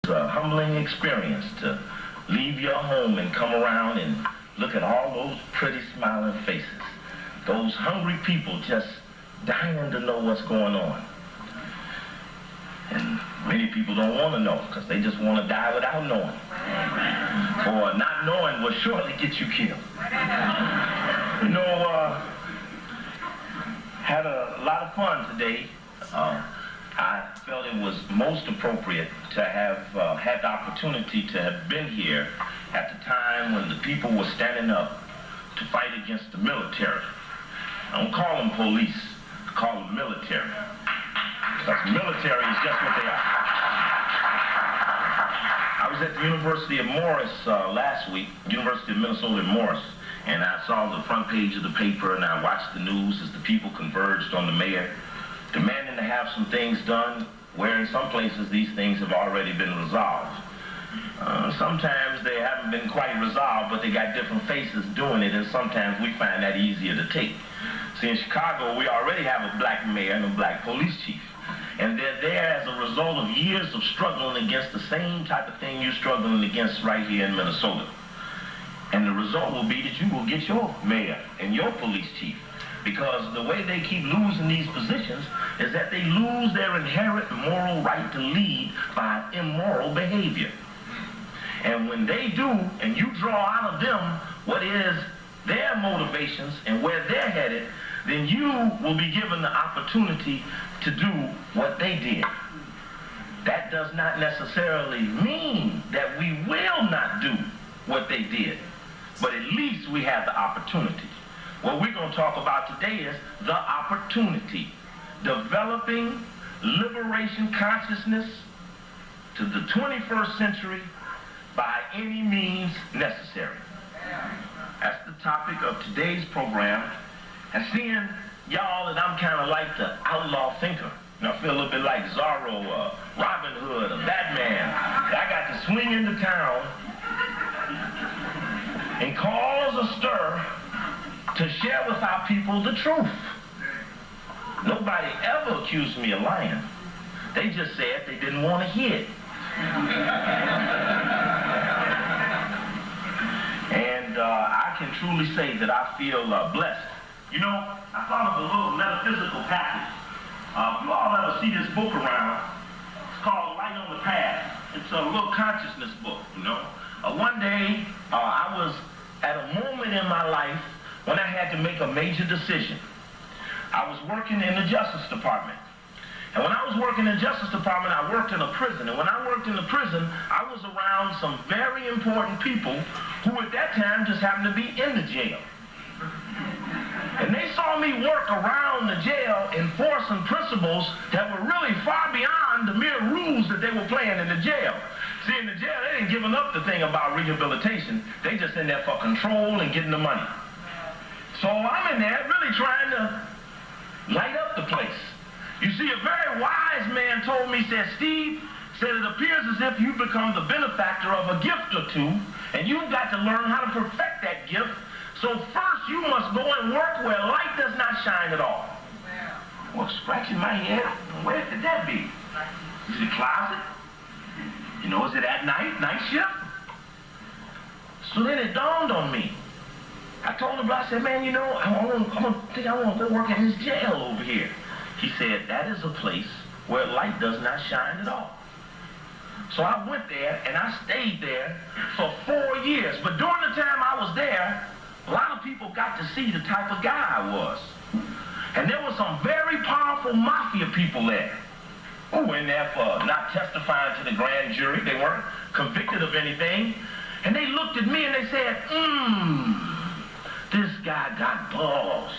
A humbling experience to leave your home and come around and look at all those pretty smiling faces. Those hungry people just dying to know what's going on. And many people don't want to know because they just want to die without knowing. Or not knowing will surely get you killed. You know, had a lot of fun today. I felt it was most appropriate to have had the opportunity to have been here at the time when the people were standing up to fight against the military. I don't call them police, I call them military. Because military is just what they are. I was at the University of Morris last week, University of Minnesota in Morris, and I saw the front page of the paper and I watched the news as the people converged on the mayor, demanding to have some things done where in some places these things have already been resolved. Sometimes they haven't been quite resolved, but they got different faces doing it, and sometimes we find that easier to take. See, in Chicago, we already have a black mayor and a black police chief, and they're there as a result of years of struggling against the same type of thing you're struggling against right here in Minnesota. And the result will be that you will get your mayor and your police chief, because the way they keep losing these positions is that they lose their inherent moral right to lead by immoral behavior. And when they do, and you draw out of them what is their motivations and where they're headed, then you will be given the opportunity to do what they did. That does not necessarily mean that we will not do what they did, but at least we have the opportunity. What we're going to talk about today is the opportunity, developing liberation consciousness to the 21st century by any means necessary. That's the topic of today's program. And seeing y'all that I'm kind of like the outlaw thinker, I feel a little bit like Zorro, Robin Hood, or Batman. I got to swing into town and cause a stir to share with our people the truth. Nobody ever accused me of lying. They just said they didn't want to hear it. And I can truly say that I feel blessed. You know, I thought of a little metaphysical passage. You all ever see this book around? It's called Light on the Path. It's a little consciousness book, you know. One day, I was at a moment in my life when I had to make a major decision. I was working in the Justice Department. And when I was working in the Justice Department, I worked in a prison. And when I worked in the prison, I was around some very important people who at that time just happened to be in the jail. And they saw me work around the jail enforcing principles that were really far beyond the mere rules that they were playing in the jail. See, in the jail, they didn't give up the thing about rehabilitation. They just in there for control and getting the money. So I'm in there really trying to light up the place. You see, a very wise man told me, said, Steve, said it appears as if you become the benefactor of a gift or two, and you've got to learn how to perfect that gift. So first you must go and work where light does not shine at all. Well, scratching my head, where could that be? Is it a closet? You know, is it at night shift? So then it dawned on me. I told him, I said, man, you know, I want to go work in this jail over here. He said, that is a place where light does not shine at all. So I went there, and I stayed there for 4 years. But during the time I was there, a lot of people got to see the type of guy I was. And there were some very powerful mafia people there who were in there for not testifying to the grand jury. They weren't convicted of anything. And they looked at me and they said, this guy got balls.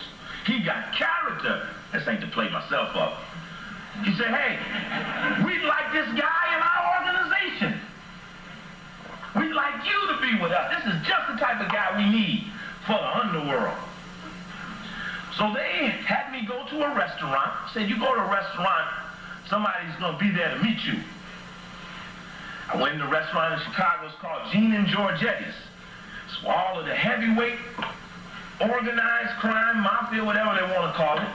He got character. This ain't to play myself up. He said, hey, we'd like this guy in our organization. We'd like you to be with us. This is just the type of guy we need for the underworld. So they had me go to a restaurant. Said, you go to a restaurant, somebody's going to be there to meet you. I went in the restaurant in Chicago. It's called Gene and Georgetti's. It's all of the heavyweight, organized crime, mafia, whatever they want to call it.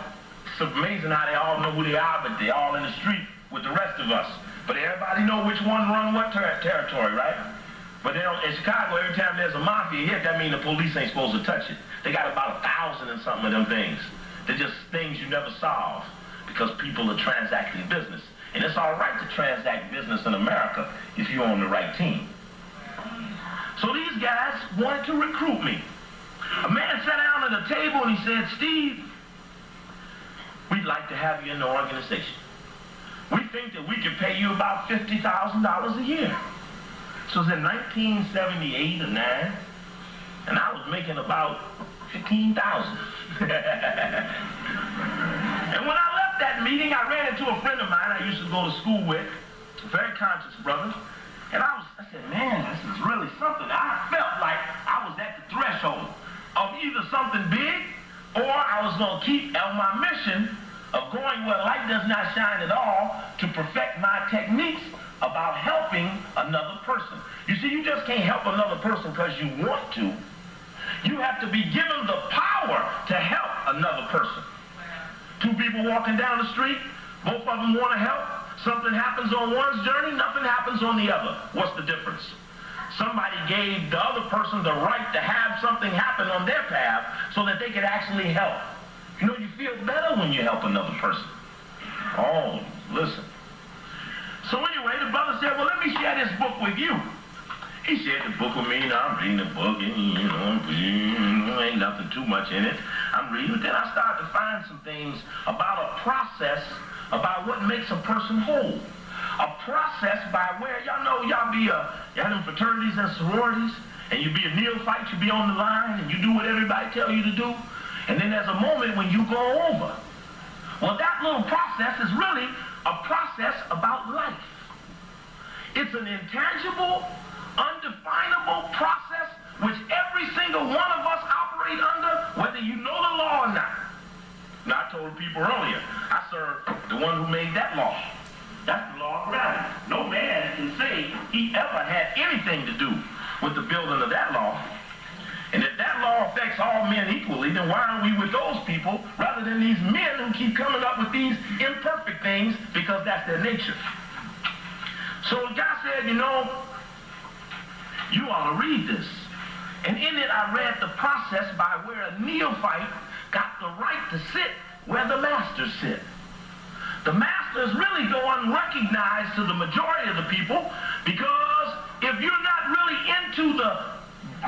It's amazing how they all know who they are, but they're all in the street with the rest of us. But everybody know which one run what territory, right? But in Chicago, every time there's a mafia hit, that means the police ain't supposed to touch it. They got about 1,000 and something of them things. They're just things you never solve because people are transacting business. And it's all right to transact business in America if you're on the right team. So these guys wanted to recruit me. A man sat down at a table and he said, Steve, we'd like to have you in the organization. We think that we can pay you about $50,000 a year. So it was in 1978 or 9, and I was making about $15,000. And when I left that meeting, I ran into a friend of mine I used to go to school with, a very conscious brother, and I said, man, this is really something. I felt like I was at the threshold of either something big or I was going to keep on my mission of going where light does not shine at all to perfect my techniques about helping another person. You see, you just can't help another person because you want to. You have to be given the power to help another person. Two people walking down the street, both of them want to help. Something happens on one's journey, nothing happens on the other. What's the difference? Somebody gave the other person the right to have something happen on their path so that they could actually help. You know, you feel better when you help another person. Oh, listen. So anyway, the brother said, well, let me share this book with you. He shared the book with me, and I'm reading the book, and, ain't nothing too much in it. I'm reading, but then I started to find some things about a process about what makes a person whole. A process by where, y'all know, y'all in fraternities and sororities, and you be a neophyte, you be on the line, and you do what everybody tell you to do, and then there's a moment when you go over. Well, that little process is really a process about life. It's an intangible, undefinable process which every single one of us operate under, whether you know the law or not. Now, I told people earlier, I serve the one who made that law. That's the law of gravity. No man can say he ever had anything to do with the building of that law. And if that law affects all men equally, then why aren't we with those people rather than these men who keep coming up with these imperfect things because that's their nature? So the guy said, you know, you ought to read this. And in it I read the process by where a neophyte got the right to sit where the masters sit. The masters really go unrecognized to the majority of the people because if you're not really into the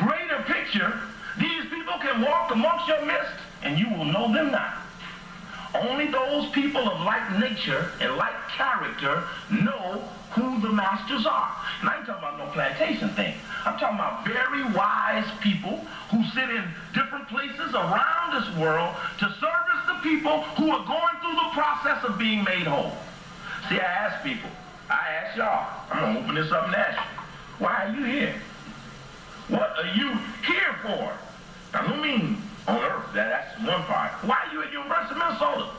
greater picture, these people can walk amongst your midst and you will know them not. Only those people of like nature and like character know who the masters are. And I ain't talking about no plantation thing. I'm talking about very wise people who sit in different places around this world to service the people who are going through the process of being made whole. See, I ask people, I ask y'all, I'm going to open this up and ask you, why are you here? What are you here for? Now, I don't mean on earth, that's one part. Why are you at University of Minnesota?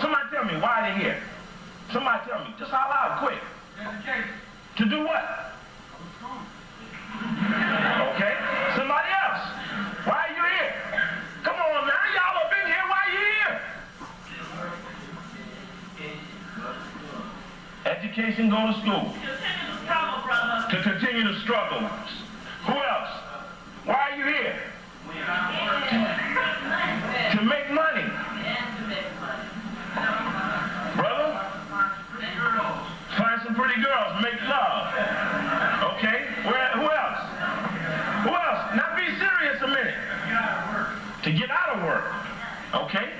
Somebody tell me why they're here. Somebody tell me, just holler out quick. To do what? Okay, somebody else. Why are you here? Come on now, y'all have been here, why are you here? Education, go to school. Continue to struggle, brother. To continue to struggle. Who else? Why are you here? To make money. Brother? Find some pretty girls, make love. Okay? Who else? Who else? Now be serious a minute. To get out of work. Okay?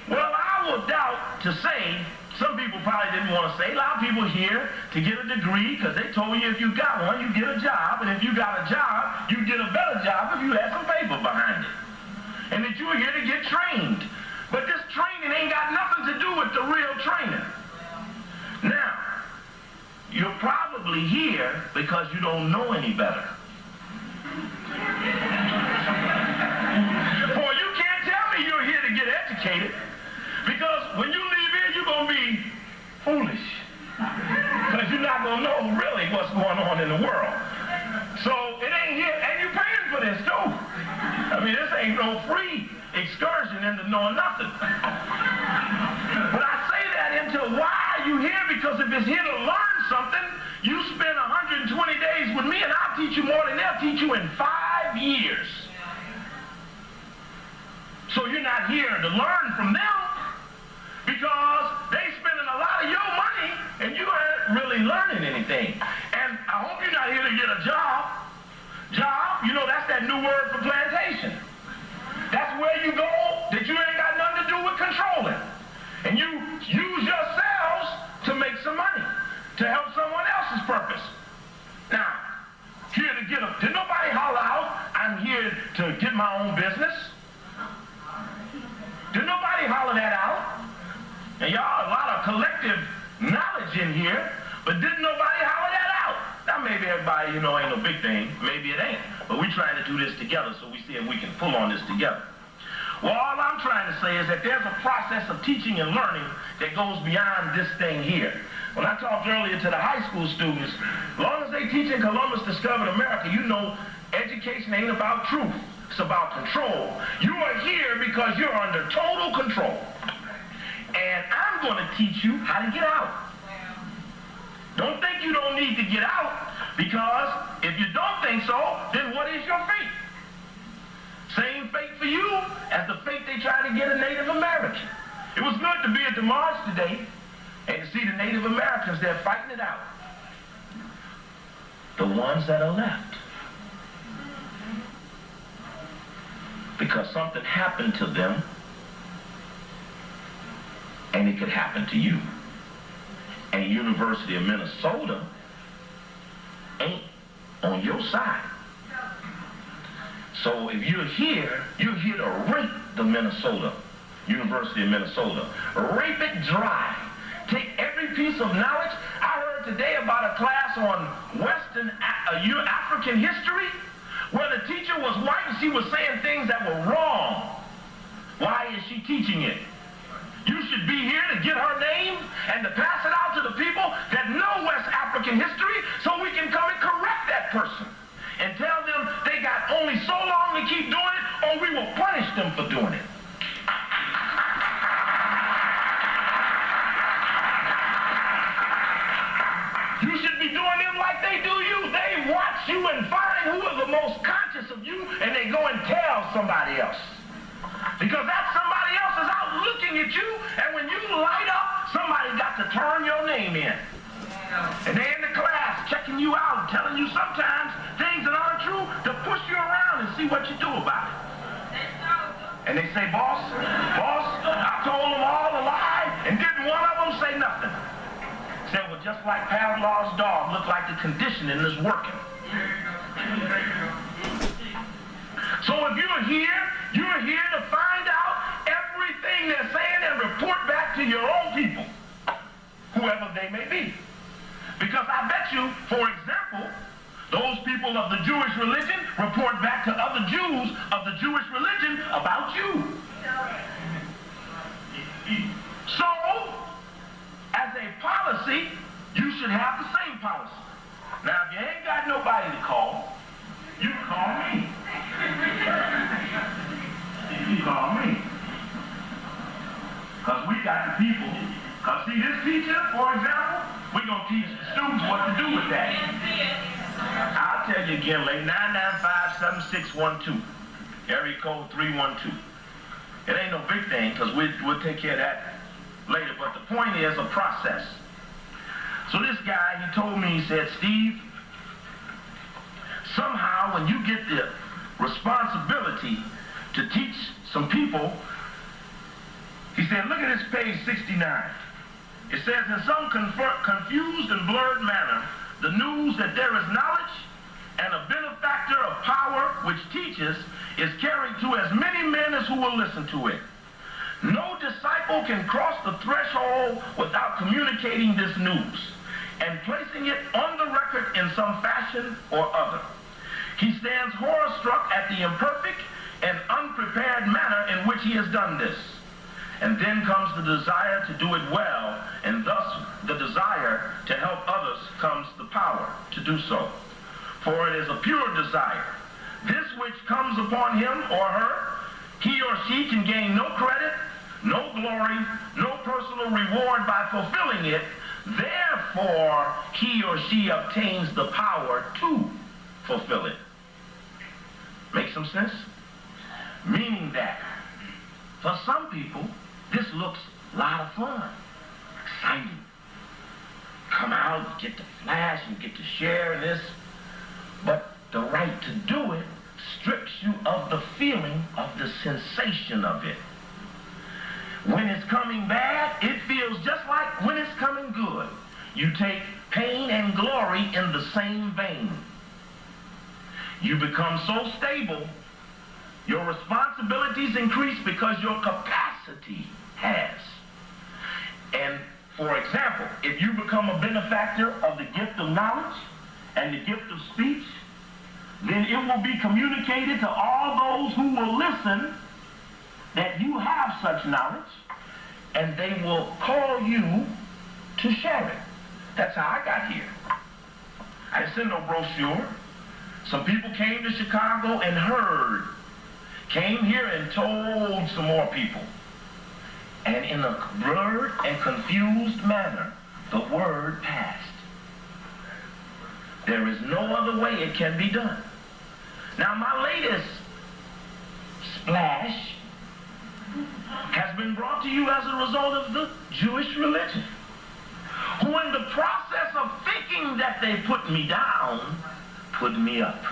Well, I would doubt to say, some people probably didn't want to say, a lot of people here to get a degree because they told you if you got one, you get a job, and if you got a job, you get a better job if you had some paper behind it. And that you were here to get trained. But this training ain't got nothing to do with the real training. Now, you're probably here because you don't know any better. Boy, you can't tell me you're here to get educated because when you leave here, you're going to be foolish because you're not going to know really what's going on in the world. So it ain't here, and you're paying for this too. I mean, this ain't no free excursion into knowing nothing. But I say that into why are you here? Because if it's here to learn something, you spend 120 days with me and I'll teach you more than they'll teach you in 5 years. So you're not here to learn from them because they spending a lot of your money and you aren't really learning anything. And I hope you're not here to get a job. Job, you know, that's that new word for plantation. That's where you go that you ain't got nothing to do with controlling. And you use yourselves to make some money, to help someone else's purpose. Now, here to get a, did nobody holler out, I'm here to get my own business? Did nobody holler that out? And y'all, a lot of collective knowledge in here, but didn't nobody holler that out? Now maybe everybody, you know, ain't no big thing. Maybe it ain't. But we're trying to do this together, so we see if we can pull on this together. Well, all I'm trying to say is that there's a process of teaching and learning that goes beyond this thing here. When I talked earlier to the high school students, as long as they teaching Columbus discovered America, you know education ain't about truth. It's about control. You are here because you're under total control. And I'm going to teach you how to get out. Don't think you don't need to get out, because if you don't think so, then what is your fate? Same fate for you as the fate they tried to get a Native American. It was good to be at the march today and to see the Native Americans there fighting it out. The ones that are left. Because something happened to them, and it could happen to you. And University of Minnesota ain't on your side. So if you're here to rape the University of Minnesota. Rape it dry. Take every piece of knowledge. I heard today about a class on Western African history where the teacher was white and she was saying things that were wrong. Why is she teaching it? You should be here to get her name and to pass it out to the people that know West African history so we can come and correct that person and tell them they got only so long to keep doing it or we will punish them for doing it. You should be doing them like they do you. They watch you and find who are the most conscious of you and they go and tell somebody else. Because that somebody else is out looking at you, and when you light up, somebody got to turn your name in. And they're in the class checking you out and telling you sometimes things that aren't true to push you around and see what you do about it. And they say, boss, I told them all a lie, and didn't one of them say nothing. Said, well, just like Pavlov's dog, looked like the conditioning is working. So if you're here to find out everything they're saying and report back to your own people, whoever they may be. Because I bet you, for example, those people of the Jewish religion report back to other Jews of the Jewish religion about you. So, as a policy, you should have the same policy. Now, if you ain't got nobody to call, you can call me. You can call me. Because we got the people. Because see, this teacher, for example, we're going to teach the students what to do with that. I'll tell you again, late 995-7612. Area code 312. It ain't no big thing, because we'll take care of that later. But the point is a process. So this guy, he told me, he said, Steve, somehow when you get the responsibility to teach some people, he said, look at this page 69. It says, in some confused and blurred manner, the news that there is knowledge and a benefactor of power which teaches is carried to as many men as who will listen to it. No disciple can cross the threshold without communicating this news and placing it on the record in some fashion or other. He stands horror-struck at the imperfect and unprepared manner in which he has done this. And then comes the desire to do it well, and thus the desire to help others comes the power to do so. For it is a pure desire. This which comes upon him or her, he or she can gain no credit, no glory, no personal reward by fulfilling it. Therefore, he or she obtains the power to fulfill it. Make some sense? Meaning that for some people, this looks a lot of fun, exciting. Come out, get to flash, and get to share this. But the right to do it strips you of the feeling of the sensation of it. When it's coming bad, it feels just like when it's coming good. You take pain and glory in the same vein. You become so stable, your responsibilities increase because your capacity has. And for example, if you become a benefactor of the gift of knowledge and the gift of speech, then it will be communicated to all those who will listen that you have such knowledge, and they will call you to share it. That's how I got here. I didn't send no brochure. Some people came to Chicago and heard, came here and told some more people. And in a blurred and confused manner, the word passed. There is no other way it can be done. Now, my latest splash has been brought to you as a result of the Jewish religion, who in the process of thinking that they put me down, put me up,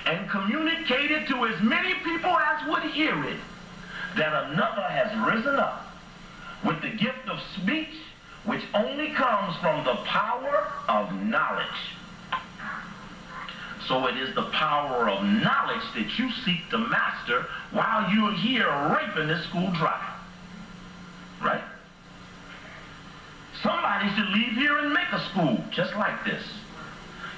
and communicated to as many people as would hear it that another has risen up with the gift of speech, which only comes from the power of knowledge. So it is the power of knowledge that you seek to master while you're here raping this school dry. Right? Somebody should leave here and make a school just like this.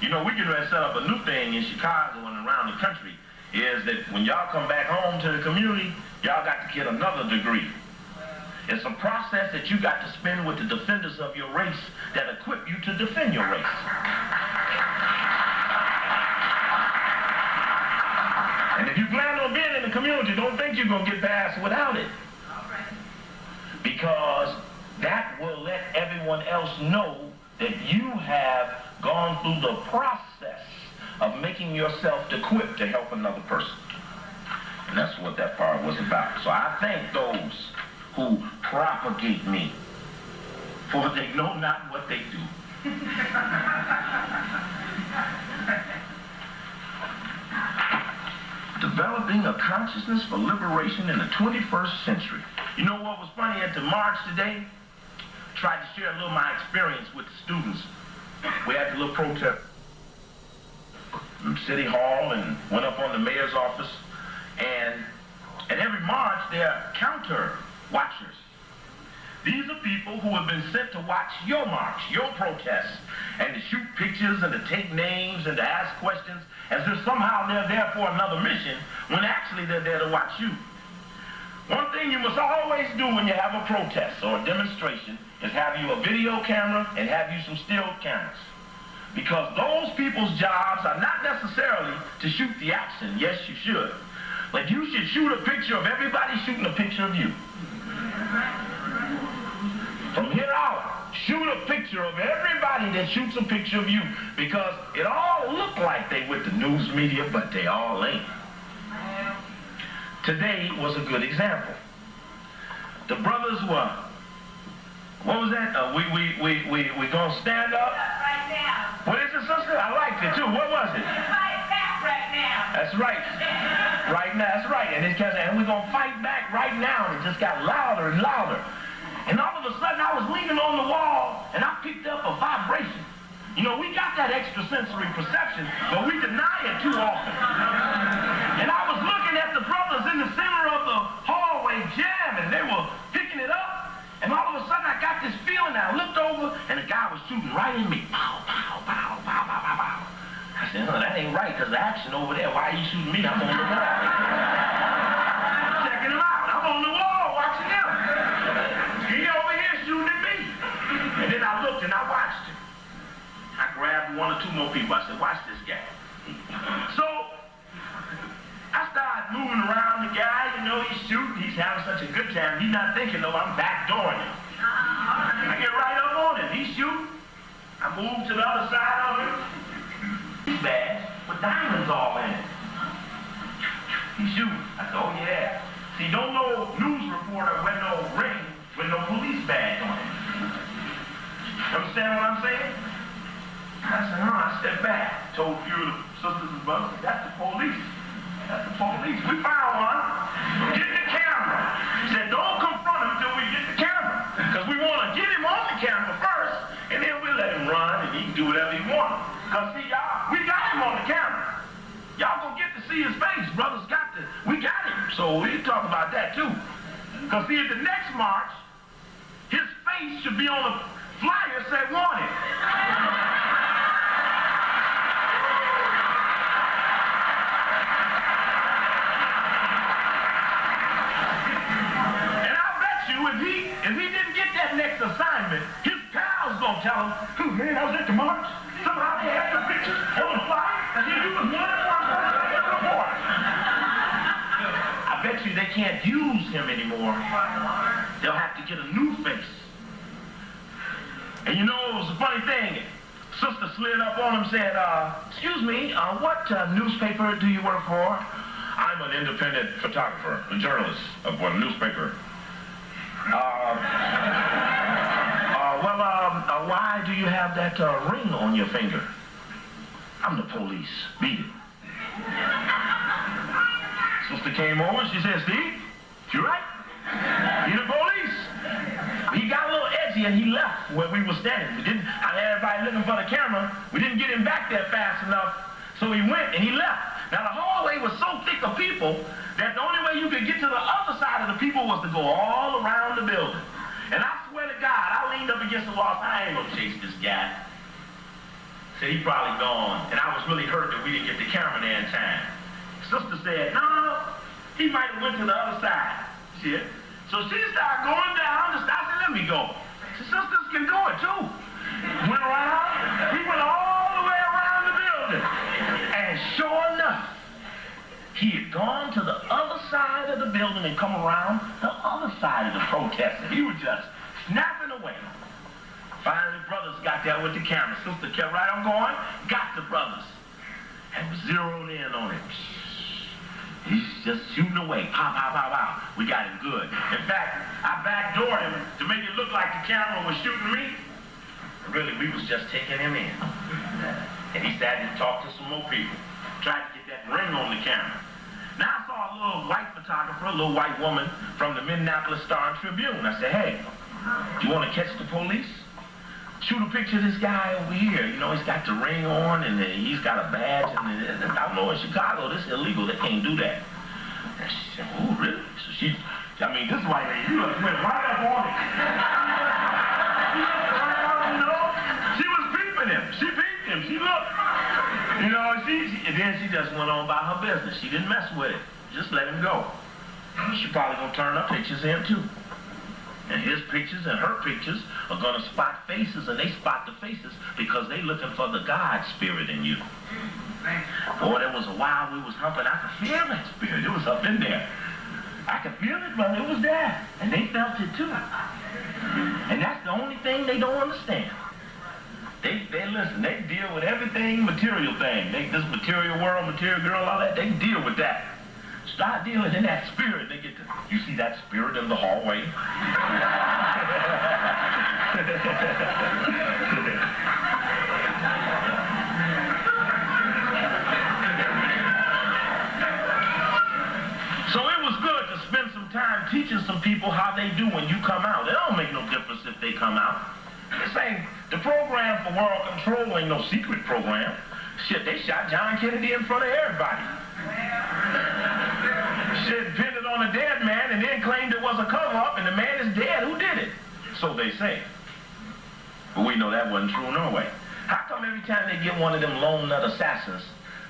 You know, we can set up a new thing in Chicago and around the country, is that when y'all come back home to the community, y'all got to get another degree. It's a process that you got to spend with the defenders of your race that equip you to defend your race. And if you plan on being in the community, don't think you're going to get past without it. Because that will let everyone else know that you have gone through the process of making yourself equipped to help another person. And that's what that part was about. So I thank those who propagate me, for they know not what they do. Developing a consciousness for liberation in the 21st century. You know what was funny at the march today? Tried to share a little of my experience with the students. We had a little protest in City Hall and went up on the mayor's office. And at every march, there are counter watchers. These are people who have been sent to watch your march, your protest, and to shoot pictures and to take names and to ask questions as if somehow they're there for another mission, when actually they're there to watch you. One thing you must always do when you have a protest or a demonstration is have you a video camera and have you some still cameras. Because those people's jobs are not necessarily to shoot the action. Yes, you should. But you should shoot a picture of everybody shooting a picture of you. From here out, shoot a picture of everybody that shoots a picture of you, because it all look like they with the news media, but they all ain't. Today was a good example. The brothers were, what was that? We gonna stand up? Right now. What is it, sister? I liked it too. What was it? Fight back right now. That's right. Right now, that's right. And we're gonna fight back right now. And it just got louder and louder. And all of a sudden, I was leaning on the wall, and I picked up a vibration. You know, we got that extrasensory perception, but we deny it too often. And I was looking at the brothers in the center of the hallway jamming. They were picking it up, and all of a sudden, I got this feeling. I looked over, and the guy was shooting right at me. Pow, pow, pow, pow, pow, pow, pow. I said, no, that ain't right, because the action over there. Why are you shooting me? I'm on the wall. Checking him out. I'm on the wall watching him. He over here shooting at me. And then I looked and I watched him. I grabbed one or two more people. I said, watch this guy. So I started moving around the guy, you know he's shooting. He's having such a good time. He's not thinking, no, I'm backdooring him. I get right up on him. He's shooting. I move to the other side of him. He's bad with diamonds all in it. He's shooting. I said, oh, yeah. See, don't no news reporter wear no ring with no police badge on it. Understand what I'm saying? I said, no, I stepped back. Told a few of the sisters and brothers, that's the police. That's the police. We found one. Get the camera. Said, don't confront him until we get the camera. Because we want to get him on the camera first, and then we'll let him run, and he can do whatever he wants. Because, see, y'all, we got him on the camera. Y'all gonna get to see his face. Brothers got to, we got him. So we can talk about that, too. Because, see, at the next march, his face should be on a flyer say wanted. If he didn't get that next assignment, his pals gonna tell him, oh man, I was at the march. Somehow they had the pictures on the flyer, and he was one report. I bet you they can't use him anymore. They'll have to get a new face. And you know, it was a funny thing. Sister slid up on him and said, excuse me, what newspaper do you work for? I'm an independent photographer, a journalist of one newspaper. Why do you have that ring on your finger? I'm the police. Beat it. Sister came over and she said, Steve, you right? You the police? He got a little edgy and he left where we were standing. I had everybody looking for the camera. We didn't get him back there fast enough. So he went and he left. Now the hallway was so thick of people that the only way you could get to the other side of the people was to go all around the building. And I swear to God, I leaned up against the wall. I ain't gonna chase this guy. Said he probably gone. And I was really hurt that we didn't get the camera there in time. Sister said, no, he might have went to the other side. Shit. So she started going down. I said, let me go. The sisters can do it too. Went around. He went all the way around the building. And sure enough, he had gone to the other side of the building and come around the other side of the protesters. He was just snapping away. Finally, brothers got there with the camera. Sister kept right on going, got the brothers, and was zeroed in on him. He's just shooting away. Pow, pow, pow, pow. We got him good. In fact, I backdoored him to make it look like the camera was shooting me. Really, we was just taking him in. And he started to talk to some more people. Tried to get that ring on the camera. Now I saw a little white photographer, a little white woman from the Minneapolis Star-Tribune. I said, hey, do you want to catch the police? Shoot a picture of this guy over here. You know, he's got the ring on and he's got a badge. And I know in Chicago, this is illegal. They can't do that. And she said, oh, really? So this white lady, went right up on it. You know, she was peeping him. She peeped him. She looked. You know, and then she just went on by her business. She didn't mess with it. Just let him go. She probably gonna turn up pictures of him too. And his pictures and her pictures are gonna spot faces, and they spot the faces because they looking for the God spirit in you. Boy, there was a while we was humping. I could feel that spirit. It was up in there. I could feel it, but it was there. And they felt it too. And that's the only thing they don't understand. They listen, they deal with everything material thing. This material world, material girl, all that, they deal with that. Start dealing in that spirit, they get to, you see that spirit in the hallway? So it was good to spend some time teaching some people how they do when you come out. It don't make no difference if they come out. This ain't, the program for world control ain't no secret program. Shit, they shot John Kennedy in front of everybody. Shit, pinned it on a dead man and then claimed it was a cover-up and the man is dead. Who did it? So they say. But we know that wasn't true no way. How come every time they get one of them lone nut assassins,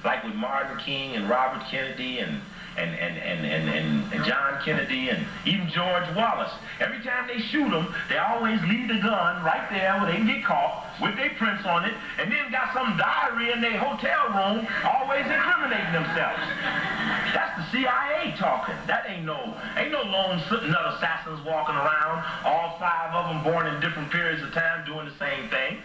like with Martin King and Robert Kennedy and John Kennedy and even George Wallace. Every time they shoot them, they always leave the gun right there where they can get caught with their prints on it, and then got some diary in their hotel room, always incriminating themselves. That's the CIA talking. That ain't no lone nut assassins walking around, all 5 of them born in different periods of time doing the same thing.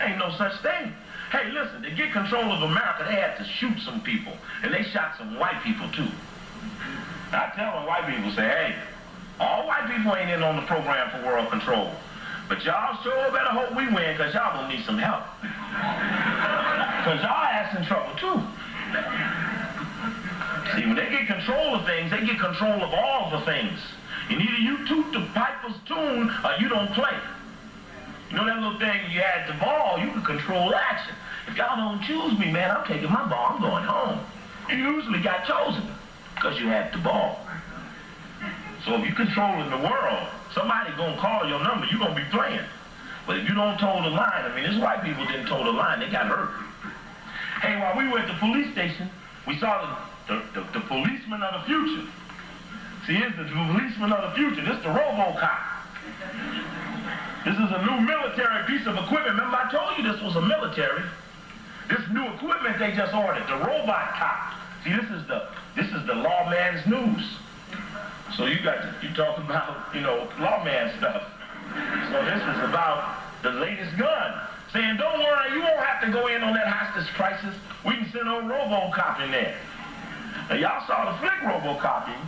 Ain't no such thing. Hey, listen, to get control of America, they had to shoot some people, and they shot some white people too. I tell them white people, say, hey, all white people ain't in on the program for world control. But y'all sure better hope we win, because y'all gonna need some help. Because y'all ass in trouble too. See, when they get control of things, they get control of all the things. And either you toot the piper's tune or you don't play. You know that little thing you had the ball, you can control action. If y'all don't choose me, man, I'm taking my ball, I'm going home. You usually got chosen because you had the ball. So if you're controlling the world, somebody gonna call your number, you're gonna be playing. But if you don't toe the line, I mean, these white people didn't toe the line, they got hurt. Hey, while we were at the police station, we saw the policeman of the future. See, here's the policeman of the future. This is the RoboCop. This is a new military piece of equipment. Remember, I told you this was a military. This new equipment they just ordered, the robot cop. See, this is the lawman's news. So you talk about, lawman stuff. So this is about the latest gun. Saying, don't worry, you won't have to go in on that hostage crisis. We can send old RoboCop in there. Now, y'all saw the flick RoboCop in.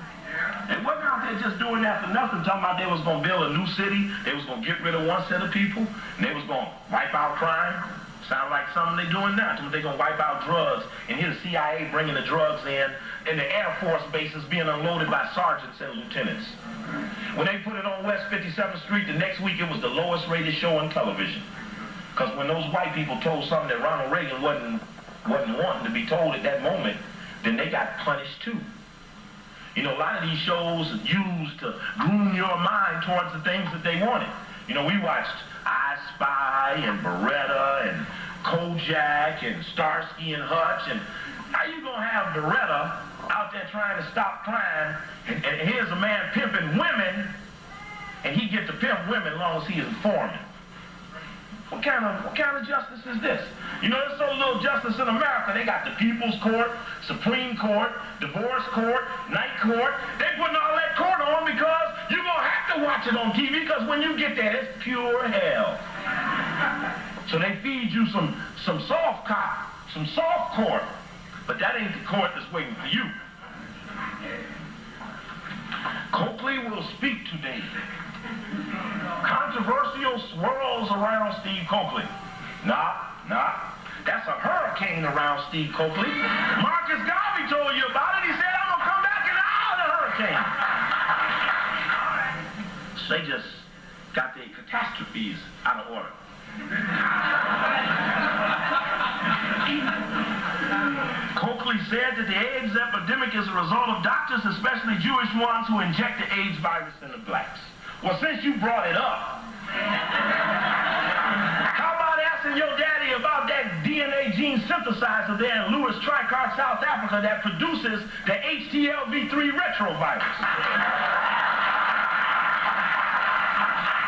They wasn't out there just doing that for nothing, talking about they was going to build a new city, they was going to get rid of one set of people, and they was going to wipe out crime. Sound like something they doing now. They're going to wipe out drugs, and here the CIA bringing the drugs in, and the Air Force bases being unloaded by sergeants and lieutenants. When they put it on West 57th Street, the next week it was the lowest rated show on television. Because when those white people told something that Ronald Reagan wasn't wanting to be told at that moment, then they got punished too. You know, a lot of these shows are used to groom your mind towards the things that they wanted. You know, we watched I Spy and Beretta and Kojak and Starsky and Hutch. And how you going to have Beretta out there trying to stop crime, and here's a man pimping women, and he gets to pimp women as long as he is informant? What kind of justice is this? You know, there's so little justice in America. They got the People's Court, Supreme Court, Divorce Court, Night Court. They putting all that court on because you're going to have to watch it on TV, because when you get there, it's pure hell. So they feed you some soft cop, some soft court. But that ain't the court that's waiting for you. Coakley will speak today. Controversial swirls around Steve Coakley. Nah. That's a hurricane around Steve Coakley. Marcus Garvey told you about it. He said, I'm going to come back and out of the hurricane. So they just got their catastrophes out of order. Coakley said that the AIDS epidemic is a result of doctors, especially Jewish ones, who inject the AIDS virus in the blacks. Well, since you brought it up, how about asking your daddy about that DNA gene synthesizer there in Lewis Tricart, South Africa, that produces the HTLV3 retrovirus?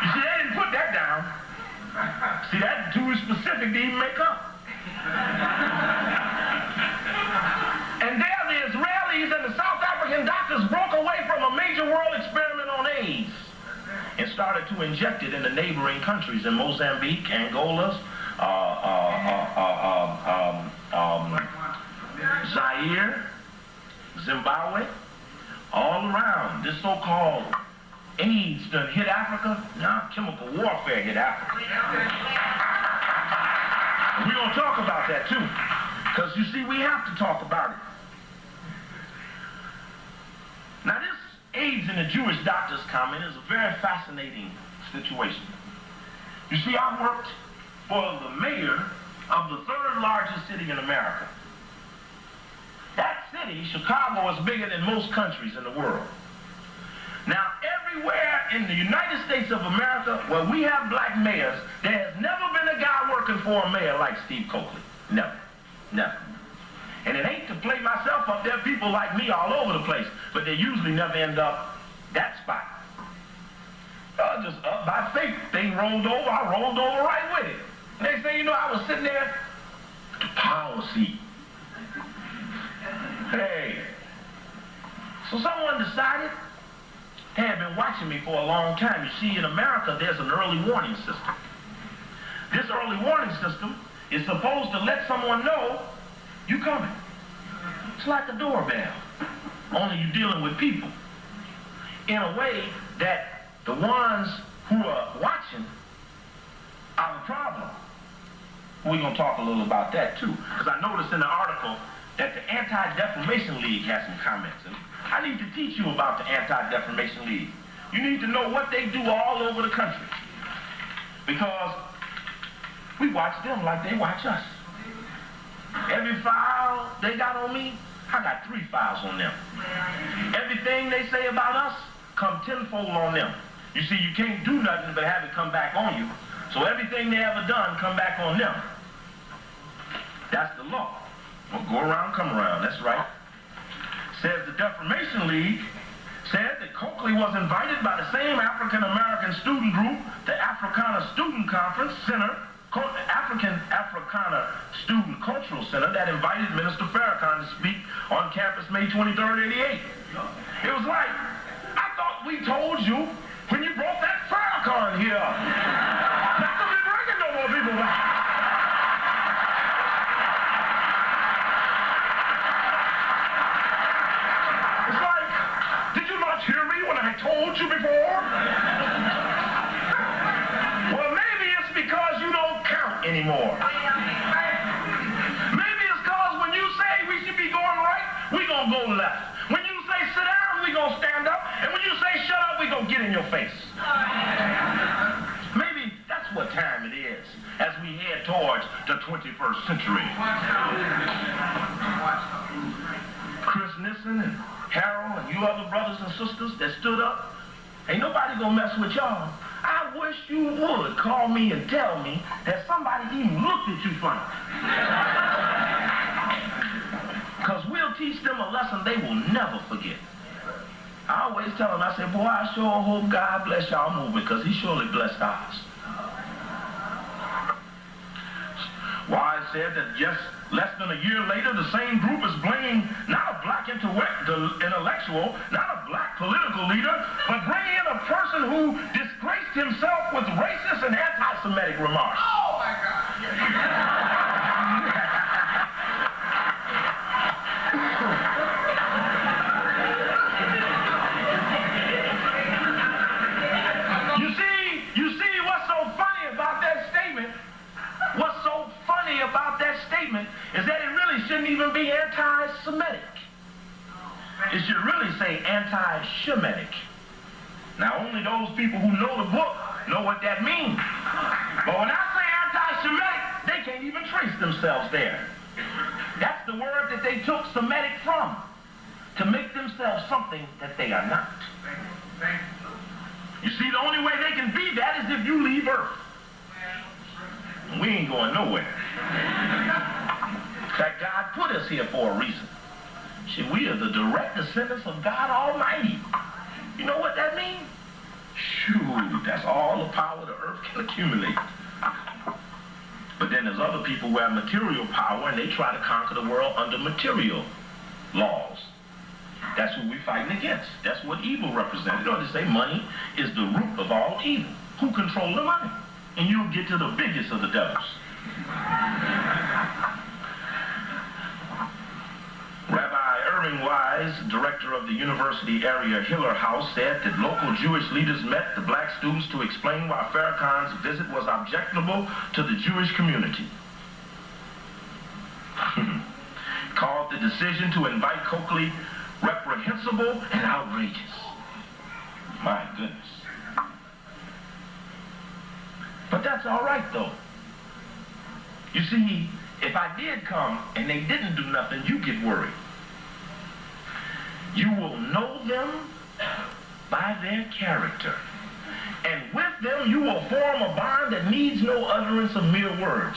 You see, they didn't put that down. See, that's too specific to even make up. And there the Israelis and the South African doctors broke away from a major world experiment on AIDS and started to inject it in the neighboring countries in Mozambique, Angola, Zaire, Zimbabwe, all around. This so-called AIDS done hit Africa. Now chemical warfare hit Africa. And we're going to talk about that too, because you see, we have to talk about it. Now this AIDS in the Jewish doctor's comment is a very fascinating situation. You see, I worked for the mayor of the third largest city in America. That city, Chicago, is bigger than most countries in the world. Now, everywhere in the United States of America where we have black mayors, there has never been a guy working for a mayor like Steve Coakley. Never. And play myself up. There are people like me all over the place, but they usually never end up that spot. Just up by faith. Thing rolled over, I rolled over right with it. Next thing you know, I was sitting there, the power seat. Hey. So someone decided, they had been watching me for a long time. You see, in America, there's an early warning system. This early warning system is supposed to let someone know you coming. It's like a doorbell, only you're dealing with people in a way that the ones who are watching are the problem. We're going to talk a little about that too, because I noticed in the article that the Anti-Defamation League has some comments. And I need to teach you about the Anti-Defamation League. You need to know what they do all over the country, because we watch them like they watch us. Every file they got on me, I got 3 files on them. Everything they say about us come tenfold on them. You see, you can't do nothing but have it come back on you. So everything they ever done come back on them. That's the law. Well, go around, come around. That's right. Says the Defamation League said that Coakley was invited by the same African-American student group, the Africana Student Conference Center, Africana Student Cultural Center, that invited Minister Farrakhan to speak on campus May 23rd, 88. It was like, I thought we told you when you brought that Farrakhan here not to be bringing no more people back. It's like, did you not hear me when I told you before? Well, maybe it's because you don't count anymore. Maybe it's because when you say we should be going right, we gonna go left. When you say sit down, we gonna stand up. And when you say shut up, we gonna get in your face. Maybe that's what time it is as we head towards the 21st century. Chris Nissen and Harold and you other brothers and sisters that stood up, ain't nobody gonna mess with y'all. I wish you would call me and tell me that somebody even looked at you funny. Because we'll teach them a lesson they will never forget. I always tell them, I say, boy, I sure hope God bless y'all movement, because he surely blessed ours. Wise said that just less than a year later, the same group is blaming not a black intellectual, not a black political leader, but bringing in a person who disgraced himself with racist and anti-Semitic remarks. Oh, my God. You see what's so funny about that statement? What's so funny about that statement is that it really shouldn't even be anti-Semitic. It should really say anti-Shemitic. Now, only those people who know the book know what that means. But when I say anti-Shemitic, they can't even trace themselves there. That's the word that they took Semitic from, to make themselves something that they are not. You see, the only way they can be that is if you leave Earth. And we ain't going nowhere. In fact, God put us here for a reason. See, we are the direct descendants of God Almighty. You know what that means? Shoot, that's all the power the earth can accumulate. But then there's other people who have material power and they try to conquer the world under material laws. That's who we're fighting against. That's what evil represents. You know, they say money is the root of all evil. Who controls the money? And you'll get to the biggest of the devils. Rabbi Irving Wise, director of the University Area Hiller House, said that local Jewish leaders met the black students to explain why Farrakhan's visit was objectionable to the Jewish community. Called the decision to invite Coakley reprehensible and outrageous. My goodness. But that's all right, though. You see, if I did come and they didn't do nothing, you get worried. You will know them by their character. And with them, you will form a bond that needs no utterance of mere words.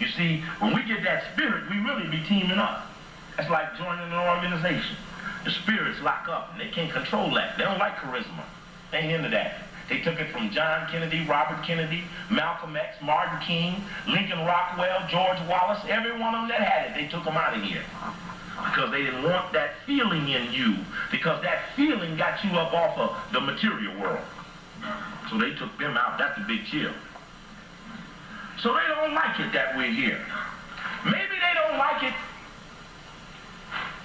You see, when we get that spirit, we really be teaming up. That's like joining an organization. The spirits lock up, and they can't control that. They don't like charisma. They ain't into that. They took it from John Kennedy, Robert Kennedy, Malcolm X, Martin King, Lincoln Rockwell, George Wallace, every one of them that had it, they took them out of here. Because they didn't want that feeling in you, because that feeling got you up off of the material world. So they took them out. That's the big chill. So they don't like it that we're here. Maybe they don't like it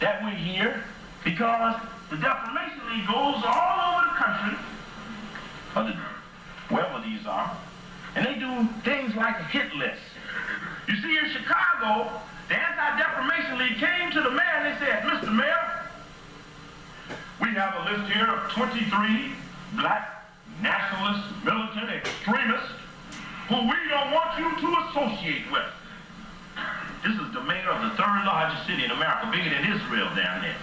that we're here because the Defamation League goes all over the country, wherever these are, and they do things like a hit list. You see, in Chicago, the Anti-Defamation League came to the mayor and they said, Mr. Mayor, we have a list here of 23 black nationalist, militant extremists who we don't want you to associate with. This is the mayor of the third largest city in America, bigger than Israel down there.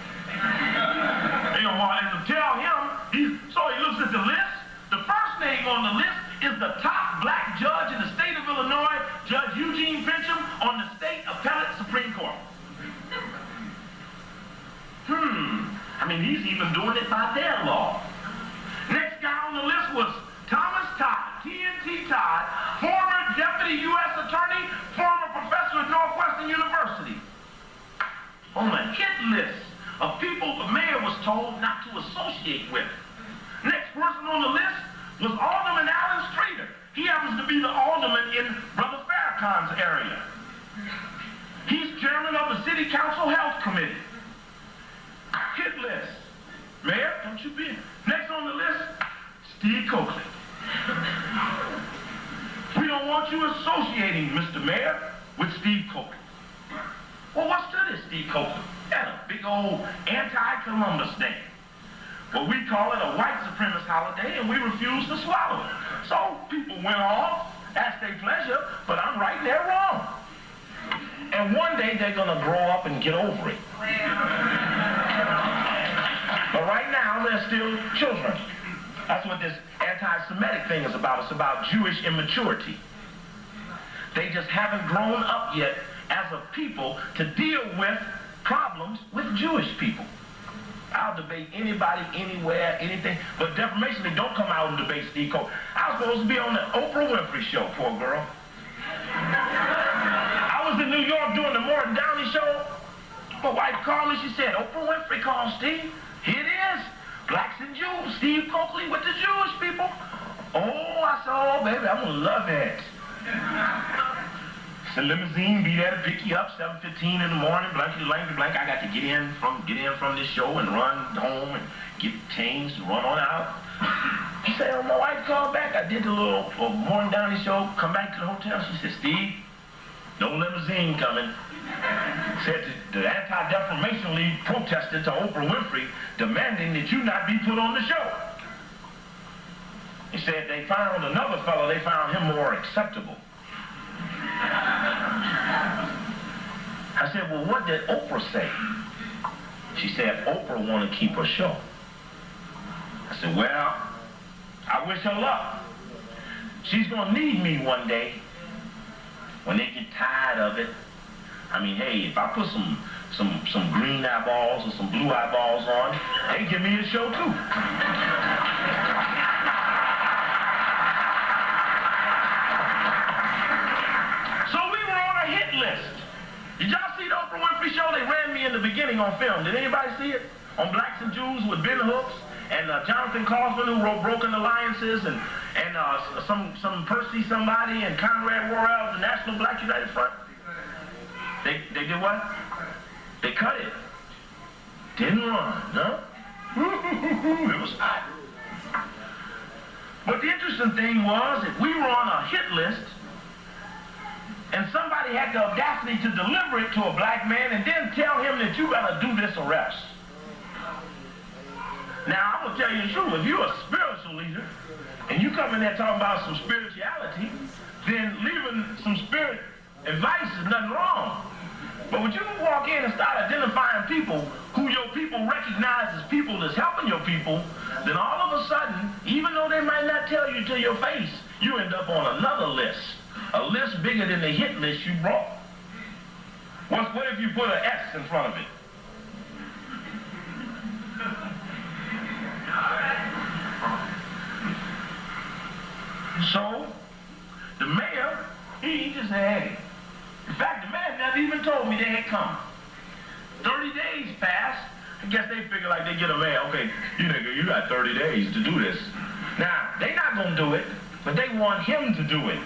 They don't want to tell him, so he looks at the list. The first name on the list is the top black judge in the state of Illinois, Judge Eugene Fincham, on the state appellate Supreme Court. I mean, he's even doing it by their law. Next guy on the list was Thomas Todd, TNT Todd, former deputy U.S. attorney, former professor at Northwestern University. On a hit list of people the mayor was told not to associate with. Next person on the list was Alderman Alan Streeter. He happens to be the alderman in Brother Farrakhan's area. He's chairman of the City Council Health Committee. Hit list. Mayor, don't you be. Next on the list, Steve Coakley. We don't want you associating, Mr. Mayor, with Steve Coakley. Well, what's to this, Steve Coakley? Had a big old anti-Columbus Day. Well, we call it a white supremacist holiday, and we refuse to swallow it. So people went off, that's their pleasure, but I'm right, they're wrong. And one day they're going to grow up and get over it. But right now, they're still children. That's what this anti-Semitic thing is about. It's about Jewish immaturity. They just haven't grown up yet as a people to deal with problems with Jewish people. I'll debate anybody, anywhere, anything, but Defamation League don't come out and debate Steve Coakley. I was supposed to be on the Oprah Winfrey show, poor girl. I was in New York doing the Morton Downey show. My wife called me, she said, Oprah Winfrey called Steve. Here it is, blacks and Jews, Steve Coakley with the Jewish people. Oh, I said, oh, baby, I'm gonna love it. The limousine be there to pick you up, 7:15 in the morning, blankety blank. I got to get in from this show and run home and get changed and run on out. She said, oh, my wife called back. I did the little Morning Downey show, come back to the hotel. She said, Steve, no limousine coming. Said the Anti-Defamation League protested to Oprah Winfrey demanding that you not be put on the show. He said they found another fellow, they found him more acceptable. I said, well, what did Oprah say? She said, Oprah want to keep her show. I said, well, I wish her luck. She's going to need me one day when they get tired of it. I mean, hey, if I put some green eyeballs or some blue eyeballs on, they give me a show too. Did y'all see the Oprah Winfrey show? They ran me in the beginning on film. Did anybody see it? On Blacks and Jews with Ben Hooks and Jonathan Kaufman, who wrote Broken Alliances, and some Percy somebody, and Conrad Worrell, the National Black United Front. They did what? They cut it. Didn't run, no? It was hot. But the interesting thing was that we were on a hit list, and somebody had the audacity to deliver it to a black man and then tell him that you better do this or else. Now, I'm going to tell you the truth. If you're a spiritual leader and you come in there talking about some spirituality, then leaving some spirit advice is nothing wrong. But when you walk in and start identifying people who your people recognize as people that's helping your people, then all of a sudden, even though they might not tell you to your face, you end up on another list. A list bigger than the hit list you brought. What if you put an S in front of it? So, the mayor, he just said, hey. In fact, the mayor never even told me they had come. 30 days passed. I guess they figure like they get a mayor, okay, you got 30 days to do this. Now, they not going to do it, but they want him to do it.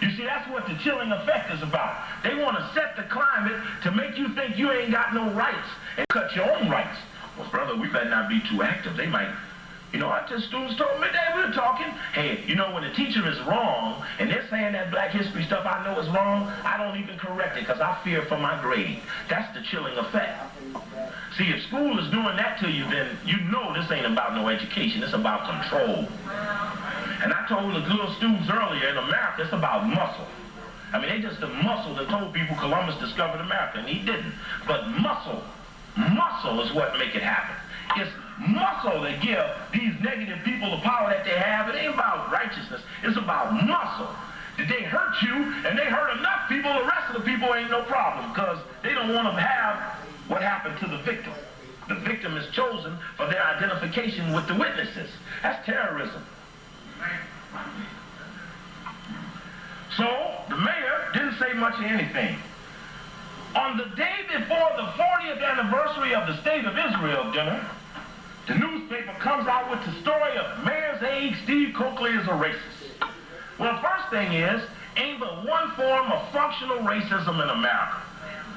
You see, that's what the chilling effect is about. They want to set the climate to make you think you ain't got no rights and cut your own rights. Well, brother, we better not be too active. They might, I just students told me that we were talking. Hey, when a teacher is wrong and they're saying that black history stuff I know is wrong, I don't even correct it because I fear for my grade. That's the chilling effect. See, if school is doing that to you, then you know this ain't about no education. It's about control. And I told the little students earlier, in America, it's about muscle. I mean, they just the muscle that told people Columbus discovered America, and he didn't. But muscle is what make it happen. It's muscle that give these negative people the power that they have. It ain't about righteousness. It's about muscle. Did they hurt you, and they hurt enough people, the rest of the people ain't no problem, because they don't want to have what happened to the victim. The victim is chosen for their identification with the witnesses. That's terrorism. So, the mayor didn't say much of anything. On the day before the 40th anniversary of the State of Israel dinner, the newspaper comes out with the story of Mayor's aide Steve Coakley is a racist. Well, the first thing is, ain't but one form of functional racism in America.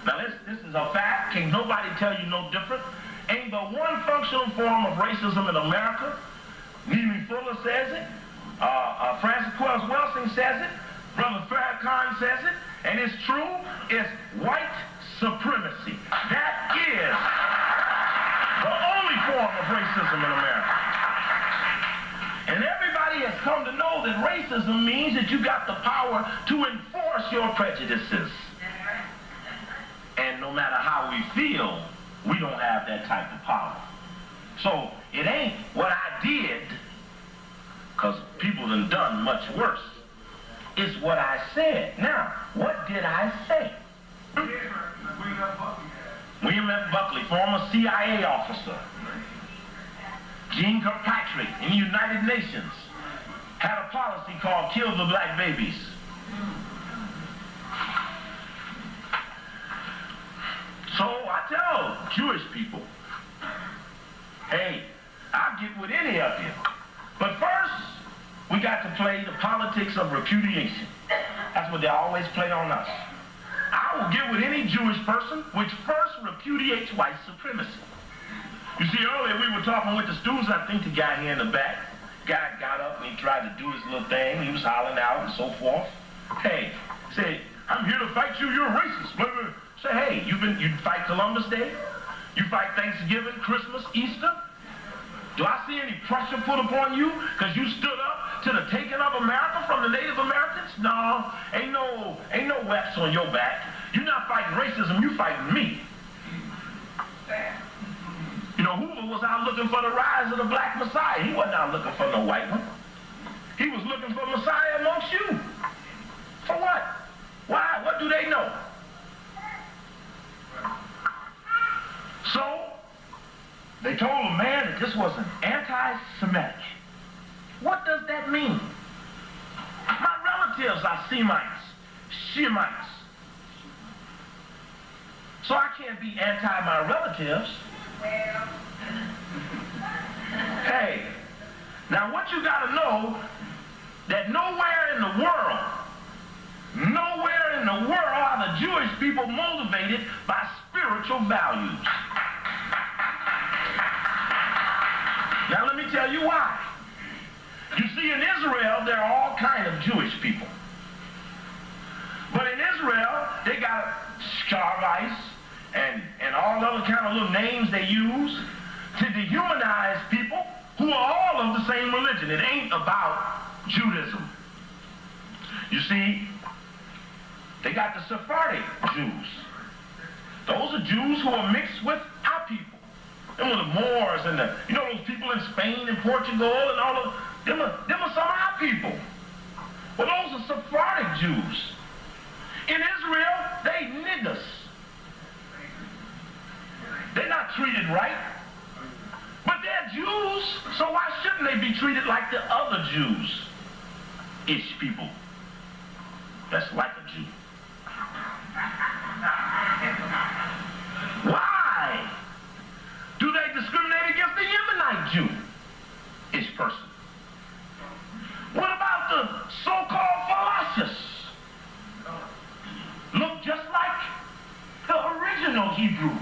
Now, this is a fact. Can't nobody tell you no different. Ain't but one functional form of racism in America. Neely Fuller says it. Francis Wells Welsing says it. Brother Farrakhan says it. And it's true. It's white supremacy. That is the only form of racism in America. And everybody has come to know that racism means that you got the power to enforce your prejudices. And no matter how we feel, we don't have that type of power. So it ain't what I did, because people done much worse. It's what I said. Now, what did I say? William F. Buckley, former CIA officer. Jeane Kirkpatrick in the United Nations had a policy called Kill the Black Babies. So I tell Jewish people, hey, I'll get with any of you. But first, we got to play the politics of repudiation. That's what they always play on us. I will get with any Jewish person which first repudiates white supremacy. You see, earlier we were talking with the students. I think the guy here in the back, guy got up and he tried to do his little thing. He was hollering out and so forth. Hey, say, I'm here to fight you. You're a racist. Blah, blah. Say, hey, you fight Columbus Day? You fight Thanksgiving, Christmas, Easter? Do I see any pressure put upon you because you stood up to the taking of America from the Native Americans? No, ain't no webs on your back. You're not fighting racism, you fighting me. Hoover was out looking for the rise of the black Messiah. He wasn't out looking for no white one. He was looking for Messiah amongst you. For what? Why? What do they know? So, they told a man that this was an anti-Semitic. What does that mean? My relatives are Semites, Shemites. So I can't be anti my relatives. Hey, now what you got to know, that nowhere in the world are the Jewish people motivated by spiritual values. Now let me tell you why. You see, in Israel, there are all kinds of Jewish people. But in Israel, they got Scarvites and all the other kind of little names they use to dehumanize people who are all of the same religion. It ain't about Judaism. You see, they got the Sephardic Jews. Those are Jews who are mixed with our people. Them are the Moors and those people in Spain and Portugal and all of them are some of our people. Well, those are Sephardic Jews. In Israel, they niggers. They're not treated right. But they're Jews So why shouldn't they be treated like the other Jews-ish people? That's like a Jew. Why do they discriminate against the Yemenite Jew-ish person? What about the so-called Philosophists? Look just like the original Hebrews.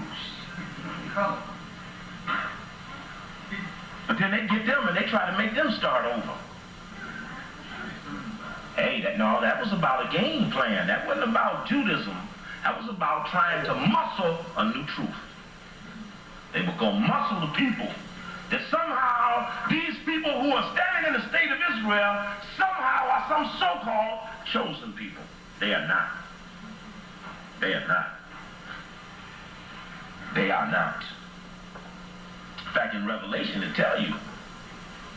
But then they get them and they try to make them start over. Hey, that was about a game plan. That wasn't about Judaism. That was about trying to muscle a new truth. They were going to muscle the people. That somehow these people who are standing in the state of Israel somehow are some so-called chosen people. They are not. They are not. They are not. In fact, in Revelation, it tells you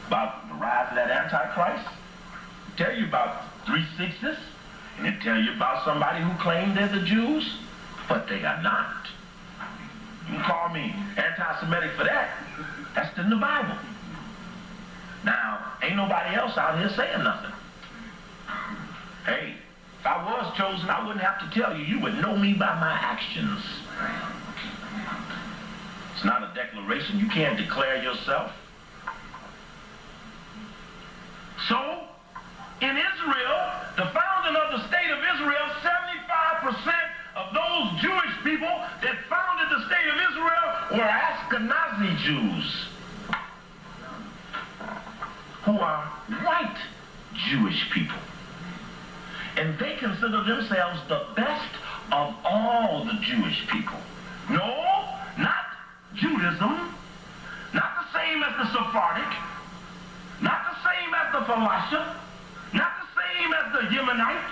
about the rise of that Antichrist. It tells you about 3 sixths, and it tells you about somebody who claimed they're the Jews, but they are not. You can call me anti-Semitic for that. That's in the Bible. Now, ain't nobody else out here saying nothing. Hey, if I was chosen, I wouldn't have to tell you. You would know me by my actions. It's not a declaration. You can't declare yourself. So, in Israel, the founding of the state of Israel, 75% of those Jewish people that founded the state of Israel were Ashkenazi Jews, who are white Jewish people. And they consider themselves the best of all the Jewish people. No, not Judaism, not the same as the Sephardic, not the same as the Philosopher, not the same as the Yemenite.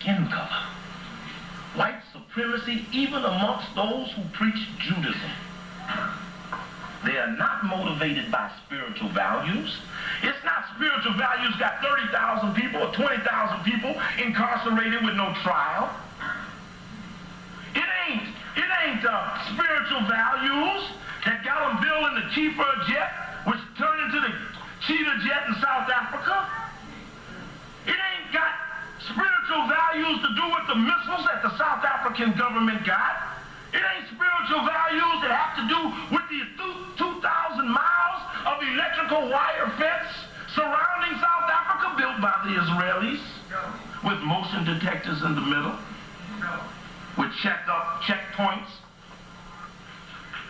Skin color. White supremacy even amongst those who preach Judaism. They are not motivated by spiritual values. It's not spiritual values got 30,000 people or 20,000 people incarcerated with no trial. It ain't spiritual values that got them building the Cheetah jet, which turned into the Cheetah jet in South Africa. It ain't got spiritual values to do with the missiles that the South African government got. It ain't spiritual values that have to do with the 2,000 miles of electrical wire fence surrounding South Africa built by the Israelis with motion detectors in the middle, with checkpoints.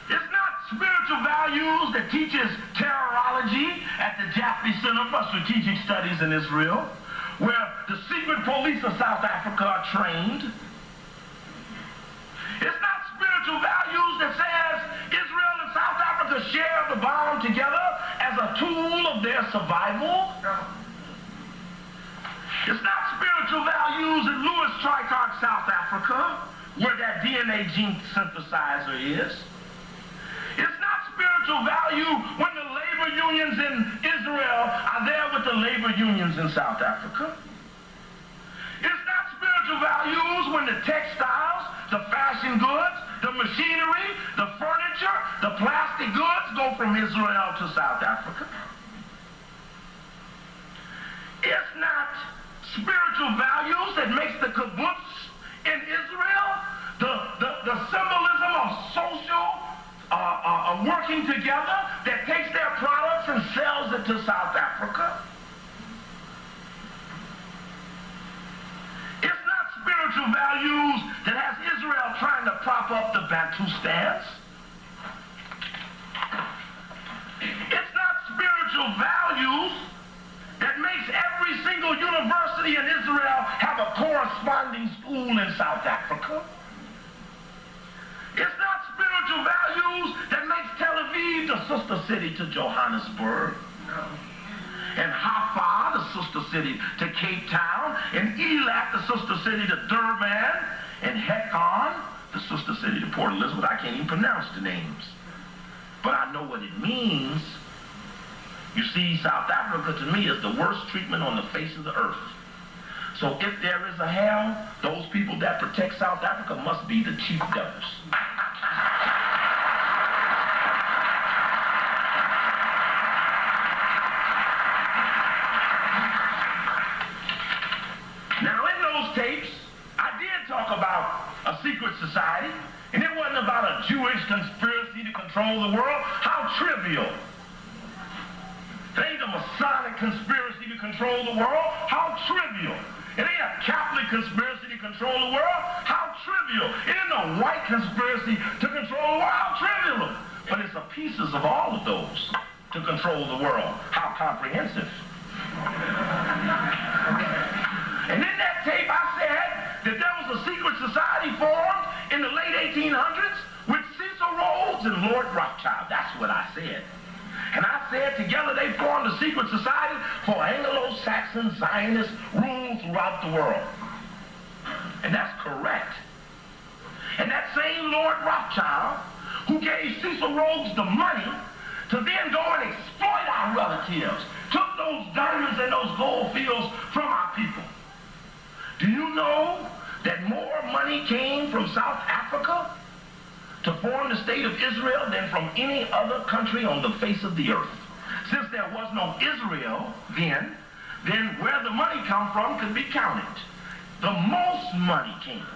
It's not spiritual values that teaches terrorology at the Jaffe Center for Strategic Studies in Israel, where the secret police of South Africa are trained. It's not spiritual values that says Israel and South Africa share the bomb together as a tool of their survival. It's not spiritual values in Louis Trichardt, South Africa, where that DNA gene synthesizer is. It's not spiritual value when the labor unions in Israel are there with the labor unions in South Africa. It's not spiritual values when the textiles, the fashion goods, the machinery, the furniture, the plastic goods go from Israel to South Africa. It's not spiritual values that makes the kibbutz in Israel the symbolism of social working together that takes their products and sells it to South Africa. It's not spiritual values that has Israel trying to prop up the Bantustans. It's not spiritual values that makes every single university in Israel have a corresponding school in South Africa. It's not spiritual values that makes Tel Aviv the sister city to Johannesburg, and Haifa the sister city to Cape Town, and Eilat the sister city to Durban, and Hekon the sister city to Port Elizabeth. I can't even pronounce the names, but I know what it means. You see, South Africa to me is the worst treatment on the face of the earth. So if there is a hell, those people that protect South Africa must be the chief devils. talk about a secret society, and it wasn't about a Jewish conspiracy to control the world. How trivial. It ain't a Masonic conspiracy to control the world. How trivial. It ain't a Catholic conspiracy to control the world. How trivial. It ain't a white conspiracy to control the world. How trivial. But it's the pieces of all of those to control the world. How comprehensive. And in that tape I said that there was a secret society formed in the late 1800s with Cecil Rhodes and Lord Rothschild. That's what I said. And I said together they formed a secret society for Anglo-Saxon Zionist rule throughout the world. And that's correct. And that same Lord Rothschild who gave Cecil Rhodes the money to then go and exploit our relatives, took those diamonds and those gold fields from our people. Do you know that more money came from South Africa to form the state of Israel than from any other country on the face of the earth? Since there was no Israel then where the money come from could be counted. The most money came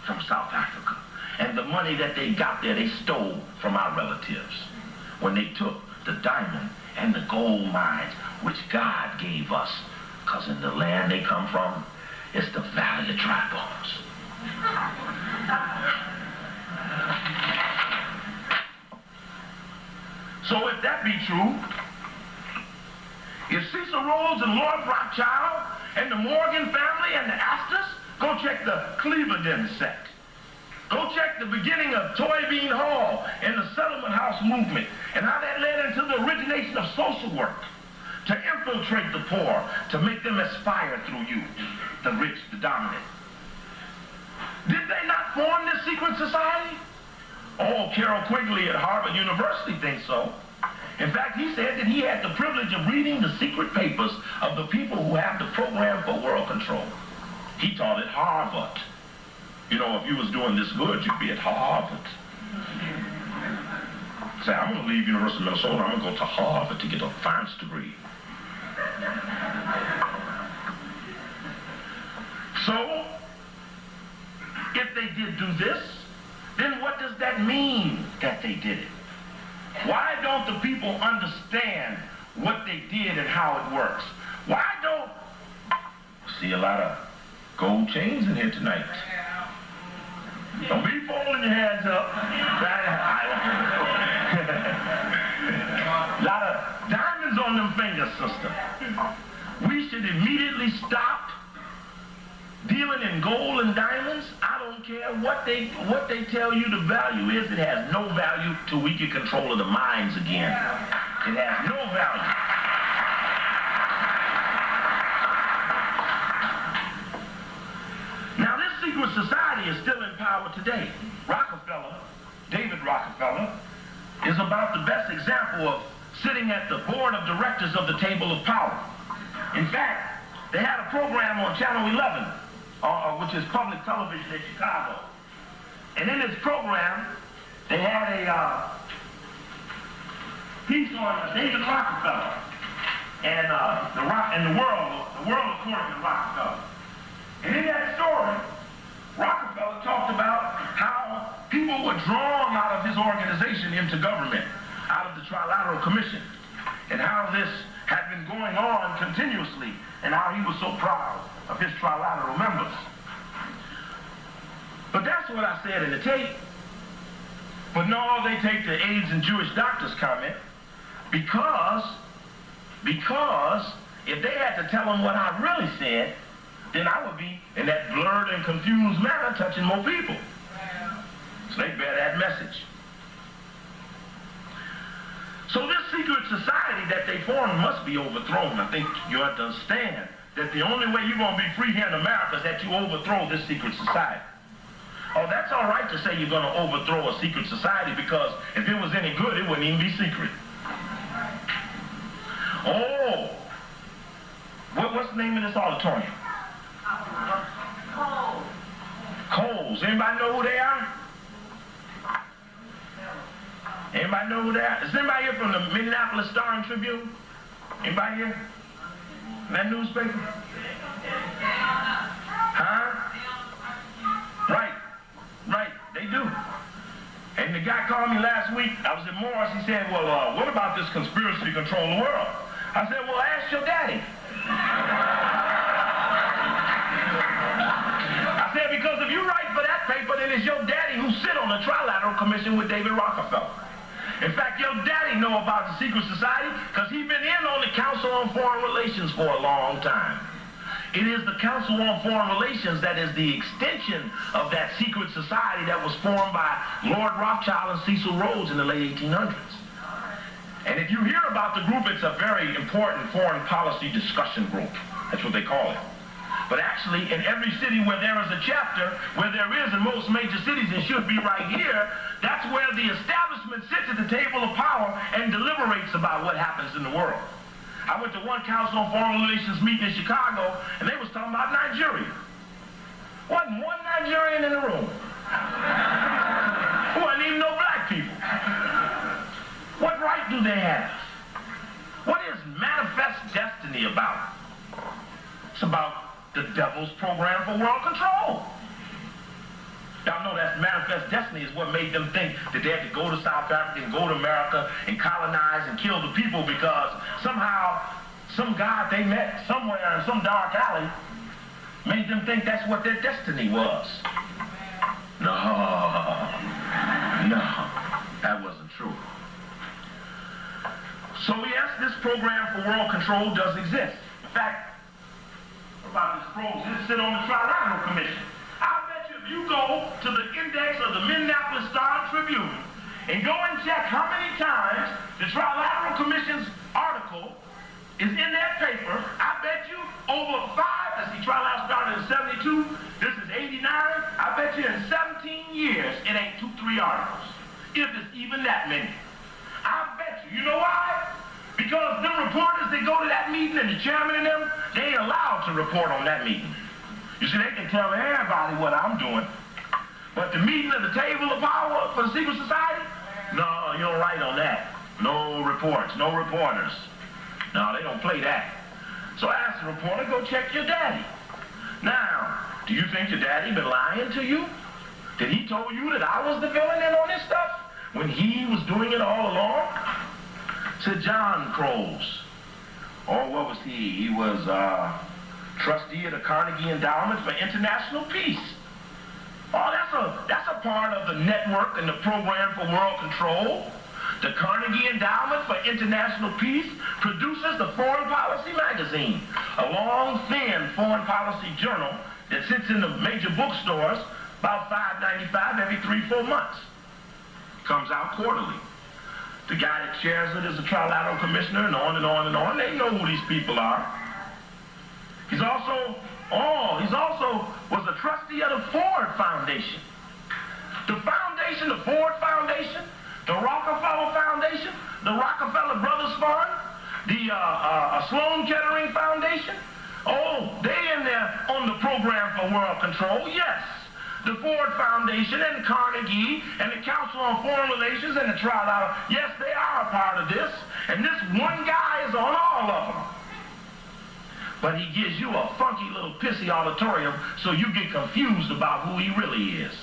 from South Africa. And the money that they got there, they stole from our relatives when they took the diamond and the gold mines, which God gave us. Because in the land they come from, it's the Valley of Dry Bones. So if that be true, if Cecil Rhodes and Lord Rothschild and the Morgan family and the Astors, go check the Cleveland sect. Go check the beginning of Toybean Hall and the settlement house movement and how that led into the origination of social work to infiltrate the poor, to make them aspire through you, the rich, the dominant. Did they not form this secret society? Oh, Carroll Quigley at Harvard University thinks so. In fact, he said that he had the privilege of reading the secret papers of the people who have the program for world control. He taught at Harvard. You know, if you was doing this good, you'd be at Harvard. Say, I'm going to leave University of Minnesota. I'm going to go to Harvard to get a finance degree. So, if they did do this, then what does that mean that they did it? Why don't the people understand what they did and how it works? Why don't... See a lot of gold chains in here tonight. Don't be folding your hands up. A lot of diamonds on them fingers, sister. We should immediately stop dealing in gold and diamonds. I don't care what they tell you the value is. It has no value till we get control of the minds again. It has no value. Now this secret society is still in power today. Rockefeller, David Rockefeller, is about the best example of sitting at the board of directors of the table of power. In fact, they had a program on Channel 11, which is public television in Chicago. And in this program, they had a piece on David Rockefeller and the world according to Rockefeller. And in that story, Rockefeller talked about how people were drawn out of his organization into government, out of the Trilateral Commission, and how this had been going on continuously, and how he was so proud of his trilateral members. But that's what I said in the tape. But no, they take the AIDS and Jewish doctors comment because if they had to tell them what I really said, then I would be in that blurred and confused manner touching more people. So they bear that message. So this secret society that they formed must be overthrown. I think you have to understand that the only way you're going to be free here in America is that you overthrow this secret society. Oh, that's all right to say you're going to overthrow a secret society because if it was any good, it wouldn't even be secret. Oh, what's the name of this auditorium? Coles. Anybody know who they are? Anybody know who they are? Is anybody here from the Minneapolis Star and Tribune? Anybody here? That newspaper? Huh? Right. a guy called me last week. I was at Morris. He said, well, what about this conspiracy to control the world? I said, well, ask your daddy. I said, because if you write for that paper, then it's your daddy who sit on the Trilateral Commission with David Rockefeller. In fact, your daddy know about the secret society because he's been in on the Council on Foreign Relations for a long time. It is the Council on Foreign Relations that is the extension of that secret society that was formed by Lord Rothschild and Cecil Rhodes in the late 1800s. And if you hear about the group, it's a very important foreign policy discussion group. That's what they call it. But actually, in every city where there is a chapter, where there is in most major cities, and should be right here, that's where the establishment sits at the table of power and deliberates about what happens in the world. I went to one Council on Foreign Relations meeting in Chicago, and they was talking about Nigeria. Wasn't one Nigerian in the room. Wasn't even no black people. What right do they have? What is Manifest Destiny about? It's about the devil's program for world control. Y'all know that Manifest Destiny is what made them think that they had to go to South Africa and go to America and colonize and kill the people because somehow some God they met somewhere in some dark alley made them think that's what their destiny was. No, that wasn't true. So yes, this program for world control does exist. In fact, about this program, sit on the Trilateral Commission. I bet you if you go to the index of the Minneapolis Star-Tribune and go and check how many times the Trilateral Commission's article is in that paper, I bet you over 5, let's see, Trilateral started in 72, this is 89, I bet you in 17 years it ain't 2-3 articles, if it's even that many. I bet you. You know why? Because the reporters that go to that meeting and the chairman and them, they ain't allowed to report on that meeting. You see, they can tell everybody what I'm doing. But the meeting of the table of power for the secret society, no, you don't write on that. No reports, no reporters. No, they don't play that. So I asked the reporter, go check your daddy. Now, do you think your daddy been lying to you? Did he told you that I was the villain in on this stuff when he was doing it all along? Said John Crows. Or what was he? He was trustee of the Carnegie Endowment for International Peace. Oh, that's a part of the network and the program for world control. The Carnegie Endowment for International Peace produces the Foreign Policy magazine, a long, thin foreign policy journal that sits in the major bookstores about $5.95 every 3-4 months. Comes out quarterly. The guy that chairs it is a Trilateral Commissioner, and on and on and on. They know who these people are. He's also was a trustee of the Ford Foundation. The foundation, the Ford Foundation, the Rockefeller Foundation, the Rockefeller Brothers Fund, the Sloan Kettering Foundation. Oh, they in there on the program for world control, yes. The Ford Foundation and Carnegie and the Council on Foreign Relations and the Trilateral, yes, they are a part of this. And this one guy is on all of them. But he gives you a funky little pissy auditorium so you get confused about who he really is.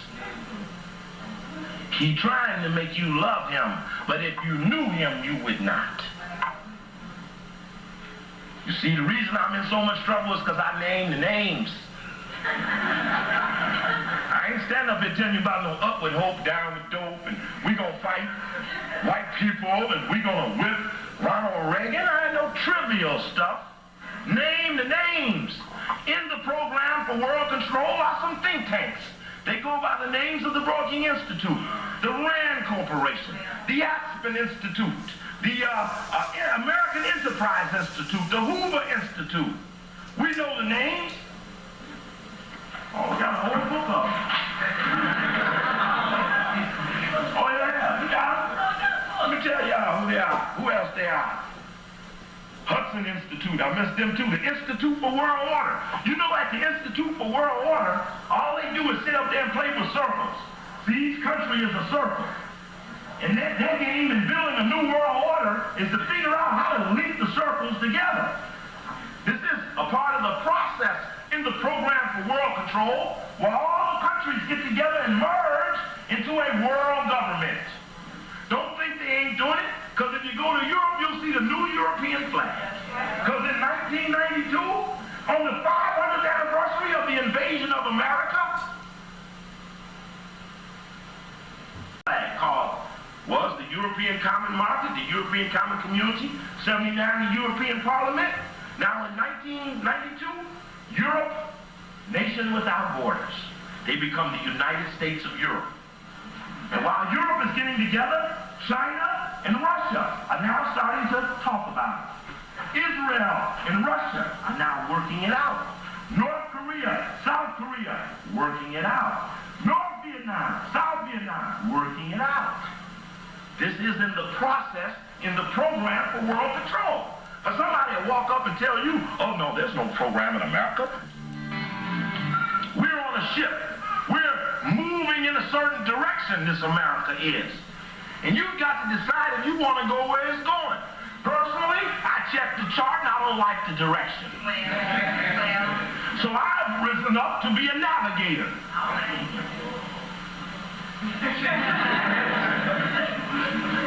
He's trying to make you love him, but if you knew him, you would not. You see, the reason I'm in so much trouble is because I named the names. I ain't standing up here telling you about no up with hope, down with dope, and we gonna fight white people, and we gonna whip Ronald Reagan. I ain't no trivial stuff. Name the names. In the program for world control are some think tanks. They go by the names of the Brookings Institute, the Rand Corporation, the Aspen Institute, the American Enterprise Institute, the Hoover Institute. We know the names. Oh, we got a whole book of them. Oh, yeah, we got them. Let me tell y'all who they are, who else they are. Hudson Institute, I missed them too. The Institute for World Order. You know, at the Institute for World Order, all they do is sit up there and play with circles. See, each country is a circle. And their game in building a new world order is to figure out how to link the circles together. This is a part of the process in the program for world control, where all the countries countries get together and merge into a world government. Don't think they ain't doing it, because if you go to Europe, you'll see the new European flag. Because in 1992, on the 500th anniversary of the invasion of America, was the European Common Market, the European Common Community, 79 the European Parliament. Now in 1992, Europe, nation without borders. They become the United States of Europe. And while Europe is getting together, China and Russia are now starting to talk about it. Israel and Russia are now working it out. North Korea, South Korea, working it out. North Vietnam, South Vietnam, working it out. This is in the process, in the program for world control. For somebody to walk up and tell you, oh no, there's no program in America. We're on a ship. We're moving in a certain direction, this America is. And you've got to decide if you want to go where it's going. Personally, I check the chart and I don't like the direction. So I've risen up to be a navigator.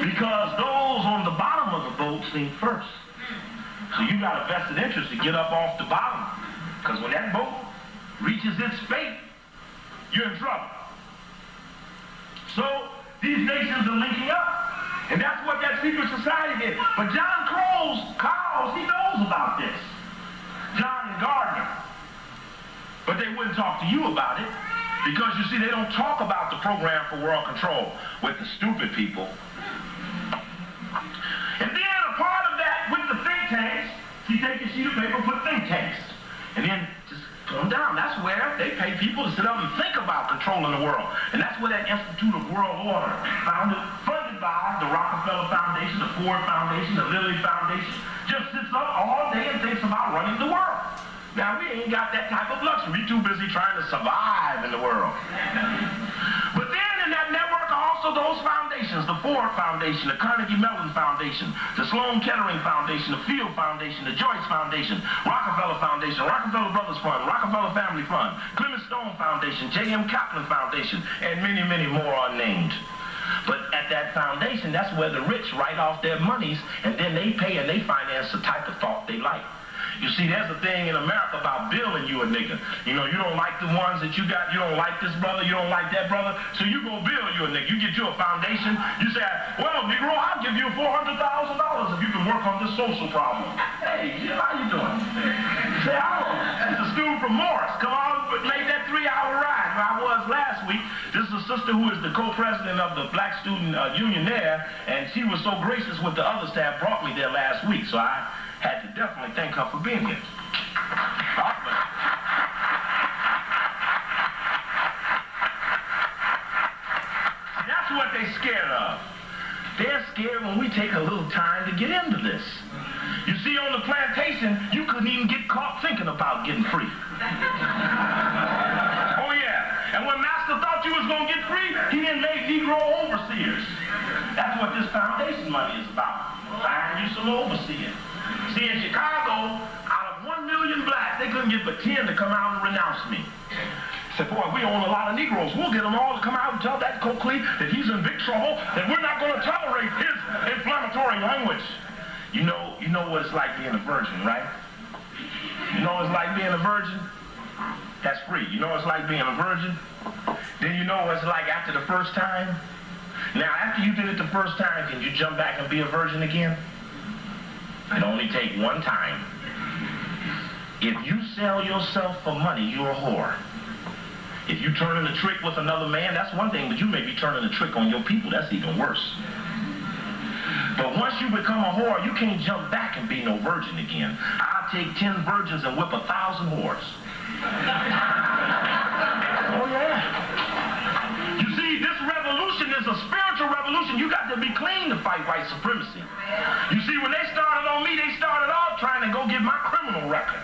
Because those on the bottom of the boat sink first. So you got a vested interest to get up off the bottom. Because when that boat reaches its fate, you're in trouble. So these nations are linking up. And that's what that secret society did. But John Cowles, he knows about this. John and Gardner. But they wouldn't talk to you about it. Because, you see, they don't talk about the program for world control with the stupid people. And then a part of that with the think tanks, you take a sheet of paper, put think tanks. And then just put them down. That's where they pay people to sit up and think about controlling the world. And that's where that Institute of World Order, funded by the Rockefeller Foundation, the Ford Foundation, the Lilly Foundation, just sits up all day and thinks about running the world. Now, we ain't got that type of luxury. We're too busy trying to survive in the world. But then in that network are also those foundations, the Ford Foundation, the Carnegie Mellon Foundation, the Sloan Kettering Foundation, the Field Foundation, the Joyce Foundation, Rockefeller Foundation, Rockefeller Brothers Fund, Rockefeller Family Fund, Clement Stone Foundation, J.M. Kaplan Foundation, and many, many more are named. But at that foundation, that's where the rich write off their monies, and then they pay and they finance the type of thought they like. You see, there's a thing in America about billing you a nigga. You know, you don't like the ones that you got, you don't like this brother, you don't like that brother, so you go bill you a nigga. You get you a foundation, you say, well, Negro, I'll give you $400,000 if you can work on this social problem. Hey, how you doing? Say, oh, it's a student from Morris. Come on, make that 3-hour ride. Where I was last week. This is a sister who is the co-president of the Black Student Union there, and she was so gracious with the others that brought me there last week, so I had to definitely thank her for being here. That's what they're scared of. They're scared when we take a little time to get into this. You see, on the plantation, you couldn't even get caught thinking about getting free. Oh, yeah. And when Master thought you was going to get free, he didn't make Negro overseers. That's what this foundation money is about. Find you some overseers. See, in Chicago, out of 1 million blacks, they couldn't get but 10 to come out and renounce me. Said, boy, we own a lot of Negroes. We'll get them all to come out and tell that Coakley that he's in big trouble, that we're not going to tolerate his inflammatory language. You know what it's like being a virgin, right? You know what it's like being a virgin? That's free. You know what it's like being a virgin? Then you know what it's like after the first time? Now, after you did it the first time, can you jump back and be a virgin again? It only takes one time. If you sell yourself for money, you're a whore. If you turn in a trick with another man, that's one thing, but you may be turning a trick on your people. That's even worse. But once you become a whore, you can't jump back and be no virgin again. I'll take 10 virgins and whip 1,000 whores. Oh, yeah. You see, this revolution is a spiritual revolution. You got to be clean to fight white supremacy. You see, when they started on me, they started off trying to go get my criminal record.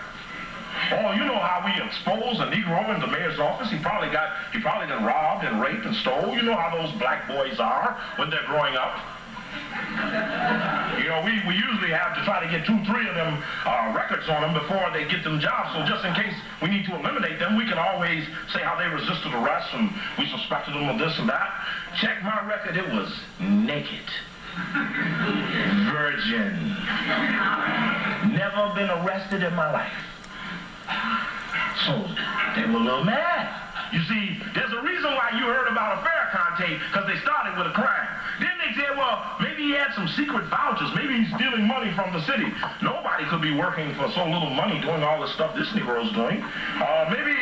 Oh, you know how we expose a Negro in the mayor's office? He probably done robbed and raped and stole. You know how those black boys are when they're growing up. You You know, we usually have to try to get 2, 3 of them records on them before they get them jobs. So just in case we need to eliminate them, we can always say how they resisted arrest and we suspected them of this and that. Check my record, it was naked. Virgin. Never been arrested in my life. So they were a little mad. You see, there's a reason why you heard about a Farrakhan tape, because they started with a crime. Then they said, well, maybe he had some secret vouchers. Maybe he's stealing money from the city. Nobody could be working for so little money doing all the stuff this Negro's doing. Maybe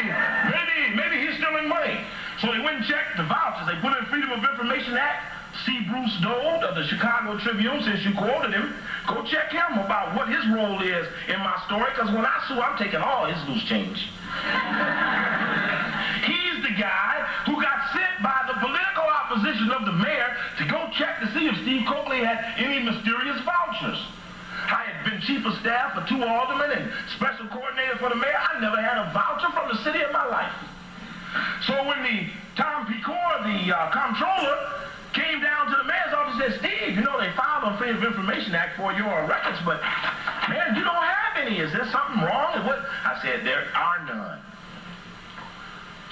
he's stealing money. So they went and checked the vouchers. They put in Freedom of Information Act. See Bruce Dole of the Chicago Tribune, since you quoted him, go check him about what his role is in my story, because when I sue, I'm taking all his loose change. He's the guy who got sent by the political opposition of the mayor to go check to see if Steve Coakley had any mysterious vouchers. I had been chief of staff for 2 aldermen and special coordinator for the mayor. I never had a voucher from the city in my life. So when the Tom Pecor, the comptroller, came down to the mayor's office and said, Steve, you know, they filed on Freedom of Information Act for your records, but, man, you don't have any. Is there something wrong? And what? I said, there are none.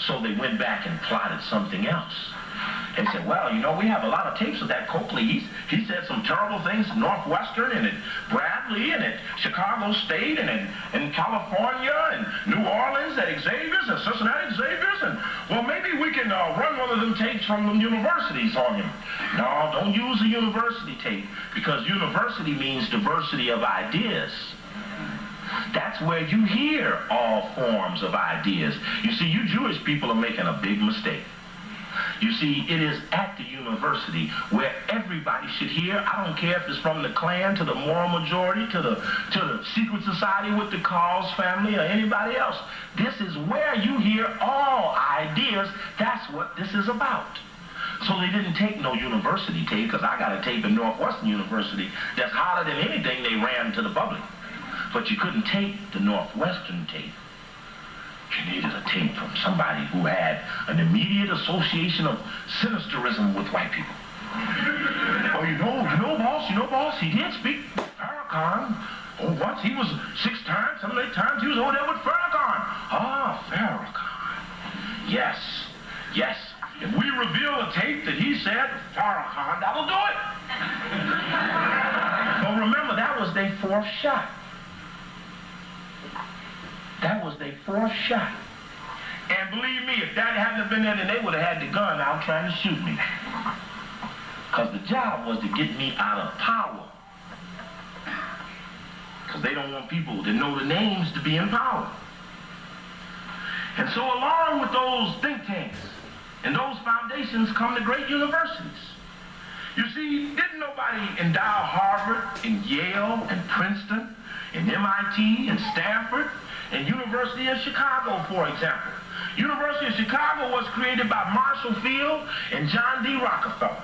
So they went back and plotted something else. They said, well, you know, we have a lot of tapes of that Coakley. He said some terrible things at Northwestern and at Bradley and at Chicago State and in California and New Orleans at Xavier's and Cincinnati Xavier's. And, well, maybe we can run one of them tapes from the universities on him. No, don't use a university tape, because university means diversity of ideas. That's where you hear all forms of ideas. You see, you Jewish people are making a big mistake. You see, it is at the university where everybody should hear. I don't care if it's from the Klan to the moral majority to the secret society with the Carls family or anybody else. This is where you hear all ideas. That's what this is about. So they didn't take no university tape, because I got a tape in Northwestern University that's hotter than anything they ran to the public. But you couldn't take the Northwestern tape. You needed a tape from somebody who had an immediate association of sinisterism with white people. Oh, you know, boss, he did speak Farrakhan. Oh, once he was 6 times, 7, 8 times, he was over there with Farrakhan. Ah, Farrakhan. Yes. If we reveal a tape that he said Farrakhan, that'll do it. But remember, that was their 4th shot. That was their 4th shot. And believe me, if that hadn't been there, then they would have had the gun out trying to shoot me. Because the job was to get me out of power. Because they don't want people that know the names to be in power. And so along with those think tanks and those foundations come the great universities. You see, didn't nobody endow Harvard and Yale and Princeton and MIT and Stanford and University of Chicago, for example? University of Chicago was created by Marshall Field and John D. Rockefeller.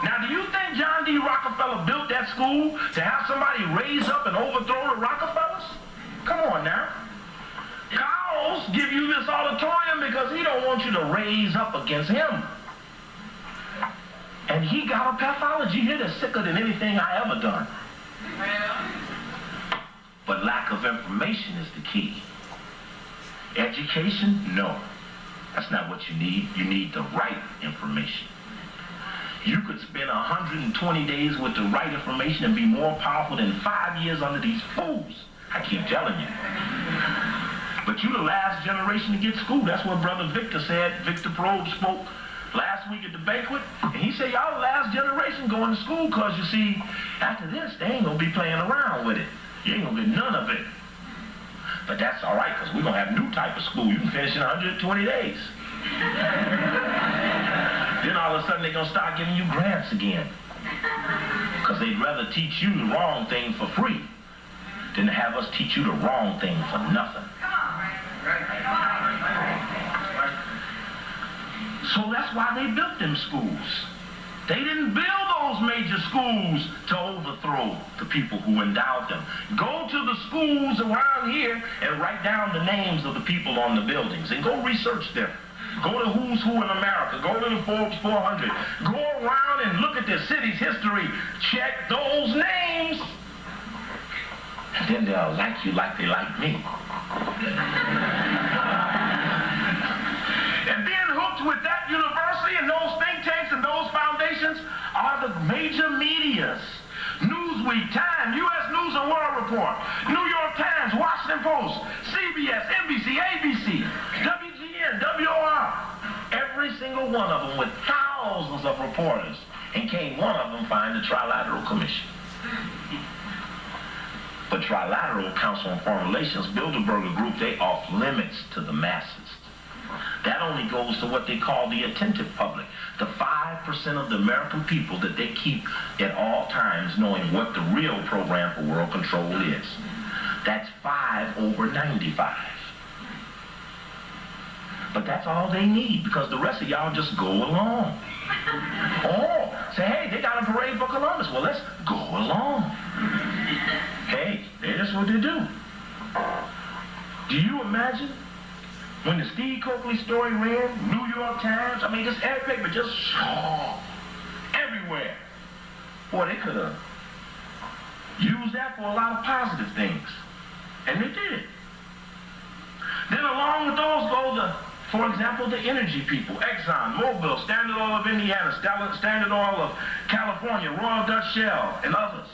Now, do you think John D. Rockefeller built that school to have somebody raise up and overthrow the Rockefellers? Come on now. Carls give you this auditorium because he don't want you to raise up against him. And he got a pathology here that's sicker than anything I ever done. But lack of information is the key. Education? No. That's not what you need. You need the right information. You could spend 120 days with the right information and be more powerful than 5 years under these fools. I keep telling you. But you're the last generation to get schooled. That's what Brother Victor said. Victor Probe spoke last week at the banquet. And he said, y'all the last generation going to school, because you see, after this, they ain't going to be playing around with it. You ain't going to get none of it. But that's all right, because we're going to have a new type of school. You can finish in 120 days. Then all of a sudden they're going to start giving you grants again. Because they'd rather teach you the wrong thing for free than to have us teach you the wrong thing for nothing. So that's why they built them schools. They didn't build those major schools to overthrow the people who endowed them. Go to the schools around here and write down the names of the people on the buildings and go research them. Go to Who's Who in America. Go to the Forbes 400. Go around and look at the city's history. Check those names. And then they'll like you like they like me. And then hooked with that university and those think tanks and those foundations are the major medias. Newsweek, Time, U.S. News and World Report, New York Times, Washington Post, CBS, NBC, ABC, WGN, WOR. Every single one of them with thousands of reporters. And can't one of them find the Trilateral Commission. The Trilateral Council on Foreign Relations, Bilderberger Group, they off limits to the masses. That only goes to what they call the attentive public, the 5% of the American people that they keep at all times knowing what the real program for world control is. That's 5 over 95. But that's all they need, because the rest of y'all just go along. Oh, say, hey, they got a parade for Columbus. Well, let's go along. Hey, that's what they do. Do you imagine when the Steve Coakley story ran, New York Times, I mean, just every paper, just everywhere. Boy, they could have used that for a lot of positive things. And they did it. Then along with those go the, for example, the energy people, Exxon, Mobil, Standard Oil of Indiana, Standard Oil of California, Royal Dutch Shell, and others.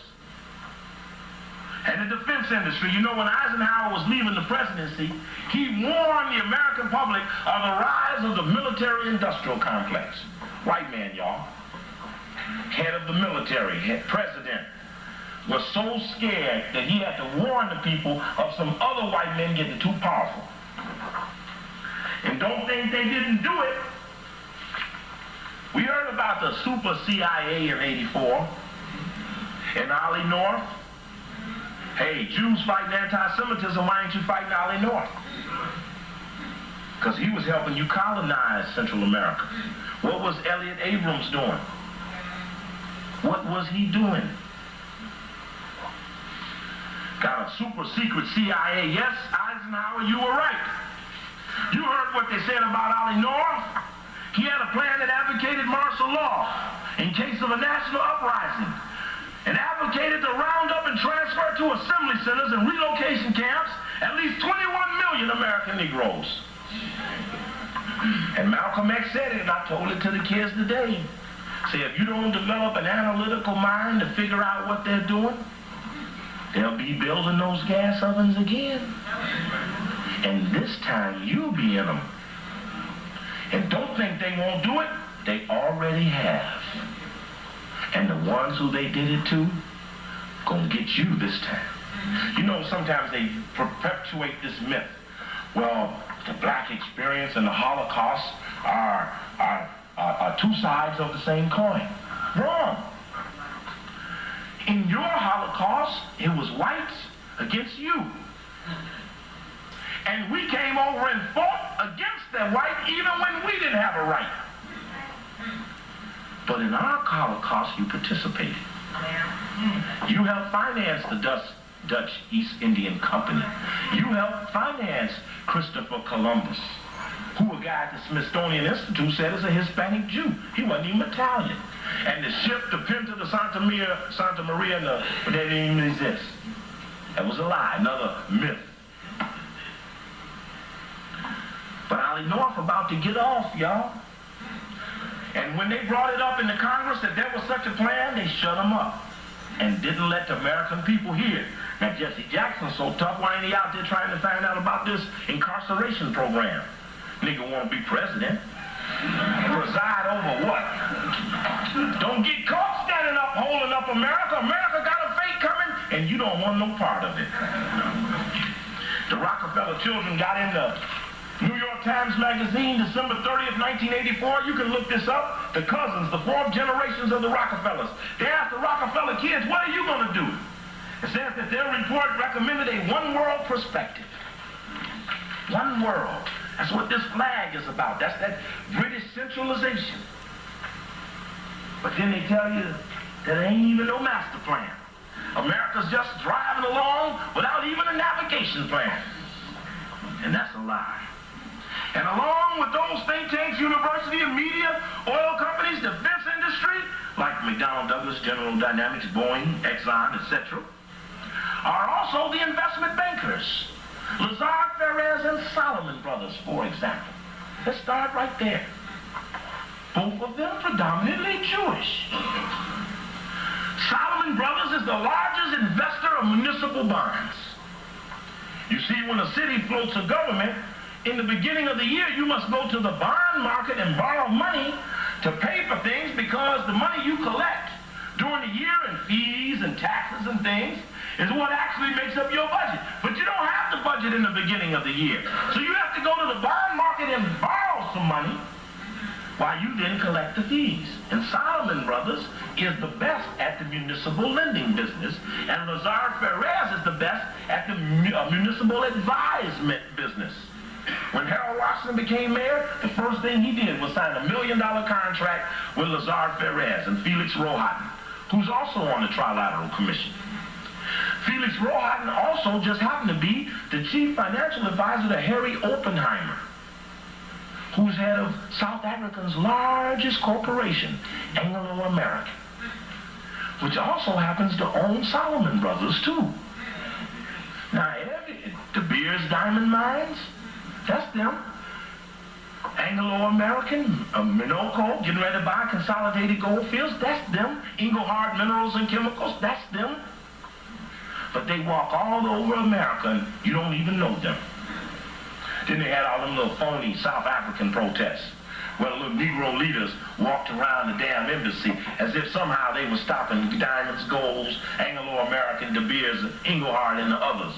And the defense industry, you know, when Eisenhower was leaving the presidency, he warned the American public of the rise of the military-industrial complex. White man, y'all. Head of the military, president, was so scared that he had to warn the people of some other white men getting too powerful. And don't think they didn't do it. We heard about the super CIA in '84 in Ollie North. Hey, Jews fighting anti-Semitism, why ain't you fighting Ollie North? Because he was helping you colonize Central America. What was Elliot Abrams doing? What was he doing? Got a super secret CIA. Yes, Eisenhower, you were right. You heard what they said about Ollie North. He had a plan that advocated martial law in case of a national uprising, and advocated to round up and transfer to assembly centers and relocation camps at least 21 million American Negroes. And Malcolm X said it, and I told it to the kids today. Say, if you don't develop an analytical mind to figure out what they're doing, they'll be building those gas ovens again. And this time, you'll be in them. And don't think they won't do it. They already have. And the ones who they did it to, gonna get you this time. You know, sometimes they perpetuate this myth. Well, the black experience and the Holocaust are two sides of the same coin. Wrong. In your Holocaust, it was whites against you. And we came over and fought against the white even when we didn't have a right. But in our Holocaust, you participated. You helped finance the Dutch East Indian Company. You helped finance Christopher Columbus, who a guy at the Smithsonian Institute said is a Hispanic Jew. He wasn't even Italian. And the ship, the Pinta, the Santa Maria, and they didn't even exist. That was a lie, another myth. But Ollie North about to get off, y'all. And when they brought it up in the Congress that there was such a plan, they shut him up and didn't let the American people hear. Now, Jesse Jackson's so tough, why ain't he out there trying to find out about this incarceration program? Nigga want to be president. Preside over what? Don't get caught standing up, holding up America. America got a fate coming, and you don't want no part of it. The Rockefeller children got in the New York Times Magazine, December 30th, 1984. You can look this up. The cousins, the fourth generations of the Rockefellers. They asked the Rockefeller kids, what are you going to do? It says that their report recommended a one-world perspective. One world. That's what this flag is about. That's that British centralization. But then they tell you that there ain't even no master plan. America's just driving along without even a navigation plan. And that's a lie. And along with those think tanks, university and media, oil companies, defense industry, like McDonnell Douglas, General Dynamics, Boeing, Exxon, etc., are also the investment bankers. Lazard Perez and Salomon Brothers, for example. Let's start right there. Both of them predominantly Jewish. Salomon Brothers is the largest investor of municipal bonds. You see, when a city floats a government, in the beginning of the year, you must go to the bond market and borrow money to pay for things, because the money you collect during the year in fees and taxes and things is what actually makes up your budget. But you don't have the budget in the beginning of the year. So you have to go to the bond market and borrow some money while you then collect the fees. And Salomon Brothers is the best at the municipal lending business, and Lazard Perez is the best at the municipal advisement business. When Harold Washington became mayor, the first thing he did was sign $1 million contract with Lazard Perez and Felix Rohatyn, who's also on the Trilateral Commission. Felix Rohatyn also just happened to be the chief financial advisor to Harry Oppenheimer, who's head of South Africa's largest corporation, Anglo American, which also happens to own Salomon Brothers too. Now, De Beers Diamond Mines, that's them. Anglo American, Minoco, getting ready to buy Consolidated Goldfields, that's them. Engelhard Minerals and Chemicals, that's them. But they walk all over America and you don't even know them. Then they had all them little phony South African protests where little Negro leaders walked around the damn embassy as if somehow they were stopping Diamonds, Golds, Anglo-American, De Beers, Engelhard, and the others.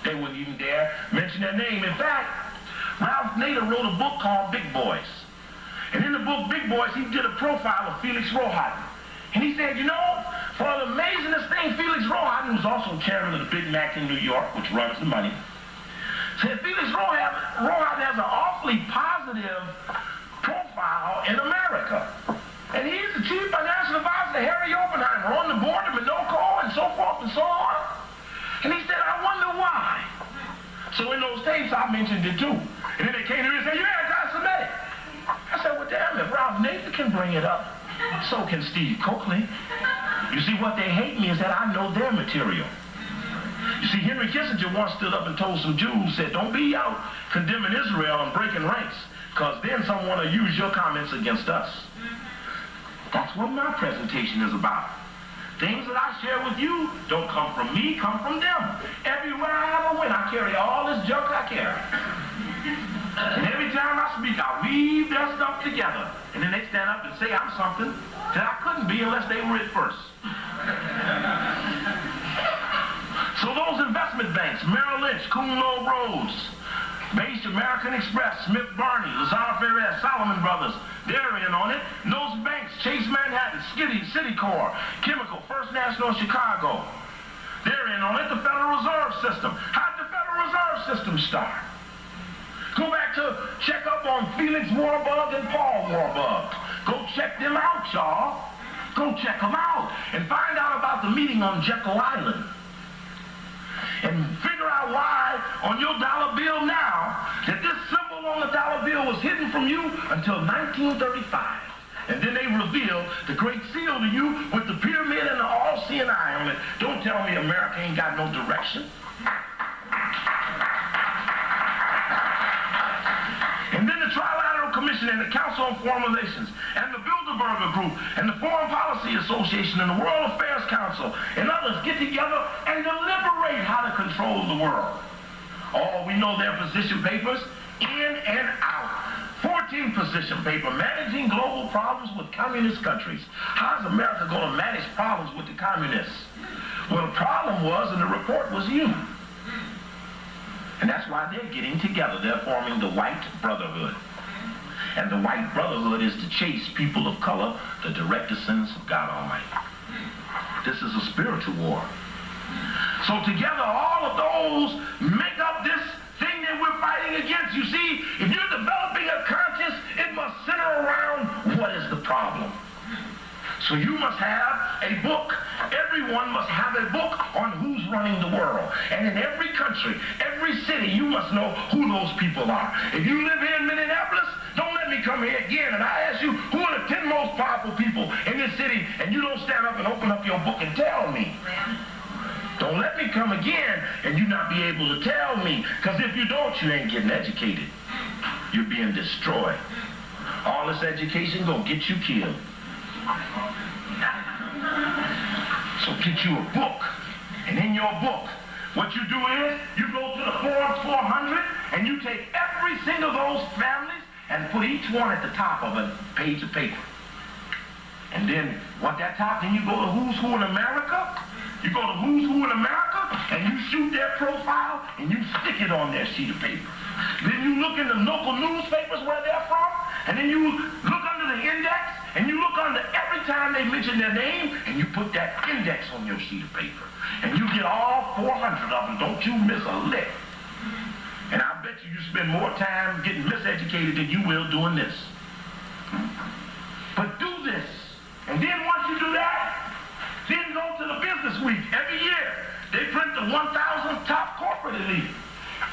They wouldn't even dare mention their name. In fact, Ralph Nader wrote a book called Big Boys. And in the book Big Boys, he did a profile of Felix Rohatyn. And he said, you know, for the amazingest thing, Felix Rohatyn was also chairman of the Big Mac in New York, which runs the money. Said Felix Rohatyn has an awfully positive profile in America. And he's the chief financial advisor to Harry Oppenheimer, on the board of Minoco and so forth and so on. And he said, I wonder why. So in those tapes, I mentioned it too. And then they came to me and said, you're anti-Semitic. I said, well, damn, if Ralph Nader can bring it up, so can Steve Coakley. You see, what they hate me is that I know their material. You see, Henry Kissinger once stood up and told some Jews, said, don't be out condemning Israel and breaking ranks, because then someone will use your comments against us. That's what my presentation is about. Things that I share with you don't come from me, come from them. Everywhere I ever went, I carry all this junk I carry. And every time I speak, I weave their stuff together. And then they stand up and say I'm something that I couldn't be unless they were it first. So those investment banks, Merrill Lynch, Kuhn Loeb Rhodes, Base American Express, Smith Barney, Lazard Perez, Salomon Brothers, they're in on it. And those banks, Chase Manhattan, Citicorp, Chemical, First National Chicago, they're in on it. The Federal Reserve System. How did the Federal Reserve System start? Go back to check up on Felix Warburg and Paul Warburg. Go check them out, y'all. Go check them out and find out about the meeting on Jekyll Island. And figure out why on your dollar bill now that this symbol on the dollar bill was hidden from you until 1935. And then they revealed the Great Seal to you with the pyramid and the all-seeing eye on it. Don't tell me America ain't got no direction. And then the Trilateral Commission and the Council on Foreign Relations and the Bilderberger Group and the Foreign Policy Association and the World Affairs Council and others get together and deliberate how to control the world. Oh, we know their position papers in and out. 14th position paper, managing global problems with communist countries. How's America going to manage problems with the communists? Well, the problem was, and the report was you. And that's why they're getting together. They're forming the White Brotherhood. And the White Brotherhood is to chase people of color, the direct descendants of God Almighty. This is a spiritual war. So together, all of those make up this thing that we're fighting against. You see, if you're developing a conscience, it must center around what is the problem. So you must have a book, everyone must have a book on who's running the world. And in every country, every city, you must know who those people are. If you live here in Minneapolis, don't let me come here again and I ask you, who are the 10 most powerful people in this city, and you don't stand up and open up your book and tell me. Don't let me come again and you not be able to tell me, because if you don't, you ain't getting educated. You're being destroyed. All this education gonna get you killed. So get you a book, and in your book, what you do is, you go to the Forbes 400, and you take every single of those families and put each one at the top of a page of paper. And then, what that top, then you go to Who's Who in America. You go to Who's Who in America, and you shoot their profile, and you stick it on their sheet of paper. Then you look in the local newspapers where they're from, and then you look under the index, and you look under every time they mention their name, and you put that index on your sheet of paper. And you get all 400 of them. Don't you miss a lick. And I bet you spend more time getting miseducated than you will doing this. But do this. And then once you do that, then go to the Business Week. Every year, they print the 1,000 top corporate elite.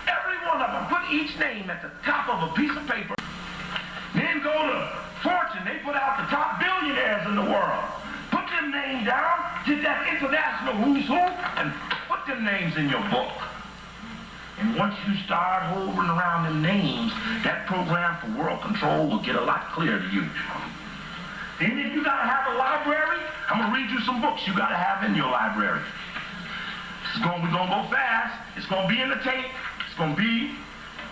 Every one of them, put each name at the top of a piece of paper. Then go to Fortune. They put out the top billionaires in the world. Put them names down, get that international who's who, and put them names in your book. And once you start hovering around them names, that program for world control will get a lot clearer to you. Then if you gotta have a library, I'm gonna read you some books you gotta have in your library. We're gonna go fast. It's gonna be in the tape. It's gonna be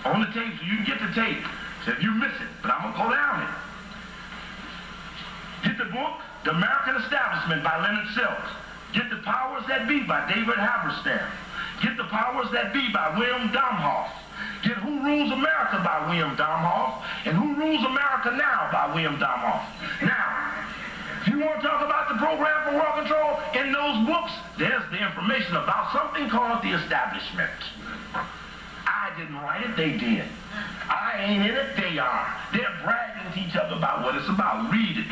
on the tape so you can get the tape. So if you miss it, but I'm gonna go down it. Get the book, The American Establishment by Leonard Silks. Get The Powers That Be by David Halberstam. Get The Powers That Be by William Domhoff. Get Who Rules America by William Domhoff, and Who Rules America Now by William Domhoff. Now, if you want to talk about the program for world control, in those books, there's the information about something called the establishment. I didn't write it, they did. I ain't in it, they are. They're bragging to each other about what it's about. Read it.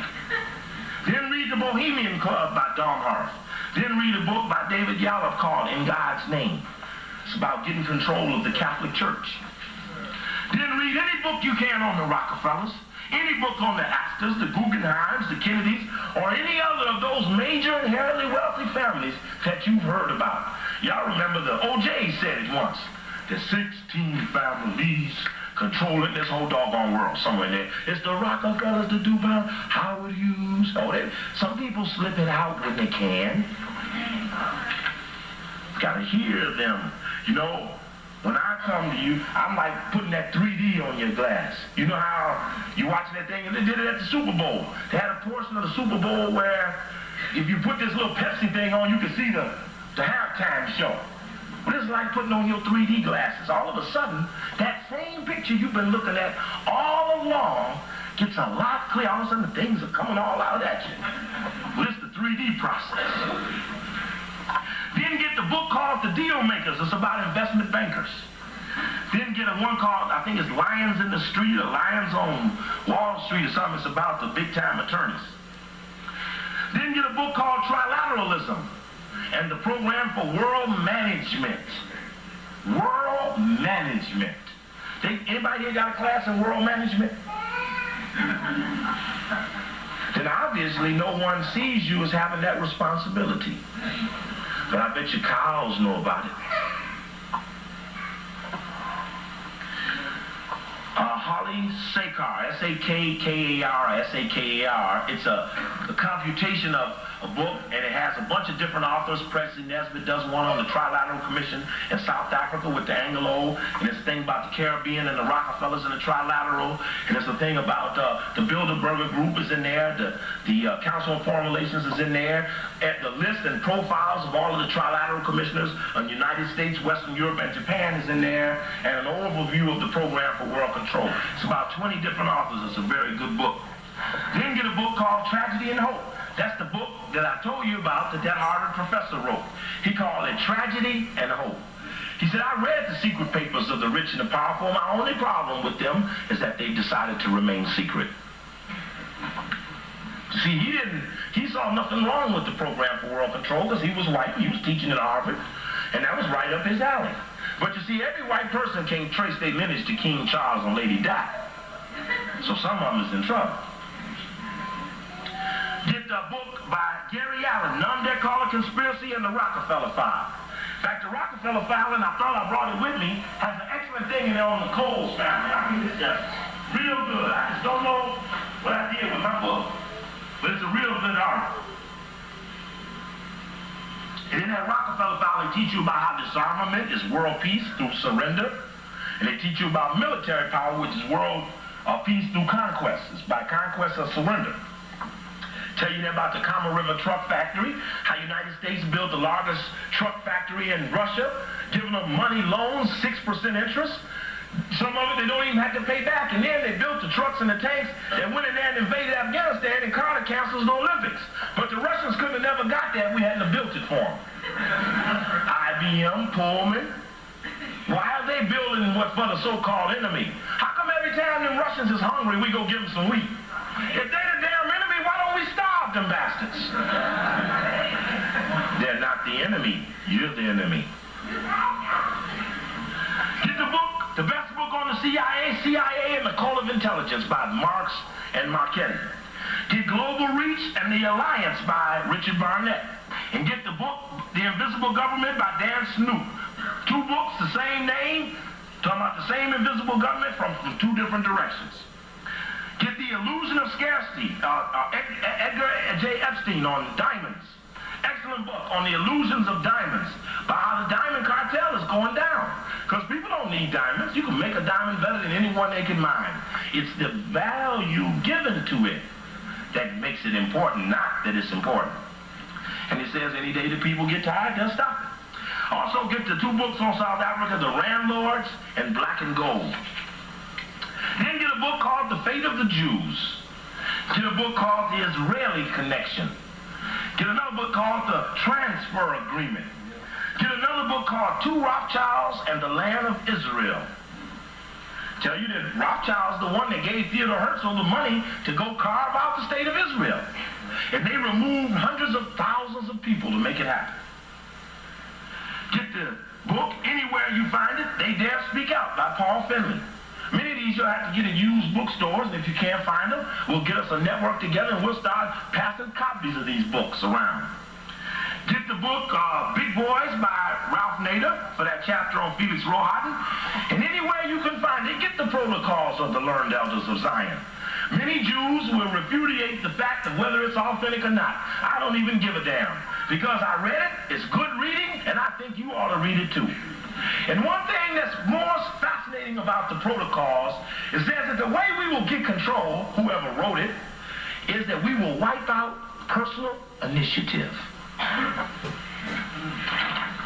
Then read The Bohemian Club by Domhoff. Then read a book by David Yallop called In God's Name. It's about getting control of the Catholic Church. Then read any book you can on the Rockefellers, any book on the Astors, the Guggenheims, the Kennedys, or any other of those major inherently wealthy families that you've heard about. Y'all remember the O.J. said it once. There's 16 families controlling this whole doggone world somewhere there. It's the Rockefellers, the DuPont, Howard Hughes. Oh, some people slip it out when they can. Gotta hear them. You know, when I come to you, I'm like putting that 3D on your glass. You know how you watching that thing, and they did it at the Super Bowl. They had a portion of the Super Bowl where if you put this little Pepsi thing on, you can see the halftime show. But it's like putting on your 3D glasses. All of a sudden, that same picture you've been looking at all along gets a lot clearer. All of a sudden, the things are coming all out at you. Well, it's the 3D process. Then get the book called The Deal Makers. It's about investment bankers. Then get one called, I think it's Lions in the Street or Lions on Wall Street or something. It's about the big-time attorneys. Then get a book called Trilateralism and the Program for World Management. World Management. Anybody here got a class in world management? Then obviously no one sees you as having that responsibility. But I bet your cows know about it. Holly Sakar, S-A-K-K-A-R, S-A-K-A-R. It's a computation of a book, and it has a bunch of different authors. Presley Nesbitt does one on the Trilateral Commission in South Africa with the Anglo, and it's a thing about the Caribbean and the Rockefellers and the Trilateral, and it's a thing about the Bilderberger Group is in there, the Council on Foreign Relations is in there, and the list and profiles of all of the Trilateral Commissioners in the United States, Western Europe, and Japan is in there, and an overview of the Program for World Control. It's about 20 different authors. It's a very good book. Then get a book called Tragedy and Hope. That's the book that I told you about that Harvard professor wrote. He called it Tragedy and Hope. He said, I read the secret papers of the rich and the powerful. My only problem with them is that they decided to remain secret. See See, he saw nothing wrong with the program for world control because he was white, he was teaching at Harvard, and that was right up his alley. But you see, every white person can't trace their lineage to King Charles and Lady Di. So some of them is in trouble. Get the book by Gary Allen, None Dare Call It Conspiracy and the Rockefeller File. In fact, the Rockefeller File, and I thought I brought it with me, has an excellent thing in there on the Coles family. I mean, it's just real good. I just don't know what I did with my book, but it's a real good article. And in that Rockefeller File, they teach you about how disarmament is world peace through surrender, and they teach you about military power, which is world peace through conquest. It's by conquest or surrender. Tell you about the Kama River Truck Factory, how United States built the largest truck factory in Russia, giving them money loans, 6% interest. Some of it they don't even have to pay back. And then they built the trucks and the tanks that went in there and invaded Afghanistan, and Carter cancels the Olympics. But the Russians couldn't have never got that. We hadn't have built it for them. IBM, Pullman. Why are they building what for the so-called enemy? How come every time them Russians is hungry, we go give them some wheat? If they're the damn enemy, why don't we starve them bastards? They're not the enemy. You're the enemy. Get the book, the best book on the CIA and the Code of Intelligence by Marx and Marchetti. Get Global Reach and the Alliance by Richard Barnett. And get the book, The Invisible Government by Dan Snoop. Two books, the same name, talking about the same invisible government from two different directions. Get The Illusion of Scarcity, Edgar J. Epstein on diamonds. Excellent book on the illusions of diamonds, by how the diamond cartel is going down. Because people don't need diamonds. You can make a diamond better than anyone they can mine. It's the value given to it that makes it important, not that it's important. And it says any day the people get tired, they'll stop it. Also get the two books on South Africa, The Landlords and Black and Gold. Then get a book called The Fate of the Jews. Get a book called The Israeli Connection. Get another book called The Transfer Agreement. Get another book called Two Rothschilds and the Land of Israel. Tell you that Rothschild's the one that gave Theodore Herzl the money to go carve out the state of Israel. And they removed hundreds of thousands of people to make it happen. Get the book Anywhere You Find It, They Dare Speak Out by Paul Finley. Many of these you'll have to get in used bookstores, and if you can't find them, we'll get us a network together and we'll start passing copies of these books around. Get the book Big Boys by Ralph Nader for that chapter on Felix Rohatyn. And anywhere you can find it, get the Protocols of the Learned Elders of Zion. Many Jews will repudiate the fact of whether it's authentic or not. I don't even give a damn. Because I read it, it's good reading, and I think you ought to read it too. And one thing that's more fascinating about the Protocols is that the way we will get control, whoever wrote it, is that we will wipe out personal initiative.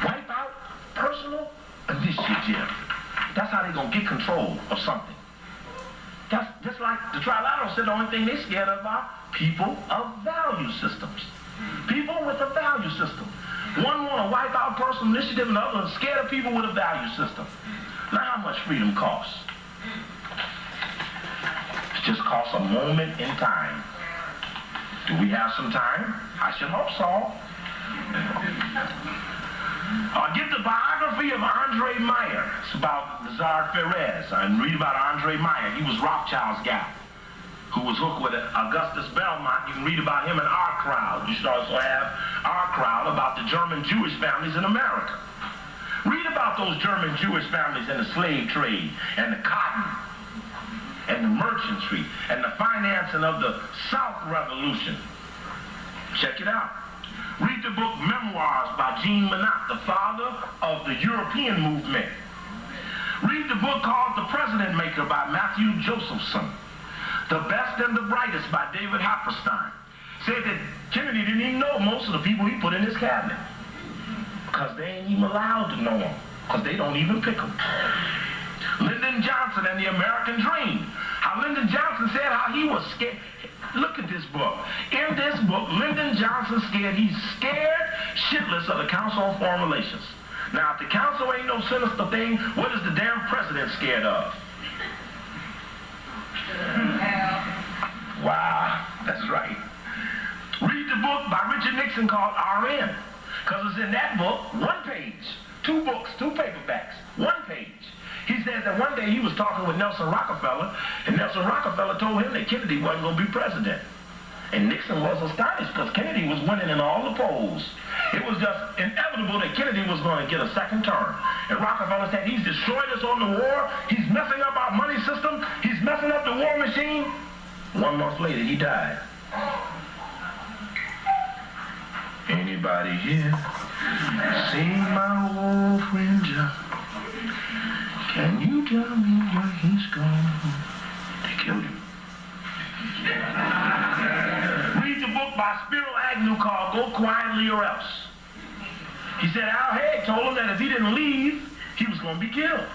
Wipe out personal initiative. That's how they're going to get control of something. That's just like the Trilateral said the only thing they're scared of are people of value systems. People with a value system. One want to wipe out personal initiative and the other is scared of people with a value system. Now how much freedom costs? It just costs a moment in time. Do we have some time? I should hope so. Get the biography of Andre Meyer. It's about Lazar Perez. And read about Andre Meyer. He was Rothschild's guy who was hooked with Augustus Belmont. You can read about him in Our Crowd. You should also have Our Crowd about the German Jewish families in America. Read about those German Jewish families in the slave trade and the cotton and the merchantry and the financing of the South Revolution. Check it out. Read the book Memoirs by Jean Monod, the father of the European movement. Read the book called The President Maker by Matthew Josephson. The Best and the Brightest by David Hopperstein. Said that Kennedy didn't even know most of the people he put in his cabinet. Because they ain't even allowed to know them. Because they don't even pick them. Lyndon Johnson and the American Dream. How Lyndon Johnson said how he was scared. Look at this book. In this book, Lyndon Johnson he's scared shitless of the Council on Foreign Relations. Now, if the council ain't no sinister thing, what is the damn president scared of? Wow, that's right. book by Richard Nixon called RN, because it's in that book, one page, 2 books, 2 paperbacks, 1 page. He said that one day he was talking with Nelson Rockefeller, and Nelson Rockefeller told him that Kennedy wasn't going to be president. And Nixon was astonished because Kennedy was winning in all the polls. It was just inevitable that Kennedy was going to get a second term. And Rockefeller said, he's destroyed us on the war. He's messing up our money system. He's messing up the war machine. 1 month later, he died. Anybody here seen my old friend John? Can you tell me where he's gone? They killed him. Read the book by Spiro Agnew called Go Quietly or Else. He said Al Haig told him that if he didn't leave, he was going to be killed.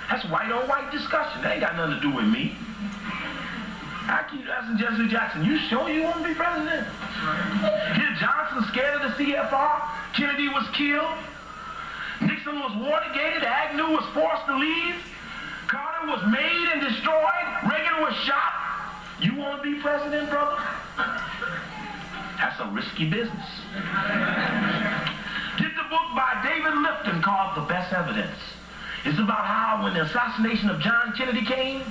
That's white on white discussion. That ain't got nothing to do with me. I keep asking Jesse Jackson, you sure you want to be president? Here Johnson scared of the CFR. Kennedy was killed. Nixon was Watergated. Agnew was forced to leave. Carter was made and destroyed. Reagan was shot. You want to be president, brother? That's a risky business. Get the book by David Lipton called The Best Evidence. It's about how when the assassination of John Kennedy came,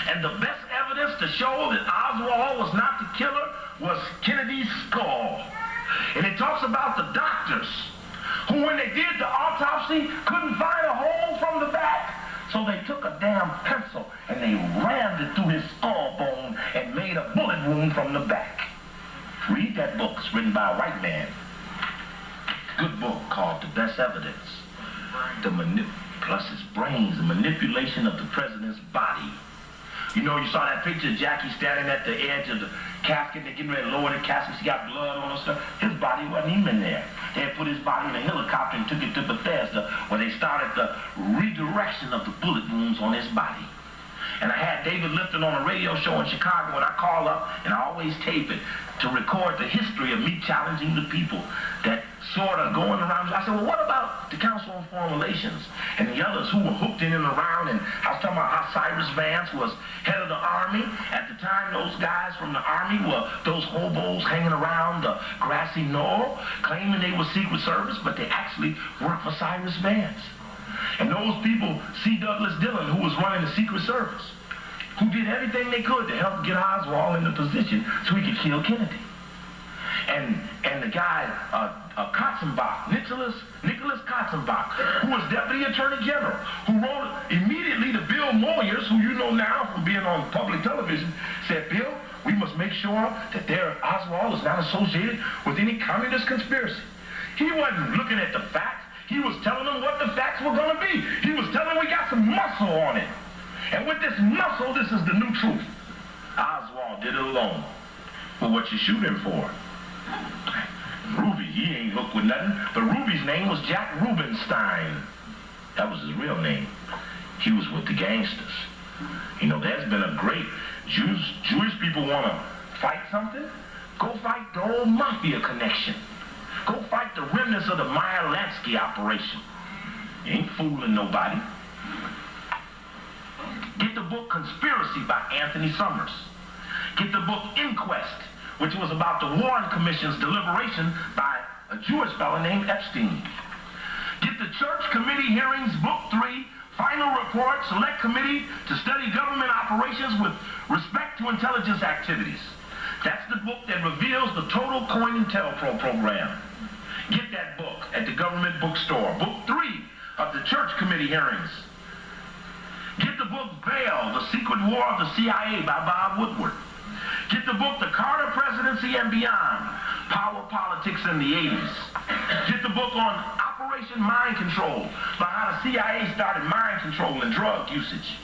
and the best evidence to show that Oswald was not the killer was Kennedy's skull. And it talks about the doctors who, when they did the autopsy, couldn't find a hole from the back. So they took a damn pencil and they rammed it through his skull bone and made a bullet wound from the back. Read that book. It's written by a white man. Good book called The Best Evidence. Plus his brains, the manipulation of the president's body. You know, you saw that picture of Jackie standing at the edge of the casket. They're getting ready to lower the casket. She got blood on her stuff. His body wasn't even in there. They had put his body in a helicopter and took it to Bethesda, where they started the redirection of the bullet wounds on his body. And I had David Lipton on a radio show in Chicago, and I call up, and I always tape it, to record the history of me challenging the people that sort of going around. I said, well, what about the Council on Foreign Relations and the others who were hooked in and around? And I was talking about how Cyrus Vance was head of the Army. At the time, those guys from the Army were those hobos hanging around the grassy knoll, claiming they were Secret Service, but they actually worked for Cyrus Vance. And those people, C. Douglas Dillon, who was running the Secret Service, who did everything they could to help get Oswald in the position so he could kill Kennedy. And the guy, Katzenbach, Nicholas Katzenbach, who was Deputy Attorney General, who wrote immediately to Bill Moyers, who you know now from being on public television, said, Bill, we must make sure that Oswald is not associated with any communist conspiracy. He wasn't looking at the facts. He was telling them what the facts were going to be. He was telling them we got some muscle on it. And with this muscle, this is the new truth. Oswald did it alone. But what you shoot him for? Ruby, he ain't hooked with nothing, but Ruby's name was Jack Rubenstein. That was his real name. He was with the gangsters. You know, there's been a great, Jewish people want to fight something? Go fight the old mafia connection. Go fight the remnants of the Meyer Lansky operation. You ain't fooling nobody. Get the book Conspiracy by Anthony Summers. Get the book Inquest, which was about the Warren Commission's deliberation by a Jewish fellow named Epstein. Get the Church Committee Hearings, Book 3, Final Report, Select Committee to Study Government Operations with Respect to Intelligence Activities. That's the book that reveals the total COINTELPRO program. Get that book at the government bookstore. Book 3 of the Church Committee Hearings. Get the book Veil, The Secret War of the CIA by Bob Woodward. Get the book The Carter Presidency and Beyond, Power Politics in the 80s. Get the book on Operation Mind Control, by how the CIA started mind control and drug usage,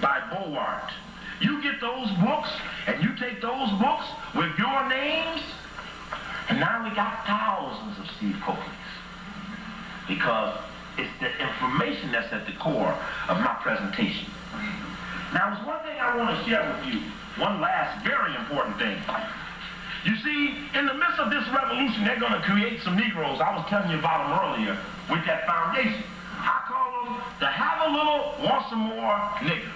by Boulward. You get those books, and you take those books with your names, and now we got thousands of Steve Coakleys. Because it's the information that's at the core of my presentation. Now, there's one thing I want to share with you. One last very important thing. You see, in the midst of this revolution, they're going to create some Negroes. I was telling you about them earlier with that foundation. I call them the have a little, want some more nigger.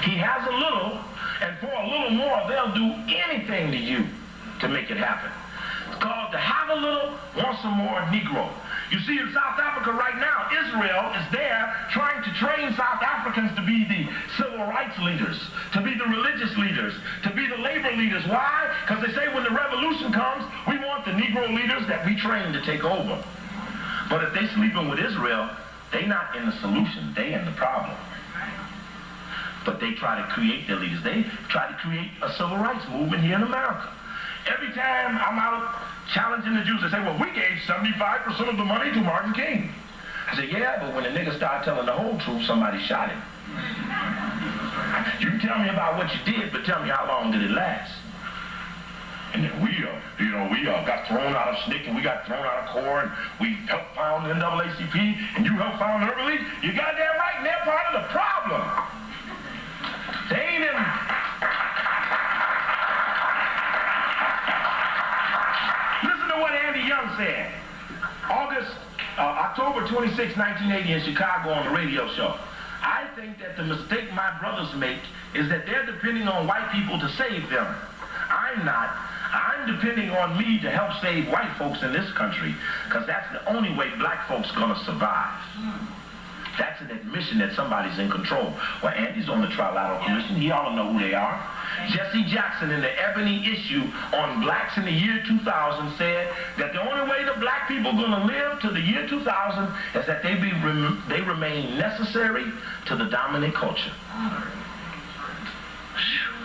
He has a little, and for a little little more, they'll do anything to you to make it happen. It's called to have a little, want some more Negro. You see, in South Africa right now, Israel is there trying to train South Africans to be the civil rights leaders, to be the religious leaders, to be the labor leaders. Why? Because they say when the revolution comes, we want the Negro leaders that we train to take over. But if they sleeping with Israel, they not in the solution, they in the problem. But they try to create their leaders. They try to create a civil rights movement here in America. Every time I'm out challenging the Jews, they say, well, we gave 75% of the money to Martin King. I say, yeah, but when the nigga started telling the whole truth, somebody shot him. You can tell me about what you did, but tell me how long did it last? And then we got thrown out of SNCC, and we got thrown out of CORE, and we helped found the NAACP, and you helped found Urban League. You goddamn right, and they're part of the problem. They ain't in... Listen to what Andy Young said. October 26, 1980 in Chicago on the radio show. I think that the mistake my brothers make is that they're depending on white people to save them. I'm not. I'm depending on me to help save white folks in this country, because that's the only way black folks gonna survive. That's an admission that somebody's in control. Well, Andy's on the Trilateral Commission. He ought to know who they are. Jesse Jackson in the Ebony issue on blacks in the year 2000 said that the only way the black people are going to live to the year 2000 is that they remain necessary to the dominant culture.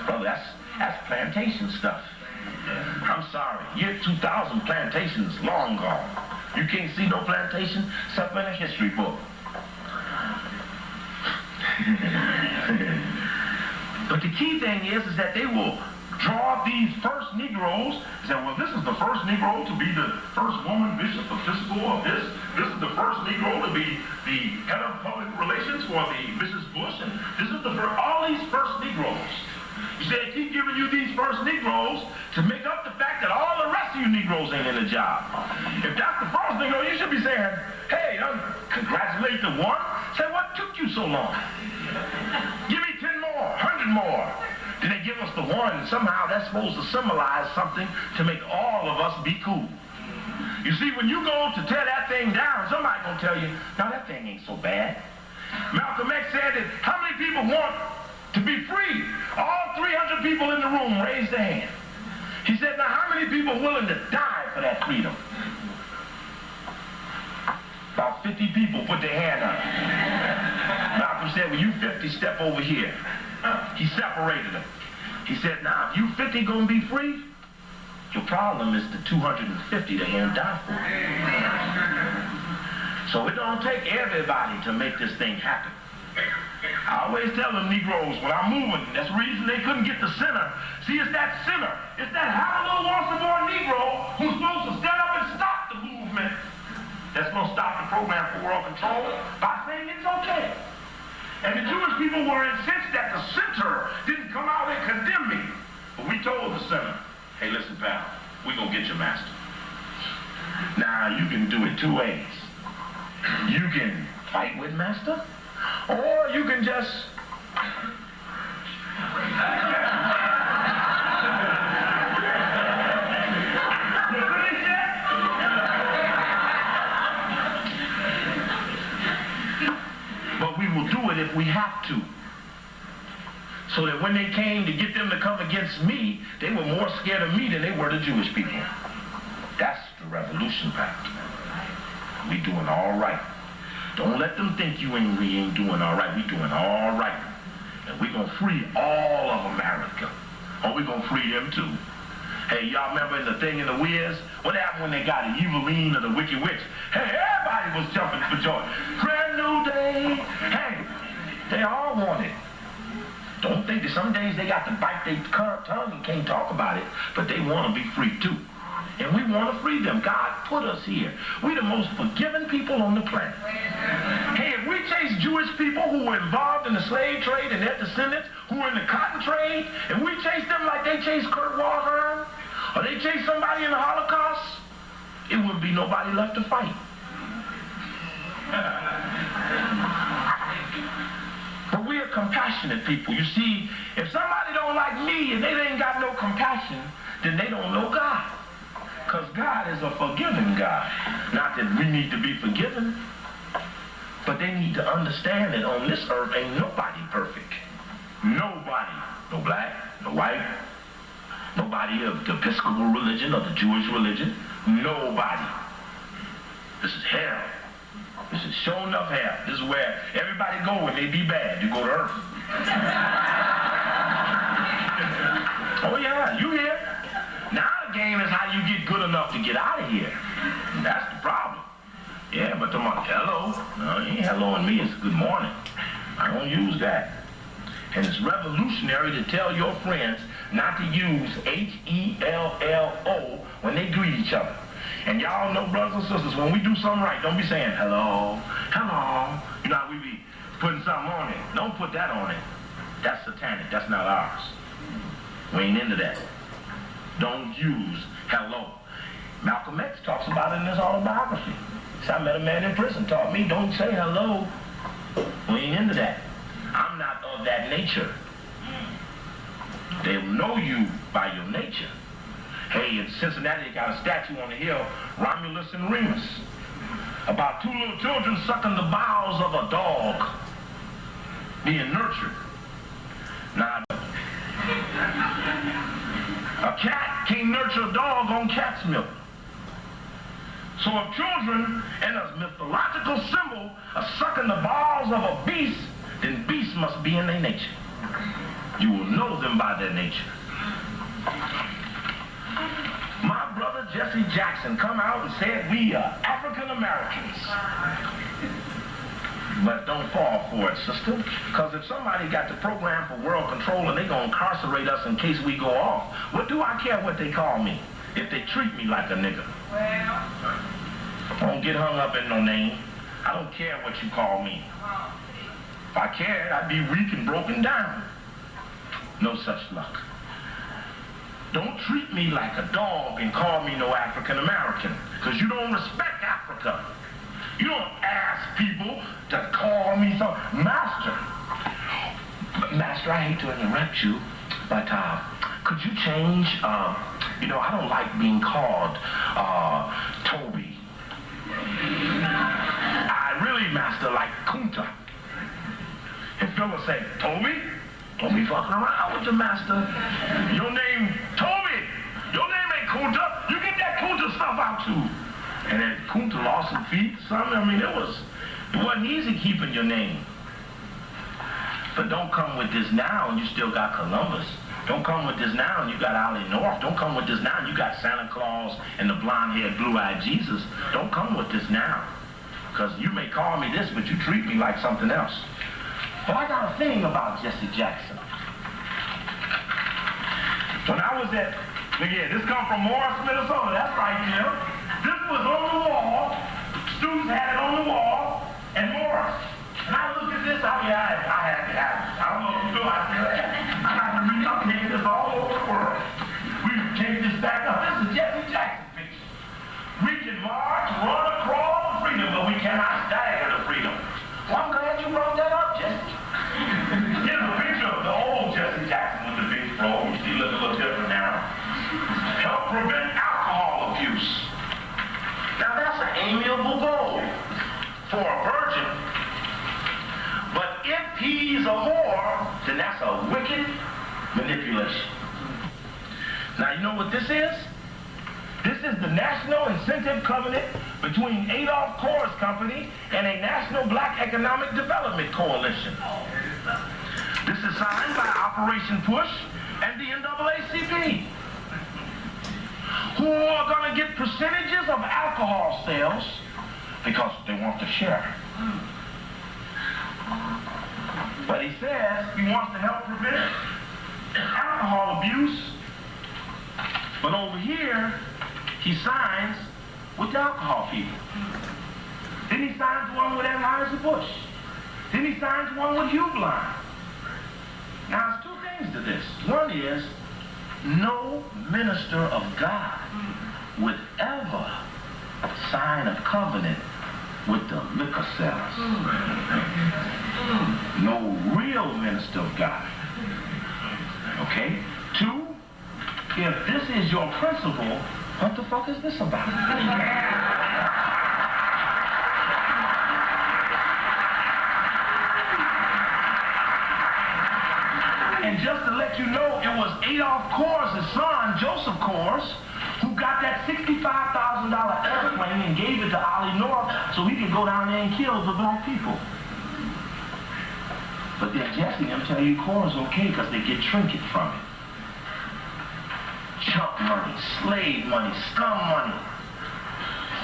Brother, that's plantation stuff. I'm sorry. Year 2000 plantation is long gone. You can't see no plantation except in a history book. But the key thing is that they will draw these first Negroes and say, well, this is the first Negro to be the first woman bishop episcopal of this. This is the first Negro to be the head of public relations for the Mrs. Bush. And this is the first, all these first Negroes. You see, they keep giving you these first Negroes to make up the fact that all the rest of you Negroes ain't in the job. If that's the first Negro, you should be saying, hey, congratulate the one. Say, what took you so long? Give me 10 more, 100 more. Then they give us the one, and somehow that's supposed to symbolize something to make all of us be cool. You see, when you go to tear that thing down, somebody gonna tell you, no, that thing ain't so bad. Malcolm X said that how many people want to be free? All 300 people in the room raised their hand. He said, now how many people are willing to die for that freedom? About 50 people put their hand up. Malcolm said, well, you 50, step over here. He separated them. He said, now, if you 50 gonna be free, your problem is the 250 that won't die for it. So it don't take everybody to make this thing happen. I always tell them Negroes, when I'm moving, that's the reason they couldn't get the center. See, it's that center. It's that have a little once a more Negro who's supposed to stand up and stop the movement. That's going to stop the program for world control by saying it's okay. And the Jewish people were incensed that the center didn't come out and condemn me. But we told the center, hey, listen, pal, we're going to get your master. Now, you can do it two ways. You can fight with master, or you can just... But we will do it if we have to. So that when they came to get them to come against me, they were more scared of me than they were the Jewish people. That's the revolution pact. We doing all right. Don't let them think we ain't doing all right. We doing all right. And we gonna free all of America. Or we gonna free them too. Hey, y'all remember the thing in the Wiz? What happened when they got the Eveline or the Wicked Witch? Hey, everybody was jumping for joy. Brand new day. Hey, they all want it. Don't think that some days they got to bite their tongue and can't talk about it, but they want to be free too. And we want to free them. God put us here. We're the most forgiving people on the planet. Hey, if we chase Jewish people who were involved in the slave trade and their descendants who were in the cotton trade, and we chase them like they chased Kurt Walhern, or they chased somebody in the Holocaust, it wouldn't be nobody left to fight. But we're we're compassionate people. You see, if somebody don't like me and they ain't got no compassion, then they don't know God. Because God is a forgiving God. Not that we need to be forgiven, but they need to understand that on this earth ain't nobody perfect. Nobody. No black, no white, nobody of the Episcopal religion or the Jewish religion. Nobody. This is hell. This is sure enough hell. This is where everybody go when they be bad. You go to earth. Oh yeah, you here. Now the game is how you get good enough to get out of here. That's the problem. Yeah, but tomorrow, hello. No, you ain't helloing me. It's good morning. I don't use that. And it's revolutionary to tell your friends not to use H-E-L-L-O when they greet each other. And y'all know, brothers and sisters, when we do something right, don't be saying hello, hello. You know how we be putting something on it. Don't put that on it. That's satanic. That's not ours. We ain't into that. Don't use hello. Malcolm X talks about it in his autobiography. So I met a man in prison, taught me don't say hello. We ain't into that. I'm not of that nature. They'll know you by your nature. Hey, in Cincinnati, they got a statue on the hill, Romulus and Remus, about two little children sucking the bowels of a dog, being nurtured. Now, a cat can't nurture a dog on cat's milk. So if children and a mythological symbol are sucking the balls of a beast, then beasts must be in their nature. You will know them by their nature. My brother Jesse Jackson come out and said we are African Americans. But don't fall for it, sister. Because if somebody got the program for world control and they gonna incarcerate us in case we go off, what do I care what they call me if they treat me like a nigga? I don't get hung up in no name. I don't care what you call me. If I cared, I'd be weak and broken down. No such luck. Don't treat me like a dog and call me no African American, because you don't respect Africa. You don't ask people to call me something. Master, I hate to interrupt you, but could you change, I don't like being called Toby. I really, Master, like Kunta. And Phyllis say, Toby? Don't be fucking around with the Master. Your name, Toby. Your name ain't Kunta. You get that Kunta stuff out too. And then Kunta lost some feet, something. I mean, it wasn't easy keeping your name. But don't come with this now and you still got Columbus. Don't come with this now and you got Ollie North. Don't come with this now and you got Santa Claus and the blonde-haired, blue-eyed Jesus. Don't come with this now. Because you may call me this, but you treat me like something else. But I got a thing about Jesse Jackson. When I was at, again, this come from Morris, Minnesota. That's right, Jim. This was on the wall. Students had it on the wall. And Morris. And I looked at this. I had to have it. I don't know if you do. I still have it. I got to replicate this all over the world. We take this back up. This is Jesse Jackson picture. We can march, run, crawl to freedom, but we cannot stagger to freedom. Well, I'm glad you brought that up, Jesse. Here's a picture of the old Jesse Jackson with the big fro. You see, he looks a little different now. Help prevent alcohol abuse. Now, that's an amiable goal for a virgin. But if he's a whore, then that's a wicked manipulation. Now, you know what this is? This is the National Incentive Covenant between Adolph Corrs Company and a National Black Economic Development Coalition. This is signed by Operation Push and the NAACP, who are going to get percentages of alcohol sales because they want to share. But he says he wants to help prevent alcohol abuse. But over here, he signs with the alcohol people. Then he signs one with Anheuser-Busch. Then he signs one with Hublot. Now, there's two things to this. One is, no minister of God would ever sign a covenant with the liquor sellers. No real minister of God. Okay? 2, if this is your principle, what the fuck is this about? And just to let you know, it was Adolf Kors' son, Joseph Kors, who got that $65,000 airplane and gave it to Ollie North so he could go down there and kill the black people. But then Jesse and them tell you Kors okay because they get trinket from it. Chump money, slave money, scum money,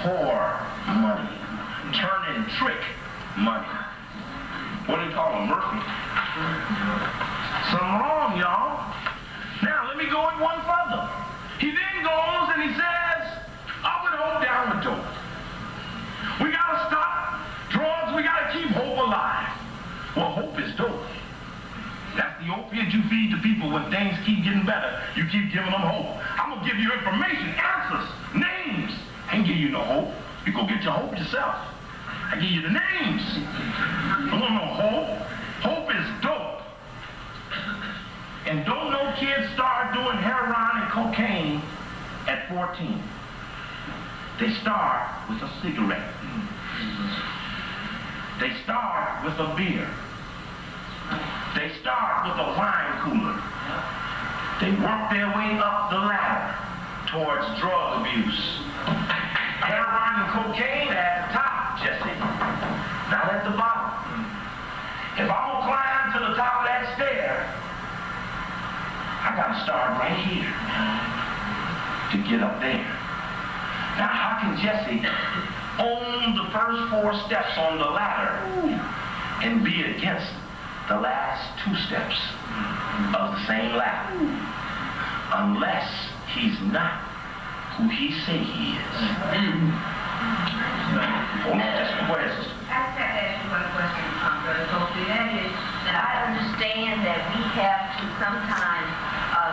whore money, turn and trick money. What do they call them, Murphy? Something wrong, y'all. Now, let me go it one further. He then goes and he says, up with hope, down with dope. We got to stop drugs. We got to keep hope alive. Well, hope is dope. That's the opiate you feed to people when things keep getting better. You keep giving them hope. I'm going to give you information, answers, names. I ain't give you no hope. You go get your hope yourself. I give you the names. I don't know hope. Hope is dope. And don't no kids start doing heroin and cocaine at 14. They start with a cigarette. They start with a beer. They start with a wine cooler. They work their way up the ladder towards drug abuse. Heroin and cocaine at the top, Jesse, not at the bottom. If I'm gonna climb to the top of that stair, I gotta start right here to get up there. Now, how can Jesse own the first 4 steps on the ladder and be against the last 2 steps of the same ladder? Unless he's not who he say he is. Hold on, just go ahead, sister. I just have to ask you one question, Brother Kofi. That is that I understand that we have to sometimes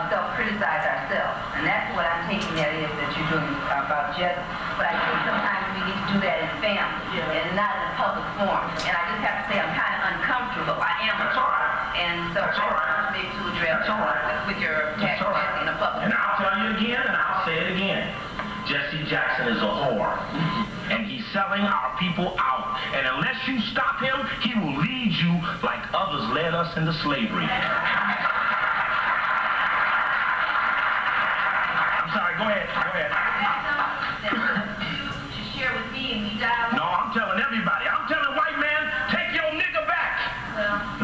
self-criticize ourselves. And that's what I'm taking that is that you're doing about Jesse. But I think sometimes we need to do that in family and not in a public forum. And I just have to say I'm kind of uncomfortable. I am. That's all right. And so That's all right. I want maybe to address That's all right. with your That's all right. in a public And I'll tell you again, and I'll say it again. Jesse Jackson is a whore. And he's selling our people out. And unless you stop him, he will lead you like others led us into slavery. I'm sorry, go ahead. Go ahead. That's something to share with me and we dive. No, I'm telling everybody. I'm telling white man, take your nigga back.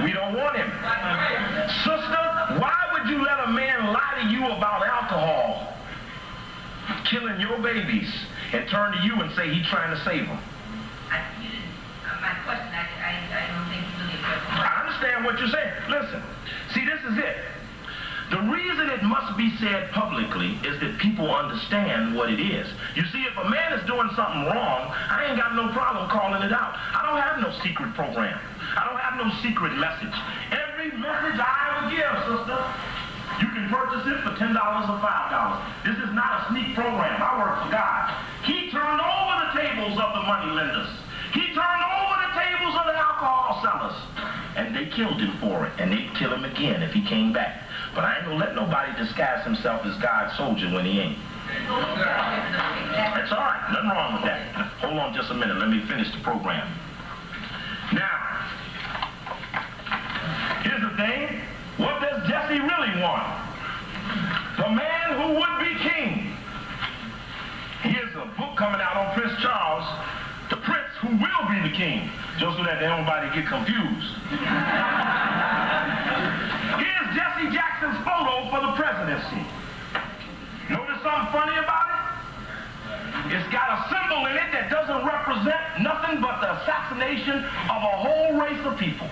We don't want him. Sister, why would you let a man lie to you about alcohol? Killing your babies and turn to you and say he's trying to save them. My question, I don't think you really addressed the question. I understand what you're saying. Listen, see, this is it. The reason it must be said publicly is that people understand what it is. You see, if a man is doing something wrong, I ain't got no problem calling it out. I don't have no secret program. I don't have no secret message. Every message I ever give, sister, you can purchase it for $10 or $5. This is not a sneak program. I work for God. He turned over the tables of the money lenders. He turned over the tables of the alcohol sellers. And they killed him for it. And they'd kill him again if he came back. But I ain't gonna let nobody disguise himself as God's soldier when he ain't. That's all right. Nothing wrong with that. Hold on just a minute. Let me finish the program. Now, here's the thing. What does Jesse really want? The man who would be king. Here's a book coming out on Prince Charles, the prince who will be the king, just so that nobody get confused. Here's Jesse Jackson's photo for the presidency. Notice something funny about it? It's got a symbol in it that doesn't represent nothing but the assassination of a whole race of people.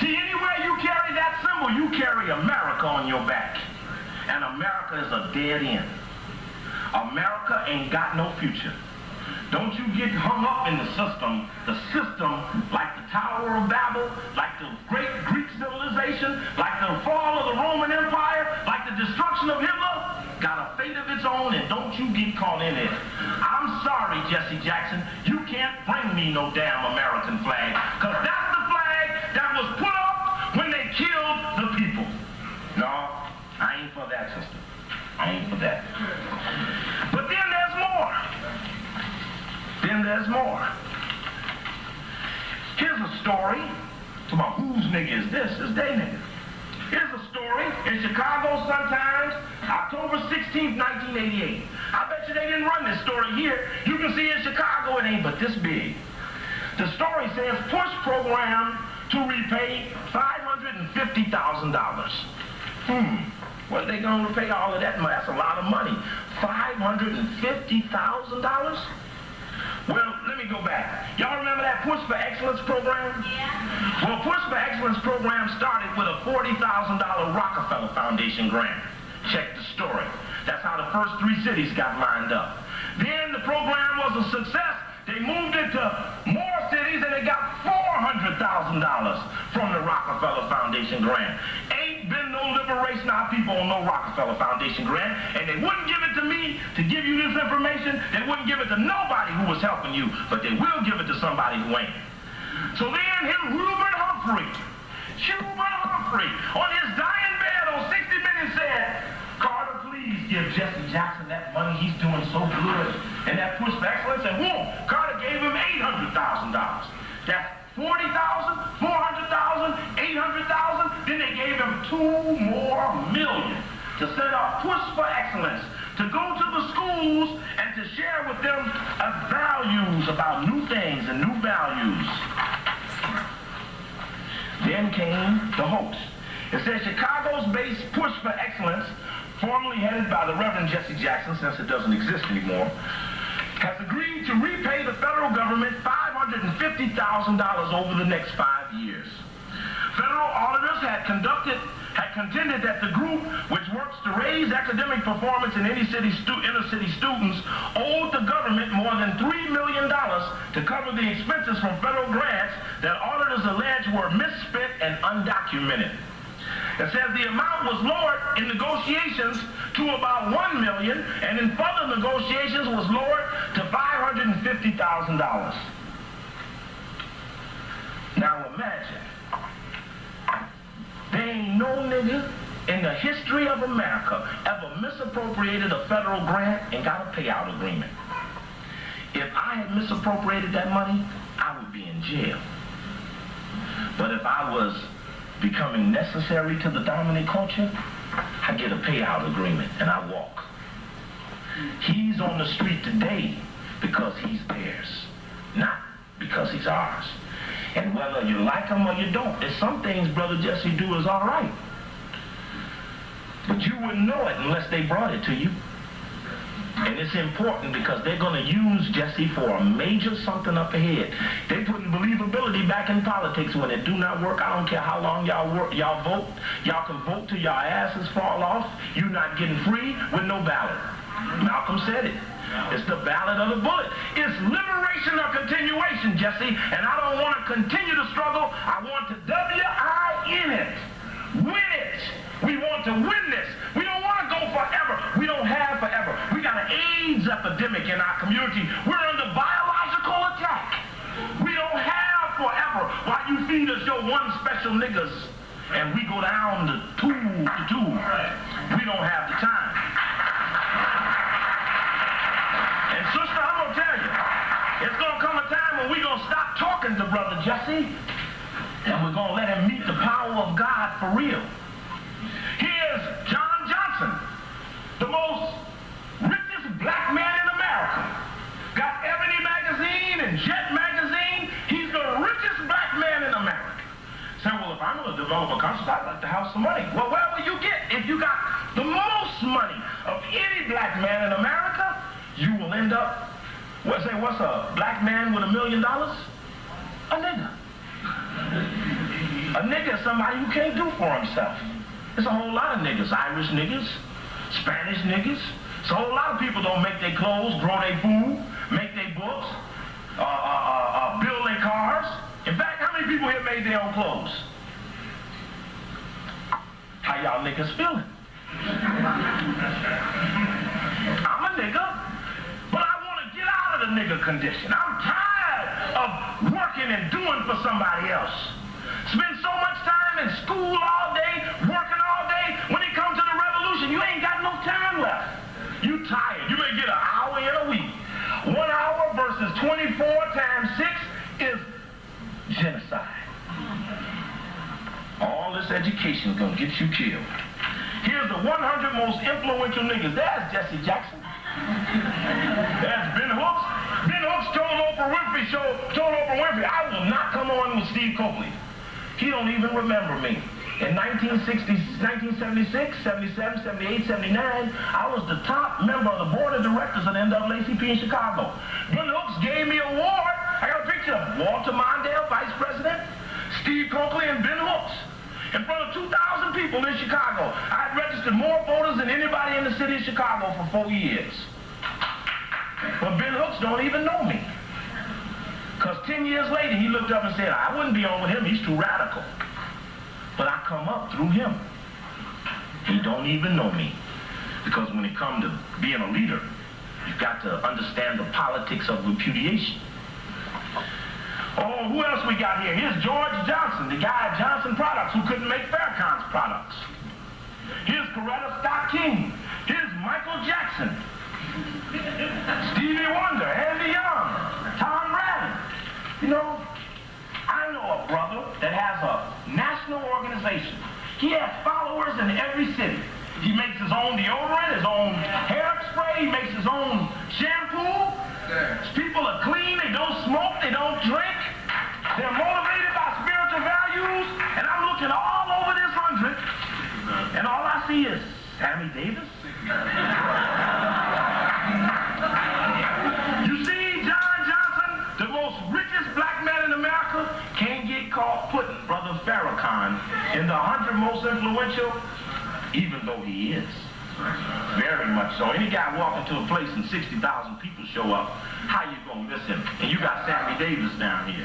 See, anywhere you carry that symbol, you carry America on your back. And America is a dead end. America ain't got no future. Don't you get hung up in the system, like the Tower of Babel, like the great Greek civilization, like the fall of the Roman Empire, like the destruction of Hitler. got a fate of its own, and don't you get caught in it. I'm sorry, Jesse Jackson, you can't bring me no damn American flag, because that's the flag that was put up when they killed the people. No, I ain't for that, sister. I ain't for that. But then there's more. Then there's more. Here's a story about whose nigga is this? It's they nigga. Here's a story in Chicago Sun-Times, October 16th, 1988. I bet you they didn't run this story here. You can see in Chicago it ain't but this big. The story says push program to repay $550,000. What are they going to repay all of that money? That's a lot of money. $550,000? Well, let me go back. Y'all remember that Push for Excellence program? Yeah. Well, Push for Excellence program started with a $40,000 Rockefeller Foundation grant. Check the story. That's how the first 3 cities got lined up. Then the program was a success. They moved it to more cities and they got $400,000 from the Rockefeller Foundation grant. Ain't been no liberation of our people on no Rockefeller Foundation grant, and they wouldn't give it to me to give you this information. They wouldn't give it to nobody who was helping you, but they will give it to somebody who ain't. So then here's Hubert Humphrey. On his dying bed on 60 Minutes said, Carter, please give Jesse Jackson that money. He's doing so good. And that Push for Excellence, and whoa, Carter gave him $800,000. That's $40,000, $400,000, $800,000. Then they gave him $2 more million to set up Push for Excellence, to go to the schools and to share with them values about new things and new values. Then came the hoax. It says Chicago's based Push for Excellence, formerly headed by the Reverend Jesse Jackson, since it doesn't exist anymore, has agreed to repay the federal government $550,000 over the next 5 years. Federal auditors had contended that the group, which works to raise academic performance in inner city students, owed the government more than $3 million to cover the expenses from federal grants that auditors allege were misspent and undocumented. It says the amount was lowered in negotiations to about $1 million, and in further negotiations was lowered to $550,000. Now imagine, there ain't no nigga in the history of America ever misappropriated a federal grant and got a payout agreement. If I had misappropriated that money, I would be in jail. But if I was becoming necessary to the dominant culture, I get a payout agreement and I walk. He's on the street today because he's theirs, not because he's ours. And whether you like him or you don't, there's some things Brother Jesse do is all right. But you wouldn't know it unless they brought it to you. And it's important because they're going to use Jesse for a major something up ahead. They're putting believability back in politics when it do not work. I don't care how long y'all work, y'all vote. Y'all can vote till y'all asses fall off. You're not getting free with no ballot. Malcolm said it. It's the ballot of the bullet. It's liberation or continuation, Jesse. And I don't want to continue the struggle. I want to W-I-N it. Win it. We want to win this. We don't want to go forever. We don't have forever. We got an AIDS epidemic in our community. We're under biological attack. We don't have forever. While you feed us your one special niggas and we go down to two. We don't have the time. And sister, I'm going to tell you, it's going to come a time when we're going to stop talking to Brother Jesse and we're going to let him meet the power of God for real. Here's John Johnson, the most richest black man in America. Got Ebony magazine and Jet magazine. He's the richest black man in America. Say, well, if I'm going to develop a concert, I'd like to have some money. Well, where will you get? If you got the most money of any black man in America, you will end up, what's a black man with $1 million? A nigga. A nigga is somebody who can't do for himself. There's a whole lot of niggas, Irish niggas, Spanish niggas. So a whole lot of people don't make their clothes, grow their food, make their books, build their cars. In fact, how many people here made their own clothes? How y'all niggas feeling? condition. I'm tired of working and doing for somebody else. Spend so much time in school all day, working all day. When it comes to the revolution, you ain't got no time left. You tired. You may get an hour in a week. 1 hour versus 24 times 6 is genocide. All this education is going to get you killed. Here's the 100 most influential niggas. There's Jesse Jackson. There's Ben Hooks. Ben Hooks told Oprah Winfrey, I will not come on with Steve Coakley. He don't even remember me. In 1976, 77, 78, 79, I was the top member of the board of directors of the NAACP in Chicago. Ben Hooks gave me an award. I got a picture of Walter Mondale, vice president, Steve Coakley, and Ben Hooks. In front of 2,000 people in Chicago. I had registered more voters than anybody in the city of Chicago for 4 years. But Ben Hooks don't even know me. Because 10 years later, he looked up and said, I wouldn't be on with him, he's too radical. But I come up through him. He don't even know me. Because when it comes to being a leader, you've got to understand the politics of repudiation. Oh, who else we got here? Here's George Johnson, the guy at Johnson Products who couldn't make Faircon's products. Here's Coretta Scott King. Here's Michael Jackson. Stevie Wonder, Andy Young, Tom Radin. You know, I know a brother that has a national organization. He has followers in every city. He makes his own deodorant, his own hair spray, he makes his own shampoo. His people are clean, they don't smoke, they don't drink. They're motivated by spiritual values. And I'm looking all over this 100, and all I see is Sammy Davis. You see, John Johnson, the most richest black man in America, can't get caught putting Brother Farrakhan in the 100 most influential, even though he is. Very much so. Any guy walking to a place and 60,000 people show up, how you gonna miss him? And you got Sammy Davis down here.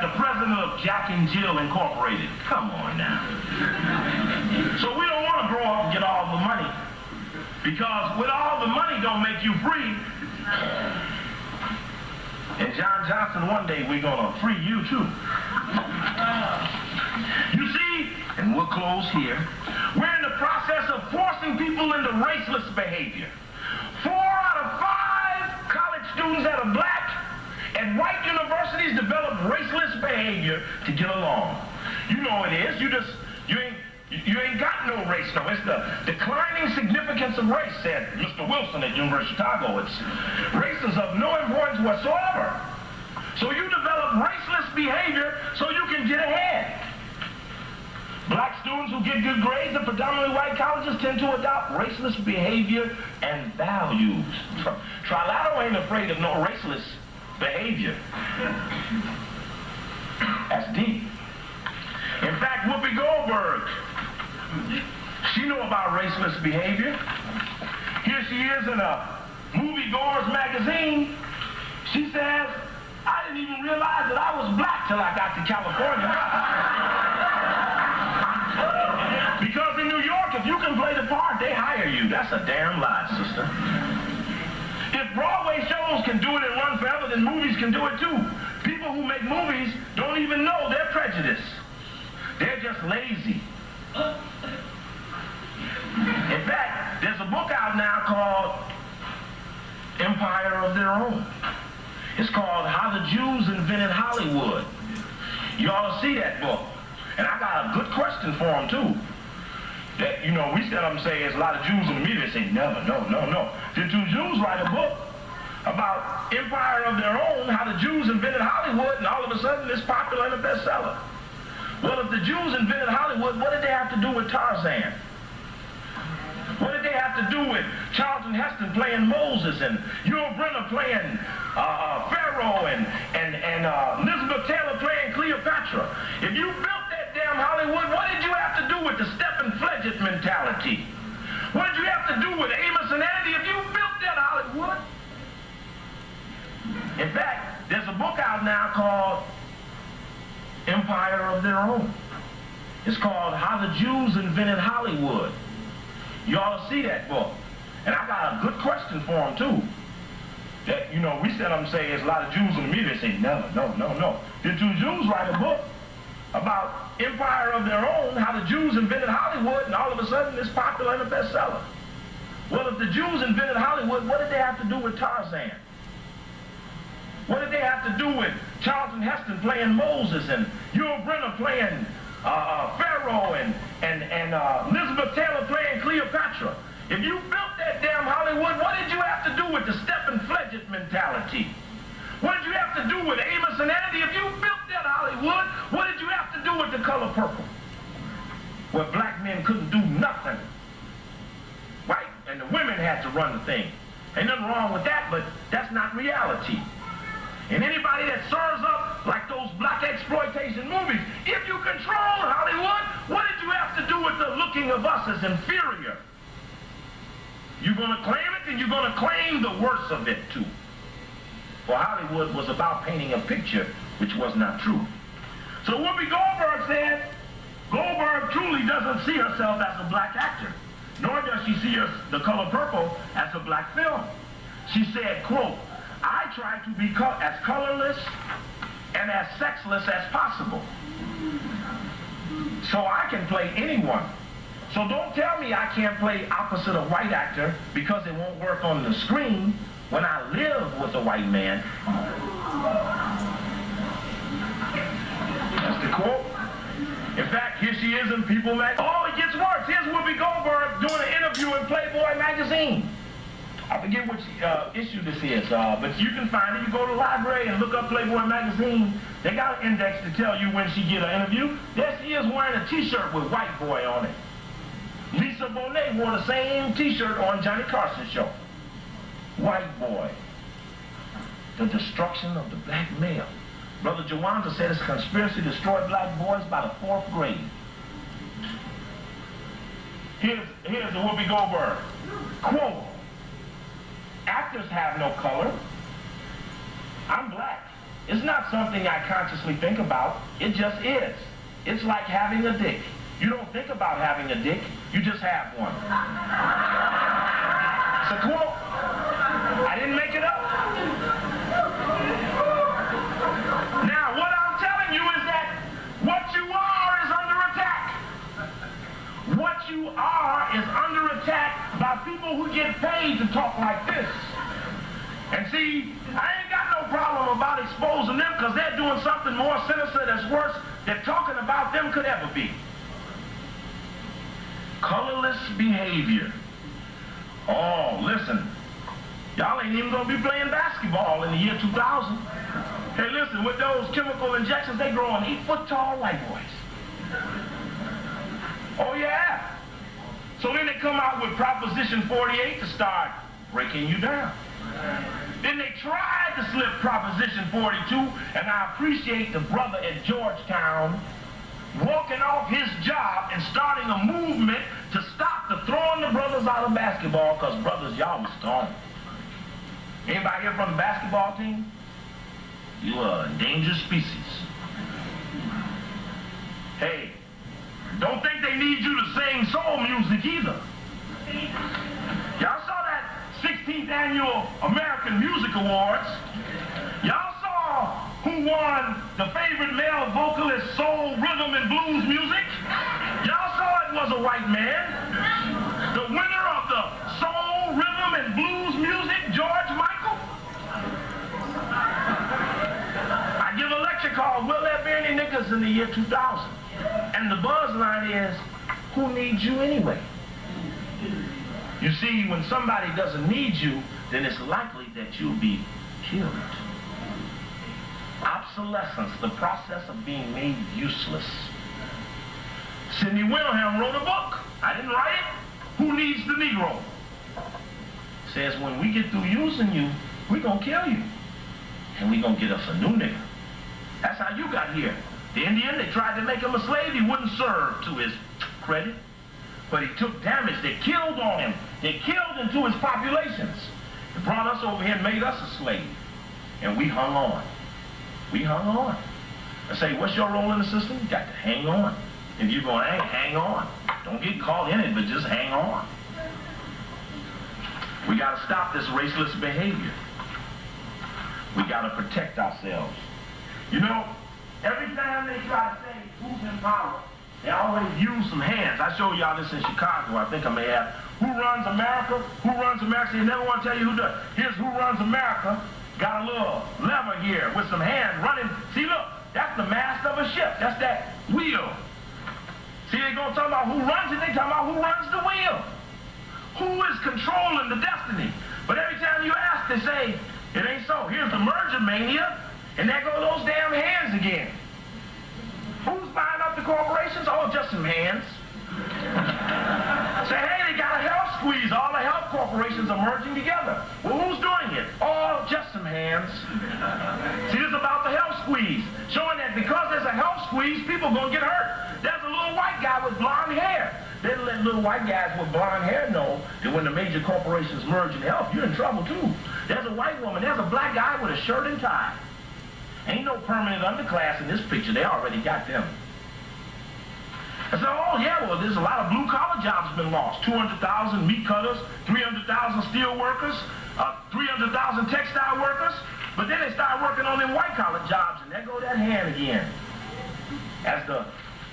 The president of Jack and Jill Incorporated. Come on now. So we don't want to grow up and get all the money. Because with all the money don't make you free. And John Johnson, one day we're gonna free you too. You see, and we'll close here, we're in the process of forcing people into raceless behavior. 4 out of 5 college students that are black at white universities develop raceless behavior to get along. You know it is. You ain't got no race. No, it's the declining significance of race, said Mr. Wilson at University of Chicago. Race is of no importance whatsoever. So you develop raceless behavior so you can get ahead. Black students who get good grades at predominantly white colleges tend to adopt raceless behavior and values. Trilateral ain't afraid of no raceless behavior. That's deep. In fact, Whoopi Goldberg, she knew about raceless behavior. Here she is in a Moviegoers magazine. She says, I didn't even realize that I was black till I got to California. Because in New York, if you can play the part, they hire you. That's a damn lie, sister. If Broadway shows can do it and run forever, then movies can do it too. People who make movies don't even know they're prejudiced. They're just lazy. In fact, there's a book out now called Empire of Their Own. It's called How the Jews Invented Hollywood. You ought to see that book. And I got a good question for them too. That, you know, we stand up and say there's a lot of Jews in the media that say never, no. Did 2 Jews write a book about Empire of Their Own, how the Jews invented Hollywood, and all of a sudden it's popular and a bestseller. Well, if the Jews invented Hollywood, what did they have to do with Tarzan? What did they have to do with Charlton Heston playing Moses and Yul Brynner playing Pharaoh and Elizabeth Taylor playing Cleopatra? If you built that damn Hollywood, what did you have to do with the Stephen Fledgett mentality? What did you have to do with Amos and Andy if you built that Hollywood? In fact, there's a book out now called Empire of Their Own. It's called How the Jews Invented Hollywood. You ought to see that book. And I got a good question for them too. That, you know, we sit up and say there's a lot of Jews in the media. They say, no. Did two Jews write a book about empire of their own, how the Jews invented Hollywood, and all of a sudden it's popular and a bestseller? Well, if the Jews invented Hollywood, what did they have to do with Tarzan? What did they have to do with Charlton Heston playing Moses and Yul Brynner playing Pharaoh and Elizabeth Taylor playing Cleopatra? If you built that damn Hollywood, what did you have to do with the Stephen Fledgett mentality? What did you have to do with Amos and Andy? If you built that Hollywood, what did you have to do with The Color Purple? Where black men couldn't do nothing, right? And the women had to run the thing. Ain't nothing wrong with that, but that's not reality. And anybody that serves up like those black exploitation movies, if you control Hollywood, what did you have to do with the looking of us as inferior? You're going to claim it, and you're going to claim the worst of it, too. For Hollywood was about painting a picture which was not true. So Whoopi Goldberg said, Goldberg truly doesn't see herself as a black actor, nor does she see The Color Purple as a black film. She said, quote, I try to be as colorless and as sexless as possible, so I can play anyone. So don't tell me I can't play opposite a white actor because it won't work on the screen when I live with a white man. That's the quote. In fact, here she is in People magazine. Oh, it gets worse. Here's Whoopi Goldberg doing an interview in Playboy magazine. I forget which issue this is, but you can find it. You go to the library and look up Playboy magazine. They got an index to tell you when she get an interview. There she is wearing a T-shirt with white boy on it. Lisa Bonet wore the same T-shirt on Johnny Carson's show. White boy. The destruction of the black male. Brother Jawanda said it's a conspiracy to destroy black boys by the 4th grade. Here's the Whoopi Goldberg. Quote, actors have no color. I'm black. It's not something I consciously think about. It just is. It's like having a dick. You don't think about having a dick, you just have one. It's a quote. I didn't make it up. Now, what I'm telling you is that what you are is under attack. What you are is under attack by people who get paid to talk like this. And see, I ain't got no problem about exposing them because they're doing something more sinister that's worse than talking about them could ever be. Colorless behavior. Oh, listen. Y'all ain't even gonna be playing basketball in the year 2000. Hey, listen, with those chemical injections, they growing 8-foot-tall white boys. Oh, yeah. So then they come out with Proposition 48 to start breaking you down. Then they tried to slip Proposition 42, and I appreciate the brother at Georgetown walking off his job and starting a movement to stop the throwing the brothers out of basketball, because brothers, y'all was strong. Anybody here from the basketball team? You are a endangered species. Hey, don't think they need you to sing soul music either. Y'all saw that 16th annual American Music Awards. Y'all saw who won the favorite male vocalist soul, rhythm, and blues music? Y'all saw it was a white man. The winner of the soul, rhythm, and blues music, George Michael. I give a lecture called Will There Be Any Niggas in the Year 2000? And the buzz line is, who needs you anyway? You see, when somebody doesn't need you, then it's likely that you'll be killed. Obsolescence, the process of being made useless. Sidney Wilhelm wrote a book. I didn't write it. Who Needs the Negro? Says when we get through using you, we're going to kill you. And we're going to get us a new nigga. That's how you got here. The Indian, they tried to make him a slave. He wouldn't serve, to his credit. But he took damage. They killed on him. They killed into his populations. They brought us over here and made us a slave. And we hung on. We hung on. I say, what's your role in the system? You got to hang on. If you're going to hang on. Don't get caught in it, but just hang on. We got to stop this raceless behavior. We got to protect ourselves. You know, every time they try to say who's in power, they always use some hands. I showed y'all this in Chicago. I think I may have. Who runs America? Who runs America? They never want to tell you who does. Here's who runs America. Got a little lever here with some hands running. See, look, that's the mast of a ship. That's that wheel. See, they gonna talk about who runs it. They talking about who runs the wheel. Who is controlling the destiny? But every time you ask, they say, it ain't so. Here's the merger mania, and there go those damn hands again. Who's buying up the corporations? Oh, just some hands. Say, hey, they got a health squeeze. All the health corporations are merging together. Well, who's doing it? Oh, just some hands. See, this is about the health squeeze. Showing that because there's a health squeeze, people are going to get hurt. There's a little white guy with blonde hair. They let little white guys with blonde hair know that when the major corporations merge in health, you're in trouble too. There's a white woman. There's a black guy with a shirt and tie. Ain't no permanent underclass in this picture. They already got them. I said, oh, yeah, well, there's a lot of blue-collar jobs been lost. 200,000 meat cutters, 300,000 steel workers, 300,000 textile workers. But then they start working on them white-collar jobs, and there go that hand again. As the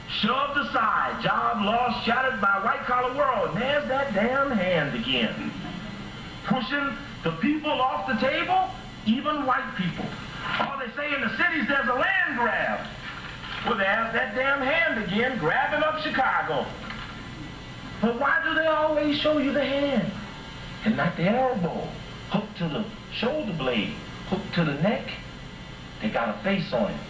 shoved aside, job lost, shattered by white-collar world. And there's that damn hand again. Pushing the people off the table, even white people. Oh, they say in the cities there's a land grab. Well, there's that damn hand again, grabbing up Chicago. But why do they always show you the hand and not the elbow? Hooked to the shoulder blade, hooked to the neck. They got a face on it.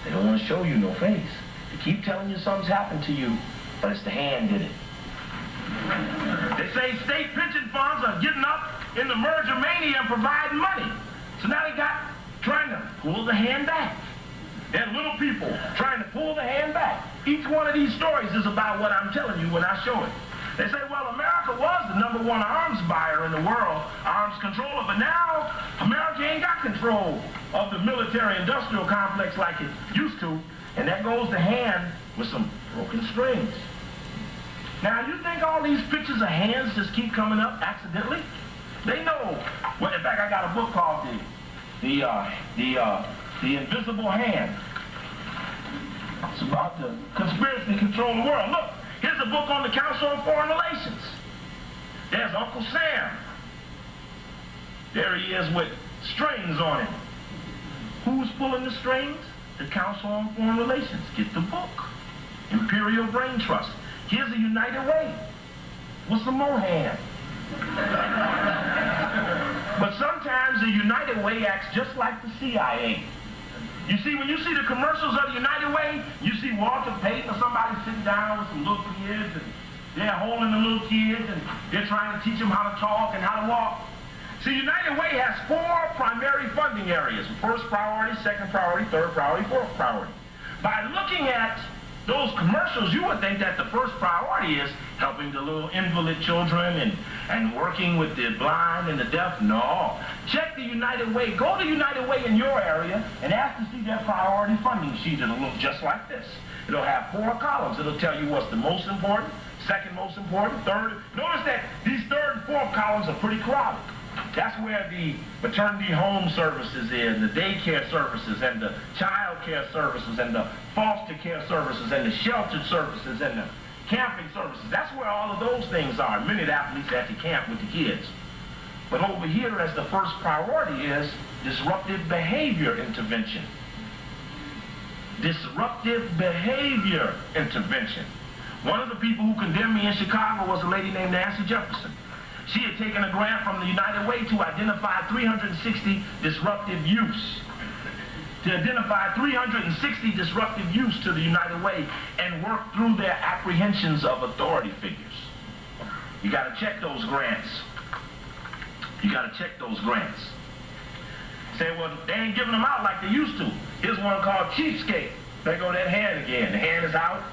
They don't want to show you no face. They keep telling you something's happened to you, but it's the hand did it. They say state pension funds are getting up in the merger mania and providing money. So now they got trying to pull the hand back. There's little people trying to pull the hand back. Each one of these stories is about what I'm telling you when I show it. They say, well, America was the #1 arms buyer in the world, arms controller, but now America ain't got control of the military-industrial complex like it used to, and that goes the hand with some broken strings. Now, you think all these pictures of hands just keep coming up accidentally? They know. Well, in fact, I got a book called The Invisible Hand. It's about the conspiracy to control the world. Look, here's a book on the Council on Foreign Relations. There's Uncle Sam. There he is with strings on him. Who's pulling the strings? The Council on Foreign Relations. Get the book. Imperial Brain Trust. Here's the United Way. What's the more hand? But sometimes the United Way acts just like the CIA. You see, when you see the commercials of the United Way, you see Walter Payton or somebody sitting down with some little kids, and they're holding the little kids, and they're trying to teach them how to talk and how to walk. See, United Way has 4 primary funding areas: first priority, second priority, third priority, fourth priority. By looking at those commercials, you would think that the first priority is helping the little invalid children and working with the blind and the deaf. No. Check the United Way. Go to United Way in your area and ask to see their priority funding sheet. It'll look just like this. It'll have 4 columns. It'll tell you what's the most important, second most important, third. Notice that these third and fourth columns are pretty crowded. That's where the maternity home services is, the daycare services, and the child care services, and the foster care services, and the sheltered services, and the camping services. That's where all of those things are. Many of the athletes have to camp with the kids. But over here, as the first priority, is disruptive behavior intervention. Disruptive behavior intervention. One of the people who condemned me in Chicago was a lady named Nancy Jefferson. She had taken a grant from the United Way to identify 360 disruptive use. To identify 360 disruptive use to the United Way and work through their apprehensions of authority figures. You got to check those grants. You got to check those grants. Say, well, they ain't giving them out like they used to. Here's one called Cheapskate. There go that hand again. The hand is out.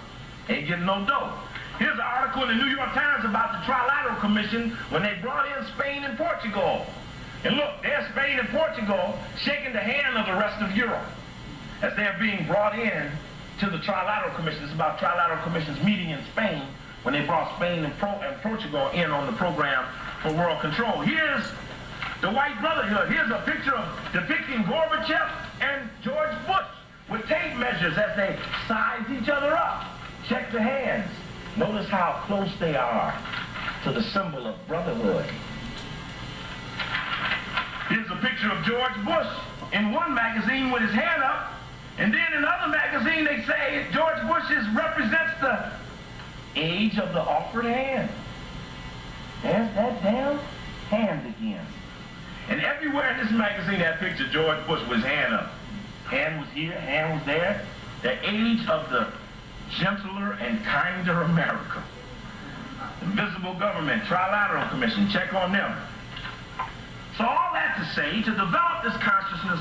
Ain't getting no dough. Here's an article in the New York Times about the Trilateral Commission when they brought in Spain and Portugal. And look, there's Spain and Portugal shaking the hand of the rest of Europe as they're being brought in to the Trilateral Commission. It's about Trilateral Commission's meeting in Spain when they brought Spain and Portugal in on the program for world control. Here's the White Brotherhood. Here's a picture depicting Gorbachev and George Bush with tape measures as they size each other up. Check the hands. Notice how close they are to the symbol of brotherhood. Here's a picture of George Bush in one magazine with his hand up, and then in another magazine they say George Bush represents the age of the offered hand. There's that damn hand again. And everywhere in this magazine, that picture, George Bush with his hand up. Hand was here, hand was there. The age of the gentler and kinder America. Invisible Government, Trilateral Commission, check on them. So all that to say, to develop this consciousness,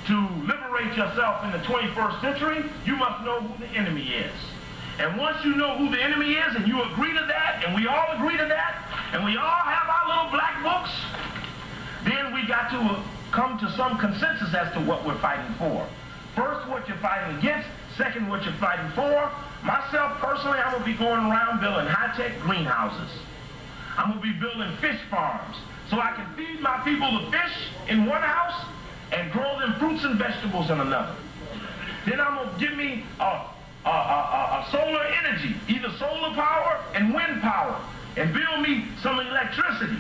to liberate yourself in the 21st century, you must know who the enemy is. And once you know who the enemy is, and you agree to that, and we all agree to that, and we all have our little black books, then we got to come to some consensus as to what we're fighting for. First, what you're fighting against. Second, what you're fighting for. Myself, personally, I'm going to be going around building high-tech greenhouses. I'm going to be building fish farms so I can feed my people the fish in one house and grow them fruits and vegetables in another. Then I'm going to give me a solar energy, either solar power and wind power, and build me some electricity.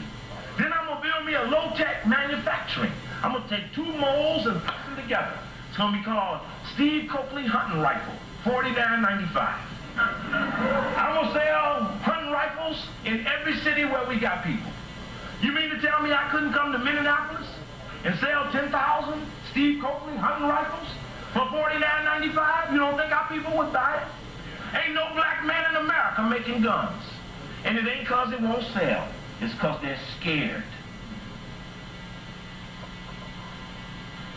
Then I'm going to build me a low-tech manufacturing. I'm going to take two molds and put them together. It's going to be called Steve Coakley Hunting Rifle, $49.95. I'm going to sell hunting rifles in every city where we got people. You mean to tell me I couldn't come to Minneapolis and sell 10,000 Steve Coakley hunting rifles for $49.95? You don't think our people would buy it? Ain't no black man in America making guns. And it ain't because it won't sell. It's because they're scared.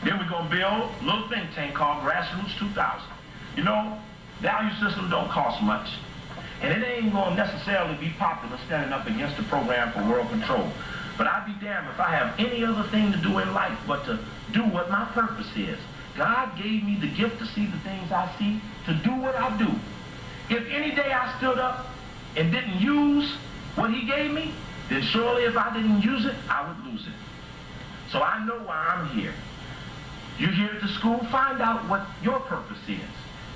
Then we're going to build a little think tank called Grassroots 2000. You know, value system don't cost much. And it ain't going to necessarily be popular standing up against the program for world control. But I'd be damned if I have any other thing to do in life but to do what my purpose is. God gave me the gift to see the things I see, to do what I do. If any day I stood up and didn't use what he gave me, then surely if I didn't use it, I would lose it. So I know why I'm here. You're here at the school, find out what your purpose is.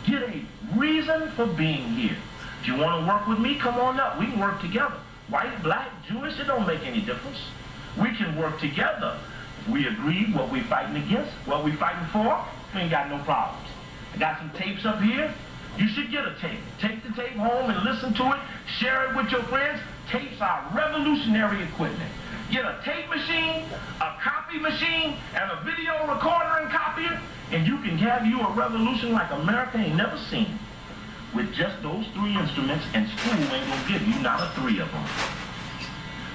Get a reason for being here. If you want to work with me, come on up. We can work together. White, black, Jewish, it don't make any difference. We can work together. If we agree what we're fighting against, what we're fighting for, we ain't got no problems. I got some tapes up here. You should get a tape. Take the tape home and listen to it. Share it with your friends. Tapes are revolutionary equipment. Get a tape machine, a copy machine, and a video recorder and copier, and you can have you a revolution like America ain't never seen. With just those three instruments, and school ain't gonna give you not a three of them.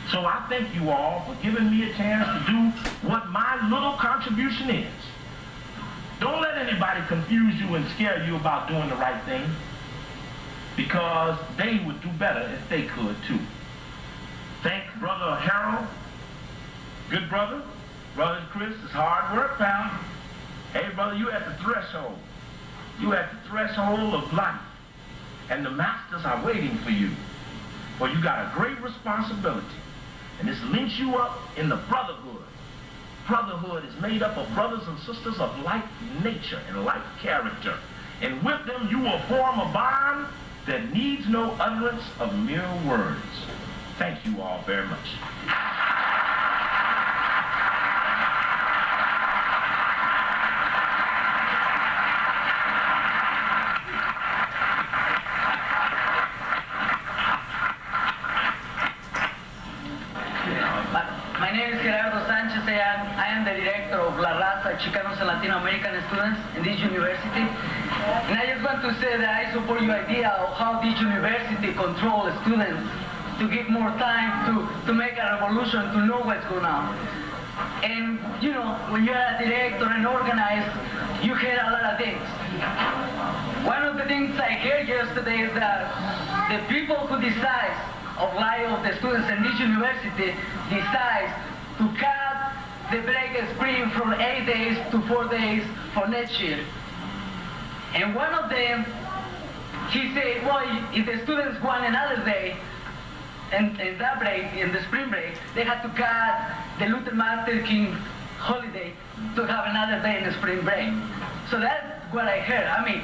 So I thank you all for giving me a chance to do what my little contribution is. Don't let anybody confuse you and scare you about doing the right thing, because they would do better if they could too. Thank Brother Harold. Good brother. Brother Chris, it's hard work, pal. Hey, brother, you at the threshold. You at the threshold of life. And the masters are waiting for you. For you got a great responsibility. And this links you up in the brotherhood. Brotherhood is made up of brothers and sisters of like nature and like character. And with them you will form a bond that needs no utterance of mere words. Thank you all very much. My name is Gerardo Sanchez. I am the director of La Raza, Chicanos and Latino American students in this university. And I just want to say that I support your idea of how this university controls students to give more time to make a revolution, to know what's going on. And, you know, when you're a director and organized, you hear a lot of things. One of the things I heard yesterday is that the people who decide of life of the students in this university decides to cut the break spring from 8 days to 4 days for next year. And one of them, he said, well, if the students want another day, And in that break, in the spring break, they had to cut the Luther Martin King holiday to have another day in the spring break. So that's what I heard. I mean,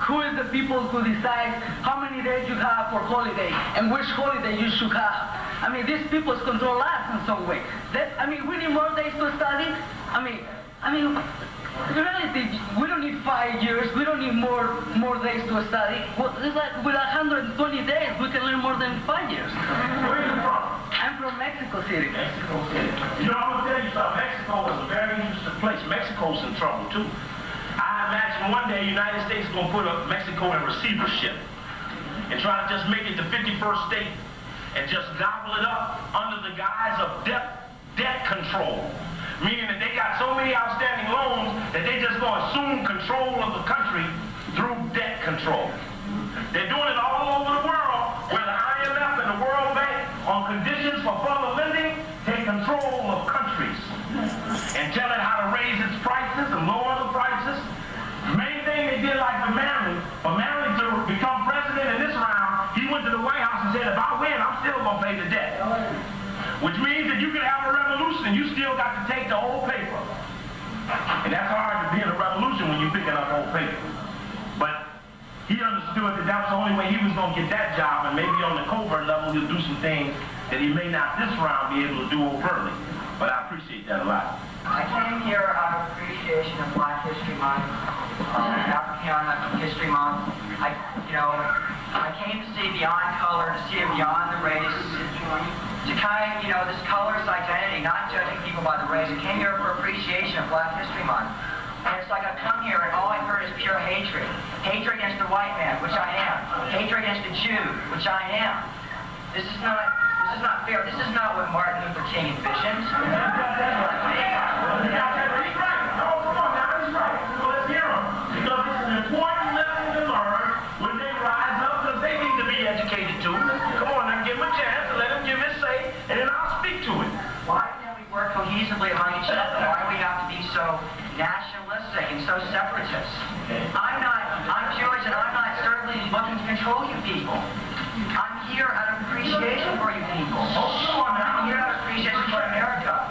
who is the people who decide how many days you have for holiday and which holiday you should have? I mean, these people control us in some way. We need more days to study. In reality, we don't need 5 years. We don't need more days to study. Well, it's like with 120 days, we can learn more than 5 years. Where are you from? I'm from Mexico City. Mexico City. You know, I'm going to tell you something. Mexico is a very interesting place. Mexico's in trouble, too. I imagine one day the United States is going to put Mexico in receivership and try to just make it the 51st state and just gobble it up under the guise of debt control. Meaning that they got so many outstanding loans that they just going to assume control of the country through debt control. They're doing it all over the world, where the IMF and the World Bank, on conditions for further lending, take control of countries and tell it how to raise its prices and lower the prices. The main thing they did, like for Manley to become president in this round, he went to the White House and said, if I win, I'm still going to pay the debt. Which means that you can have a revolution and you still got to take the whole paper. And that's hard to be in a revolution when you're picking up whole paper. But he understood that that was the only way he was going to get that job, and maybe on the covert level he'll do some things that he may not this round be able to do overtly. But I appreciate that a lot. I came here out of appreciation of Black History Month, African History Month. I came to see beyond color, to see beyond the race, to kind of, this colorist identity, not judging people by the race. I came here for appreciation of Black History Month. And it's like I've come here and all I've heard is pure hatred. Hatred against the white man, which I am. Hatred against the Jew, which I am. This is not fair. This is not what Martin Luther King envisioned. He's right. Oh, come on now, he's right. So let's hear him. Because it's an important lesson to learn when they rise up, because they need to be educated too. Come on, now give him a chance and let him give his say, and then I'll speak to it. Why can't we work cohesively among each other? Why do we have to be so nationalistic and so separatist? I'm Jewish and I'm not certainly looking to control you people. I'm here out of appreciation for you people. I'm here out of appreciation for America.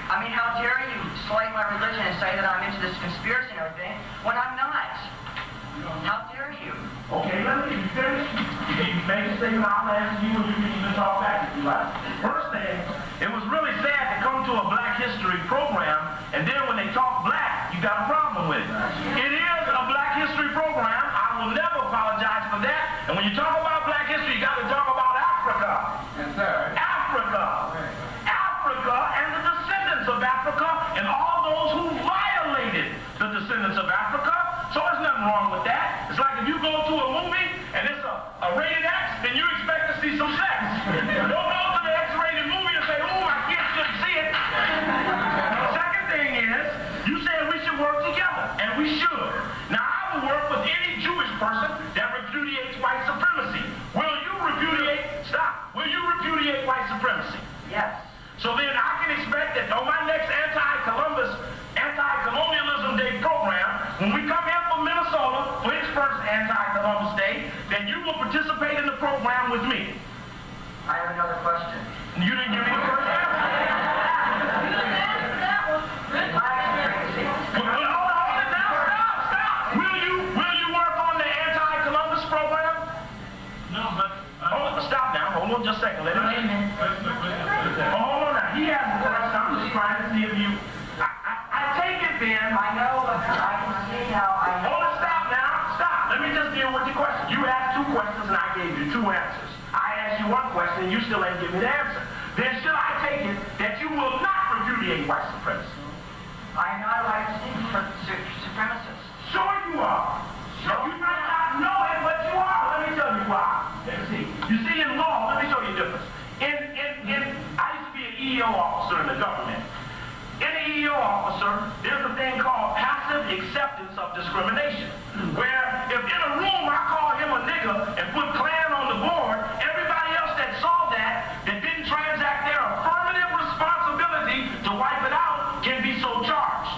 I mean, how dare you slight my religion and say that I'm into this conspiracy and everything when I'm not? How dare you? Okay, let me finish. You may say I'll answer you, and you can even talk back if you like. First thing, it was really sad to come to a Black History program, and then when they talk black, you got a problem with it. It is a Black History program. I will never apologize for that. And when you talk about Black history, you got to talk about Africa. Yes, sir. Africa. Africa and the descendants of Africa and all those who violated the descendants of Africa. So there's nothing wrong with that. It's like if you go to a movie and it's a rated X, then you expect to see some sex. Don't go to the X-rated movie and say, oh, my kids shouldn't see it. The second thing is, you said we should work together, and we should. Now, I will work with any Jewish person that repudiates white supremacy. Will you repudiate white supremacy? Yes. So then I can expect that on my next anti-colonialism day program, when we come here from Minnesota for its first anti-Columbus Day, then you will participate in the program with me. I have another question. You didn't give me the first answer. Hold it now. Stop. Will you work on the anti-Columbus program? No, but stop now. Hold on just a second. Let him in. Hold on now. He has a question. I'm just trying to see if you. I take it then. I know, but I can see how I know. Hold it. Stop now. Stop. Let me just deal with your question. You asked two questions and I gave you two answers. I asked you one question and you still ain't give me the answer. Then should I take it that you will not repudiate white supremacy? I am not a white supremacist. Sure you are. You might not know it, but you are. Let me tell you why. Let's see. You see, in law, let me show you the difference. I used to be an EEO officer in the government. In an EEO officer, there's a thing called passive acceptance of discrimination, where if in a room I call him a nigger and put Klan on the board, everybody else that saw that didn't transact their affirmative responsibility to wipe it out can be so charged.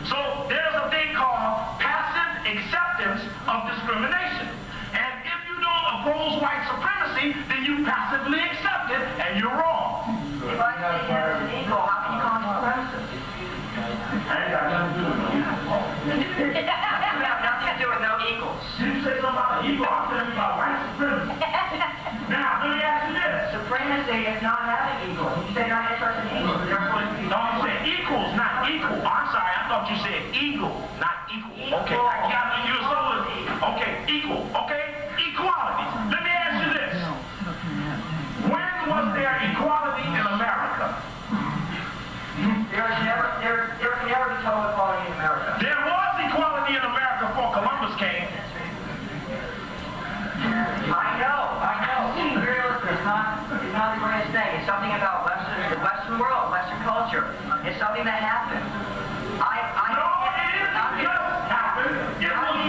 So there's a thing called passive acceptance of discrimination. And if you don't oppose white supremacy, equality, then you passively accept it, and you're wrong. If I say Hitler's an equal, how can you call me supremacist? I ain't got nothing to do with it. You have nothing to do with no equals. Did you say something about equal? I'm telling you about white supremacy. Now, let me ask you this. Supremacy is not having equals. You say you're not interested in equals. Therefore, you No, you said equals, not equal. I'm sorry, I thought you said eagle, not equal. Okay, I got you. Okay, equal. Okay, equality. Let me ask you this. When was there equality in America? There can never be total equality in America. There was equality in America before Columbus came. I know. Imperialism is not the greatest thing. It's something about the Western world, Western culture. It's something that happened. No, it didn't just happen. It was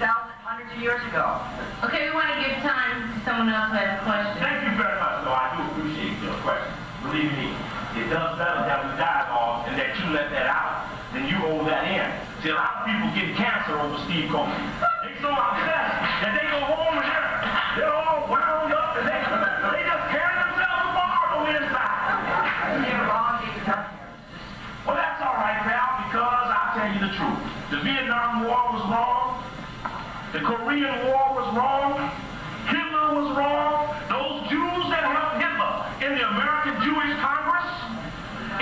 done hundreds of years ago. Okay, we want to give time to someone else who has a question. Thank you very much, though. I do appreciate your question. Believe me, it does better that we dialogue and that you let that out than you hold that in. See, a lot of people get cancer over Steve Coleman. They're so upset that they go home and they're all wound up and they just tear themselves apart on the inside. You're wrong, Well, that's all right, pal, because I'll tell you the truth. The Vietnam War was wrong. The Korean War was wrong. Hitler was wrong. Those Jews that helped Hitler in the American Jewish Congress,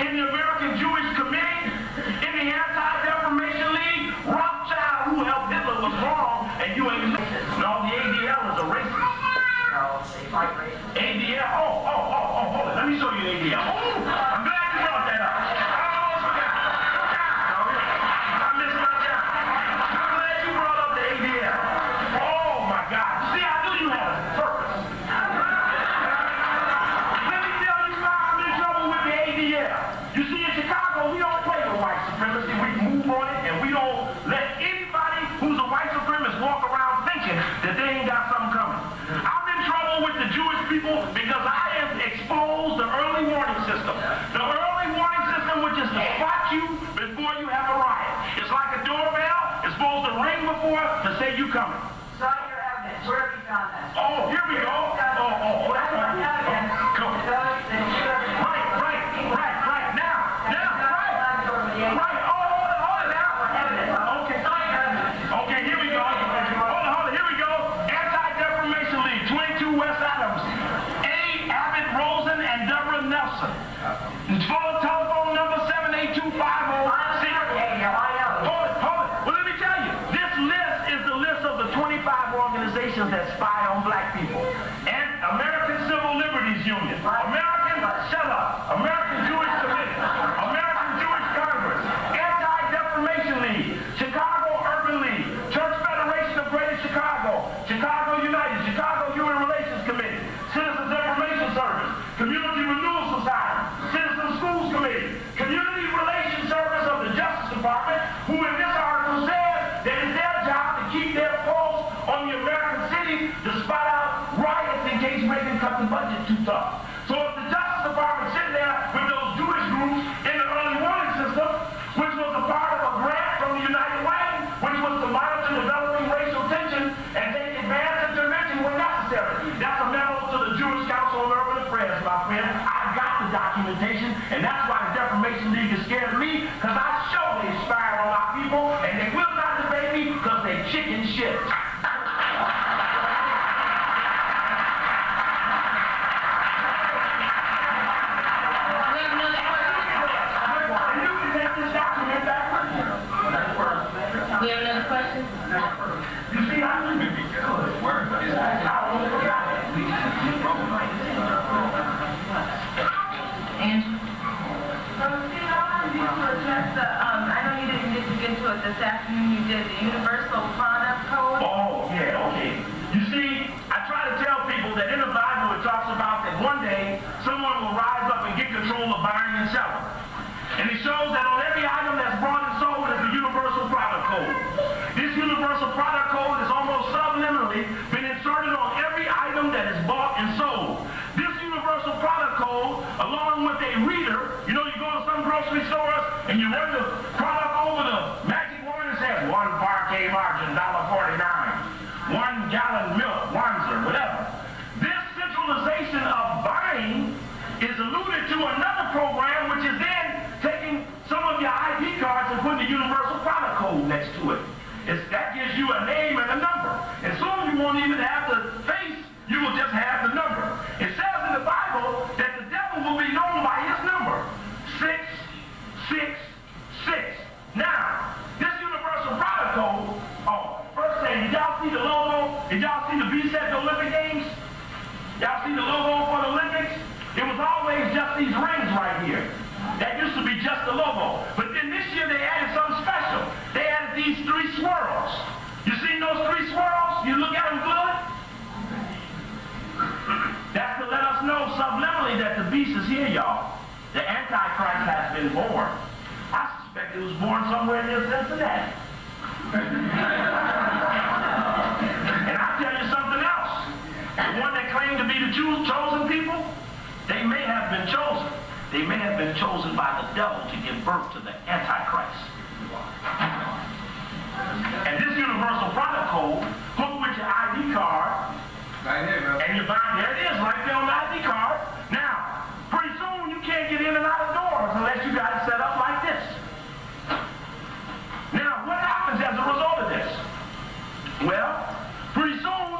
in the American Jewish Committee, in the Anti-Defamation League, Rothschild, who helped Hitler, was wrong, and you ain't racist. No, the ADL is a racist. No, they fight racism. ADL, hold it. Let me show you the ADL. I'm glad you brought that up. I almost forgot. I missed my job. I'm glad you brought up the ADL. Oh my God. See, I knew you had a purpose. Let me tell you why I'm in trouble with the ADL. You see, in Chicago, we don't play with white supremacy. We move on it, and we don't let anybody who's a white supremacist walk around thinking that they ain't got something coming. I'm in trouble with the Jewish people because I have exposed the early warning system. The early warning system, which is to spot you before you have a riot. It's like a doorbell. It's supposed to ring before to say you coming. Cite your evidence. Where have you found that? Oh, here we go. Oh, that's right. Come on. Right. Now. Right. Oh, hold it now. Okay, here we go. Hold it, here we go. Anti-Defamation League, 22 West Adams. A. Abbott Rosen and Deborah Nelson. Phone telephone number 78250. Hold it. Well, let me tell you, this list is the list of the 25 organizations that spy on black people. And American Civil Liberties Union, American Jewish Committee, American Jewish Congress, Anti-Defamation League, Chicago Urban League, Church Federation of Greater Chicago, Chicago United, Chicago Human Relations Committee, Citizens Information Service, Community Renewal Society, Citizen Schools Committee, Community Relations Service of the Justice Department, who in this article says that it's their job to keep their pulse on the American city to spot out riots in case Reagan cut the budget too tough. So if the Justice Department sitting there with those Jewish groups in the early warning system, which was a part of a grant from the United Way, which was to monitor developing racial tension and take advanced intervention when necessary. That's a memo to the Jewish Council on Urban Affairs, my friend. I got the documentation, and that's why the Defamation League is scared of me, because I show they spy on our people, and they will not debate me because they chicken shit. We have another question? You see, I think it'd be good. Andrew? Steve, I wanted you to address the, I know you didn't get to get to it this afternoon, you did the Universal Product Code. Oh, yeah, okay. You see, I try to tell people that in the Bible it talks about that one day someone will rise up and get control of buying and selling. And it shows that on every item that's bought and sold is the Universal Product Code. This Universal Product Code has almost subliminally been inserted on every item that is bought and sold. This Universal Product Code, along with a reader, you know, you go to some grocery stores and you run the product over the magic word and it says 1 parquet margin, $1.49. 1 gallon selling milk, Wanzer, whatever. This centralization of buying is alluded to another program, which is then taking some of your ID cards and putting the universal product code next to it. That gives you a name and a number. And soon you won't even have the face, you will just have the number. It says in the Bible that the devil will be known by his number, 666. Now, this universal product code, first thing, did y'all see the logo? Did y'all see the beast at the Olympic Games? Y'all see the logo for the Olympics? It was always just these rings right here. That used to be just the logo. But then this year they added something special. They added these 3 swirls. You seen those 3 swirls? You look at them good? That's to let us know subliminally that the beast is here, y'all. The Antichrist has been born. I suspect it was born somewhere near Cincinnati. And I'll tell you something else. The one that claimed to be the chosen people, they may have been chosen. They may have been chosen by the devil to give birth to the Antichrist. And this universal product code, hooked with your ID card, right here, bro. and you find, there it is, right there on the ID card. Now, pretty soon you can't get in and out of doors unless you got it set up like this. Now, what happens as a result of this? Well, pretty soon,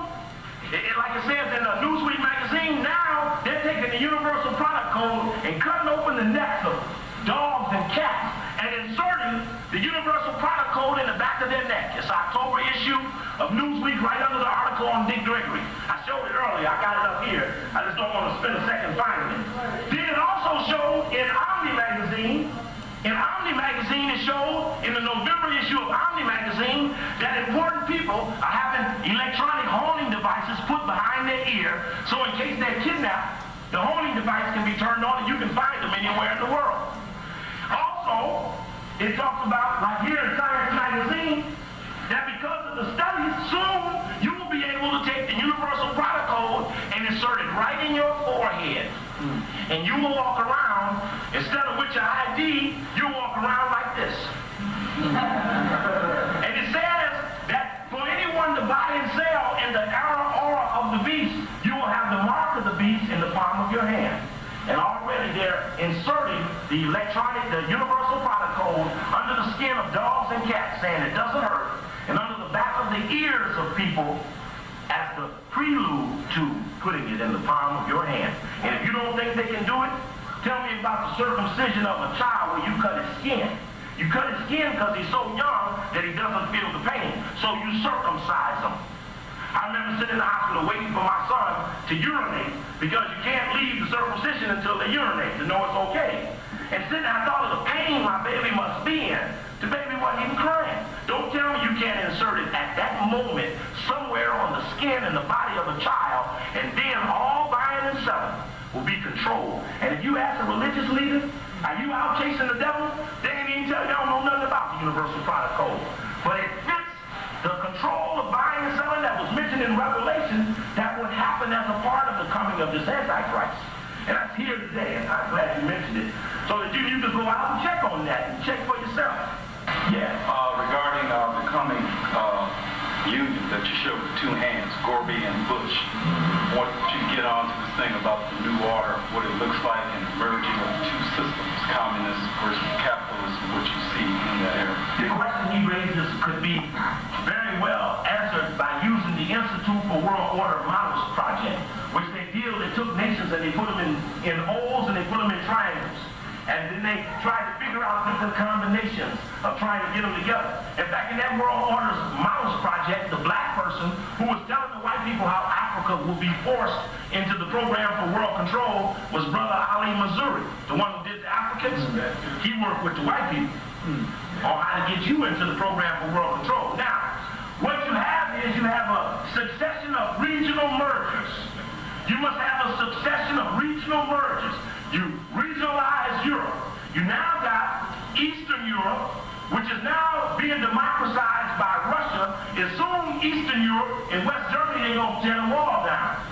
like it says in the Newsweek magazine, now they're taking the universal product code and cutting open the necks of dogs and cats and inserting the universal product code in the back of their neck. It's October issue of Newsweek, right under the article on Dick Gregory. I showed it earlier. I got it up here. I just don't want to spend a second finding it. Then it also showed in Omni magazine. In Omni magazine, it showed in the November issue of Omni magazine that important people are having electronic honing devices put behind their ear, so in case they're kidnapped, the honing device can be turned on and you can find them anywhere in the world. Also, it talks about, like here in Science magazine, that because of the studies, soon you will be able to take the universal product code and insert it right in your forehead. And you will walk around, instead of with your ID, you walk around like this. And it says that for anyone to buy and sell in the aura of the beast, you will have the mark of the beast in the palm of your hand. And already they're inserting the universal product code under the skin of dogs and cats, saying it doesn't hurt, and under the back of the ears of people as the prelude to putting it in the palm of your hand. And if you don't think they can do it, tell me about the circumcision of a child where you cut his skin. You cut his skin because he's so young that he doesn't feel the pain. So you circumcise him. I remember sitting in the hospital waiting for my son to urinate because you can't leave the circumcision until they urinate to know it's okay. And sitting there, I thought of the pain my baby must be in. The baby wasn't even crying. Don't tell me you can't insert it at that moment somewhere on the skin and the body of a child, and then all buying and selling will be controlled. And if you ask a religious leader, are you out chasing the devil? They ain't even tell you, they don't know nothing about the universal product code. But it fits the control of buying and selling that was mentioned in Revelation that would happen as a part of the coming of this Antichrist. And that's here today, and I'm glad you mentioned it, so that you can go out and check on that and check for yourself. Yeah. Regarding the coming union that you showed with 2 hands, Gorby and Bush, I want you to get on to this thing about the new order, what it looks like, and the merging of the 2 systems, communism versus capitalism, what you see in that area. The question he raises could be very well answered by using the Institute for World Order Models Project, which they took nations and they put them in O's and they put them in triangles. And then they tried to figure out different combinations of trying to get them together. In fact, in that World Order Models Project, the black person who was telling the white people how Africa will be forced into the program for world control was Brother Ali Mazrui, the one who did the Africans. He worked with the white people on how to get you into the program for world control. Now, what you have is you have a succession of regional mergers. You must have a succession of regional mergers. You regionalize Europe. You now got Eastern Europe, which is now being democratized by Russia. As soon Eastern Europe and West Germany, they're going to tear the wall down.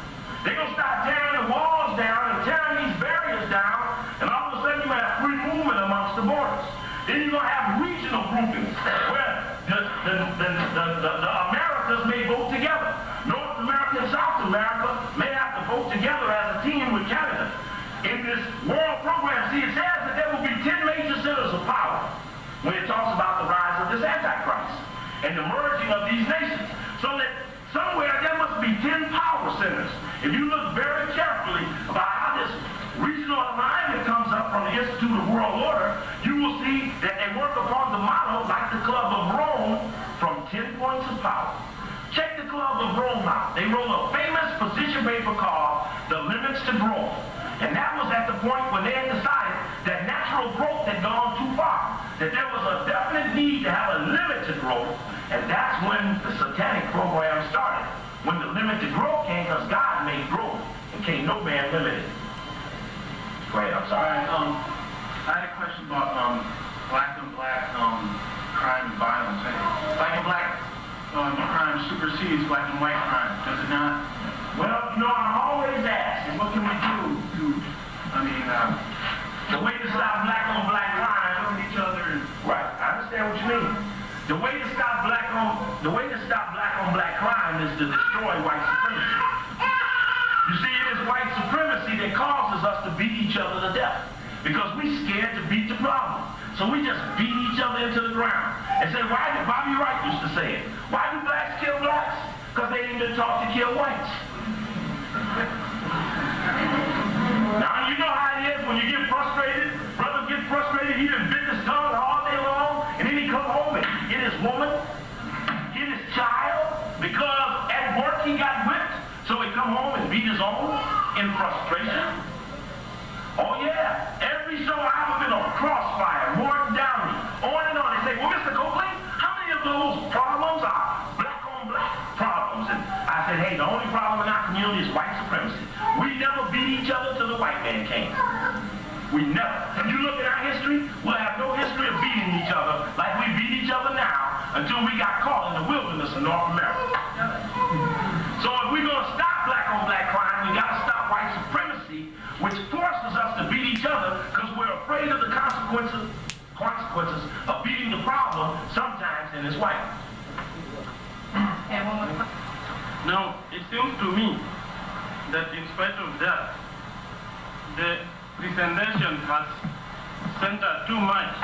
They're going to start tearing the walls down and tearing these barriers down, and all of a sudden you're going to have free movement amongst the borders. Then you're going to have regional groupings where the Americas may vote together. North South America may have to vote together as a team with Canada. In this world program, see, it says that there will be 10 major centers of power when it talks about the rise of this Antichrist and the merging of these nations. So that somewhere there must be 10 power centers. If you look very carefully about how this regional alignment comes up from the Institute of World Order, you will see that they work upon the motto, like the Club of Rome, from 10 points of power. Check the Club of Rome out. They wrote a famous position paper called The Limits to Growth. And that was at the point when they had decided that natural growth had gone too far, that there was a definite need to have a limit to growth, and that's when the satanic program started. When the limit to growth came, because God made growth, and can't no man limit it. Go ahead, I'm sorry. I had a question about black on black crime and violence. Black on black crime supersedes black and white crime, does it not? Well, you know, I'm always asking, what can we do to, the way to stop black on black crime from each other? Right, I understand what you mean. The way to stop black on black crime is to destroy white supremacy. You see, it is white supremacy that causes us to beat each other to death. Because we're scared to beat the problem. So we just beat each other into the ground. And say, why did Bobby Wright used to say it? Why do blacks kill blacks? Because they ain't been taught to kill whites. Now, you know how it is when you get frustrated. Brother gets frustrated, he done bit his tongue all day long, and then he come home and hit his woman, hit his child, because at work he got whipped, so he come home and beat his own in frustration. Oh yeah, every show I've been on Crossfire, Morton Downey, on and on. They say, well, Mr. Coakley, how many of those problems are black on black problems? And I said, hey, the only problem in our community is white supremacy. We never beat each other till the white man came. We never. If you look at our history, we'll have no history of beating each other like we beat each other now until we got caught in the wilderness of North America. So if we're going to stop black on black crime, we got to stop white supremacy, which forces us to beat each other because we're afraid of the consequences of beating the problem sometimes in its white. Now, it seems to me that in spite of that, the presentation has centered too much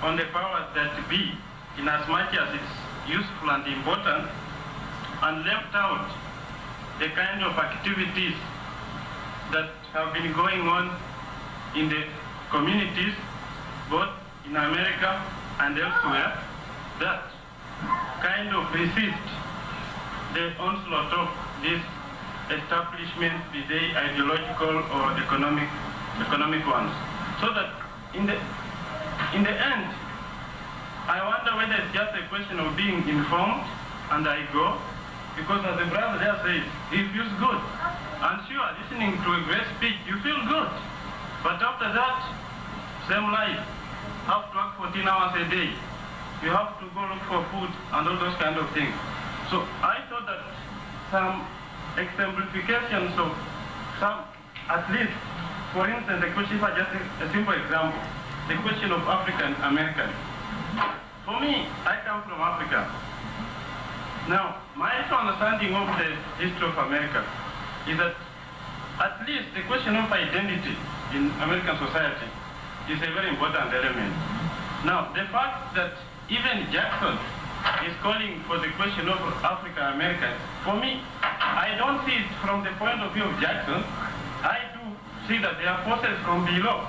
on the powers that be, in as much as it's useful and important, and left out the kind of activities that have been going on in the communities, both in America and elsewhere, that kind of resist the onslaught of these establishments, be they ideological or economic ones. So that in the end, I wonder whether it's just a question of being informed, and I go, because as the brother there says, he feels good. And sure, listening to a great speech, you feel good. But after that, same life. Have to work 14 hours a day. You have to go look for food and all those kind of things. So I thought that some exemplifications of some, at least, for instance, the question, if I just a simple example, the question of African American. For me, I come from Africa. Now, my understanding of the history of America is that at least the question of identity in American society is a very important element. Now, the fact that even Jackson is calling for the question of African Americans, for me, I don't see it from the point of view of Jackson. I do see that there are forces from below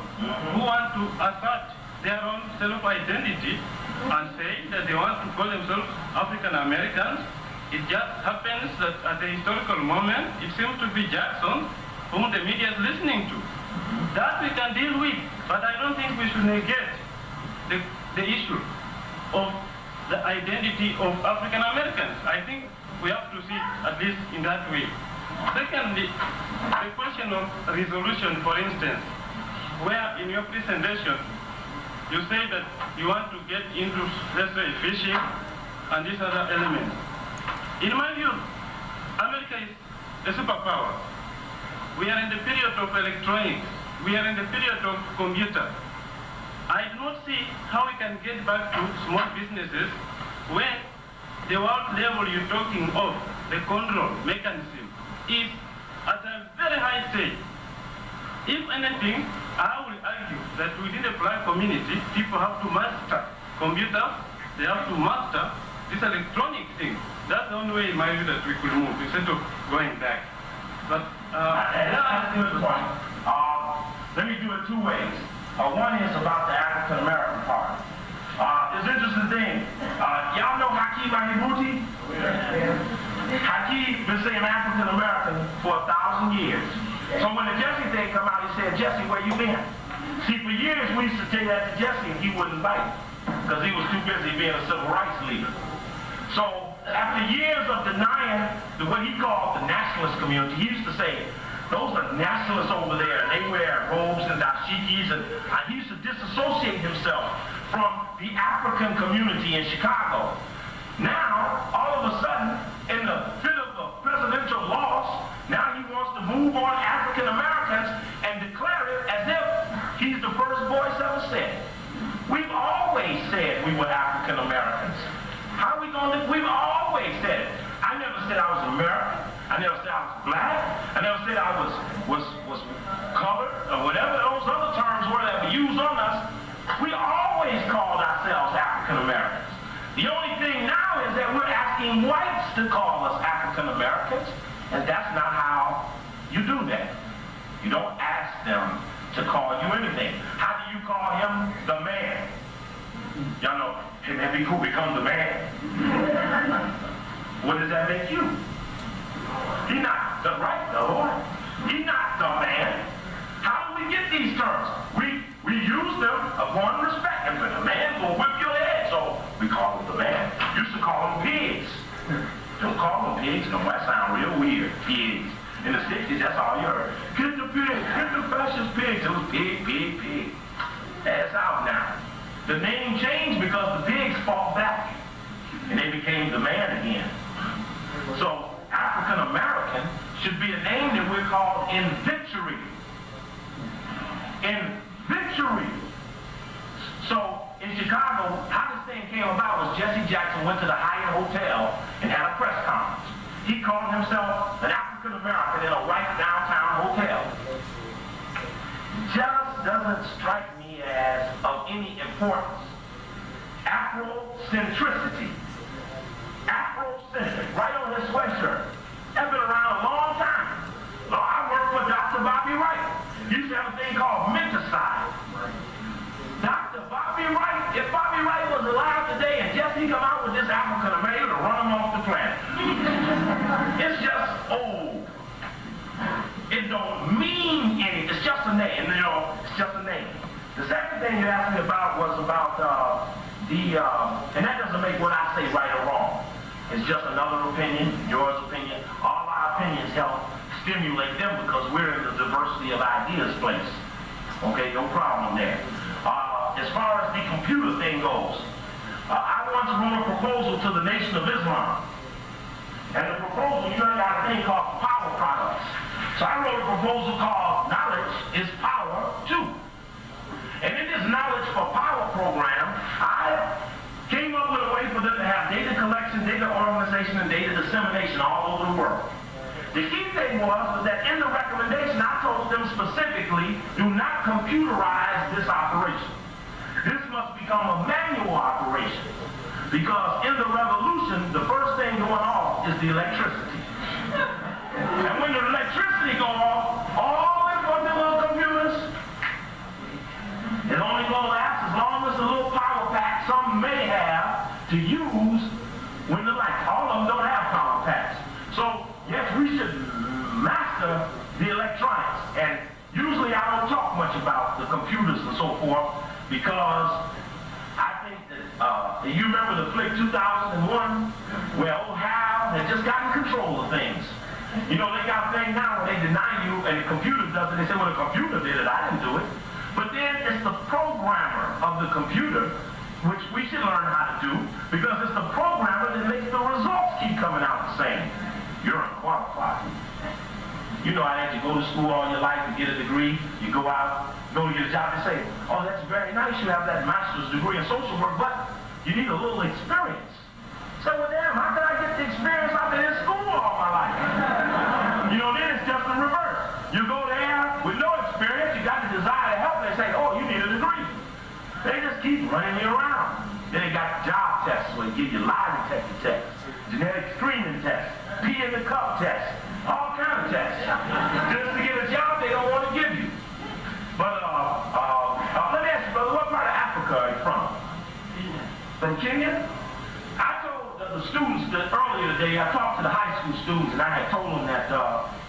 who want to assert their own self-identity and say that they want to call themselves African Americans. It just happens that at the historical moment, it seems to be Jackson whom the media is listening to. That we can deal with, but I don't think we should negate the issue of the identity of African Americans. I think we have to see it at least in that way. Secondly, the question of resolution, for instance, where in your presentation you say that you want to get into, let's say, fishing and these other elements. In my view, America is a superpower. We are in the period of electronics. We are in the period of computer. I do not see how we can get back to small businesses when the world level you're talking of the control mechanism is at a very high stage. If anything, I will argue that within the black community, people have to master computers, they have to master this electronic thing. That's the only way, in my view, that we could move instead of going back. But that's a good point. Let me do it two ways. One is about the African American part. It's an interesting thing. Y'all know Hakeem Ahibuti? Hakeem been saying African American for 1,000 years. So when the Jesse thing come out, he said, Jesse, where you been? See, for years we used to say that to Jesse and he wouldn't bite because he was too busy being a civil rights leader. So after years of denying what he called the nationalist community, he used to say, those are nationalists over there and they wear robes and dashikis, and he used to disassociate himself from the African community in Chicago. Now, all of a sudden, in the fit of a presidential loss, now he wants to move on African Americans and declare it as if he's the first voice ever said. We've always said we were African Americans. How are we going to? We've always said it. I never said I was American. I never said I was black. I never said I was colored or whatever those other terms were that were used on us. We always called ourselves African Americans. The only thing now is that we're asking whites to call us African Americans, and that's not how you do that. You don't ask them to call you anything. How do you call him the man? Y'all know, him and who becomes the man. What does that make you? He's not the right, the Lord. He's not the man. How do we get these terms? We use them upon respect. And when a man will whip your head, so we call him the man. Used to call them pigs. Don't call them pigs. No, that sound real weird. Pigs. In the 60s, that's all you heard. Get the pigs, get the fascist pigs. It was pig, pig, pig. That's out now. The name changed because the pigs fought back. And they became the man again. So African American should be a name that we're called in victory. In victory. So in Chicago, how this thing came about was Jesse Jackson went to the Hyatt Hotel and had a press conference. He called himself an African American in a right downtown hotel. Just doesn't strike me as of any importance. Afrocentricity. Afrocentric, right on his sweatshirt. That's been around a long time. So I worked for Dr. Bobby Wright. He used to have a thing called menticide. Dr. Bobby Wright, if Bobby Wright was alive today and Jesse come out with this African American to run him off the planet. It's just old. It don't mean anything. It's just a name, you know, it's just a name. The second thing you asked me about was about and that doesn't make what I say right or wrong. It's just another opinion, yours opinion. All our opinions help stimulate them because we're in the diversity of ideas place. Okay, no problem there. As far as the computer thing goes, I once wrote a proposal to the Nation of Islam. And the proposal, you know, got a thing called power products. So I wrote a proposal called Knowledge is Power Too. And in this Knowledge for Power program, I came up with a way for them to have data collection, data organization, and data dissemination all over the world. The key thing was that in the recommendation, I told them specifically, do not computerize this operation. This must become a manual operation. Because in the revolution, the first thing going off is the electricity. And when the electricity goes off, all the little computers, it only going to last as long as the little power pack some may have to use when the lights. All of them don't have power packs. So, yes, we should master the electronics. And usually I don't talk much about the computers and so forth because I think that, you remember the flick 2001? Well, Hal had just gotten control of things. You know, they got a thing now where they deny you and the computer does it. They say, well, the computer did it, I didn't do it. But then it's the programmer of the computer, which we should learn how to do, because it's the programmer that makes the results keep coming out the same. You're unqualified. You know how that you go to school all your life to get a degree, you go out, go to your job and say, oh, that's very nice, you have that master's degree in social work, but you need a little experience. So, well, damn, how can I get the experience I've been in school all my life. You know, then it's just the reverse. You go there with no experience, you got the desire to help, they say, oh, you need a degree. They just keep running you around. Then they got job tests where they give you lie detector tests, genetic screening tests, pee in the cup tests, all kinds of tests. Just to get a job they don't want to give you. But let me ask you, brother, what part of Africa are you from? From Kenya? I told the students that earlier today, I talked to the high school students, and I had told them that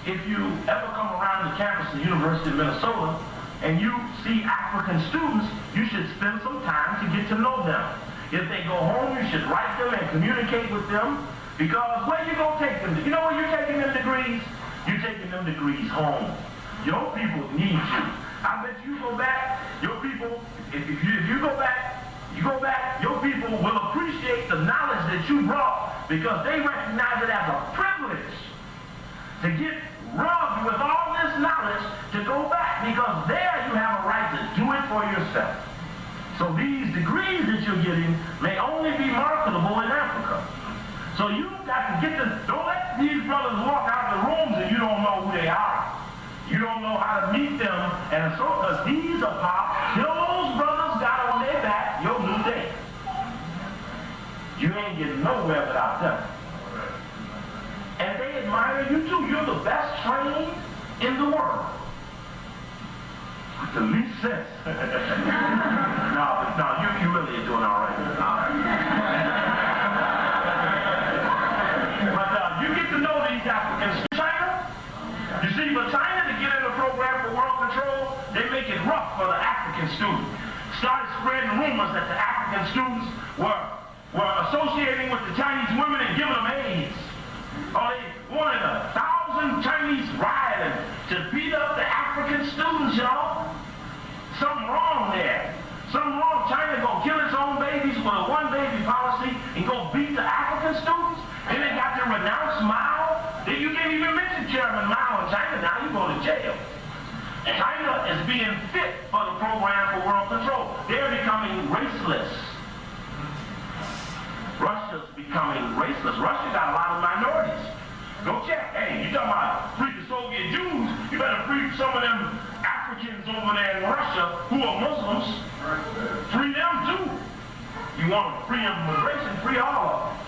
if you ever come around the campus of the University of Minnesota and you see African students, you should spend some time to get to know them. If they go home, you should write them and communicate with them, because where you going to take them? You know where you're taking them degrees? You're taking them degrees home. Your people need you. I bet you go back, your people, if you go back, your people will appreciate the knowledge that you brought, because they recognize it as a privilege to get rubbed with all this knowledge to go back, because there you have a right to do it for yourself. So these degrees that you're getting may only be marketable in Africa. So you got to get this. Don't let these brothers walk out the rooms and you don't know who they are. You don't know how to meet them, and so because these are pop, those brothers got on their back your new day. You ain't getting nowhere without them. And they admire you too. You're the best trained in the world. With the least sense. No, you really are doing all right. But you get to know these Africans. China, you see, but China, to get in the program for world control, they make it rough for the African student. Started spreading rumors that the African students were associating with the Chinese women and giving them AIDS. Or they wanted 1,000 Chinese rioting to beat up the African students, y'all. Something wrong there. Something wrong. China gonna kill its own babies with a one-baby policy and go beat the African students. Then they got to renounce Mao. Then you can't even mention Chairman Mao in China now. You go to jail. China is being fit for the program for world control. They're becoming raceless. Russia's becoming raceless. Russia got a lot of minorities. Go check. Hey, you talking about free the Soviet Jews? You better free some of them Africans over there in Russia who are Muslims. Free them too. You want to free them from immigration? Free all of them.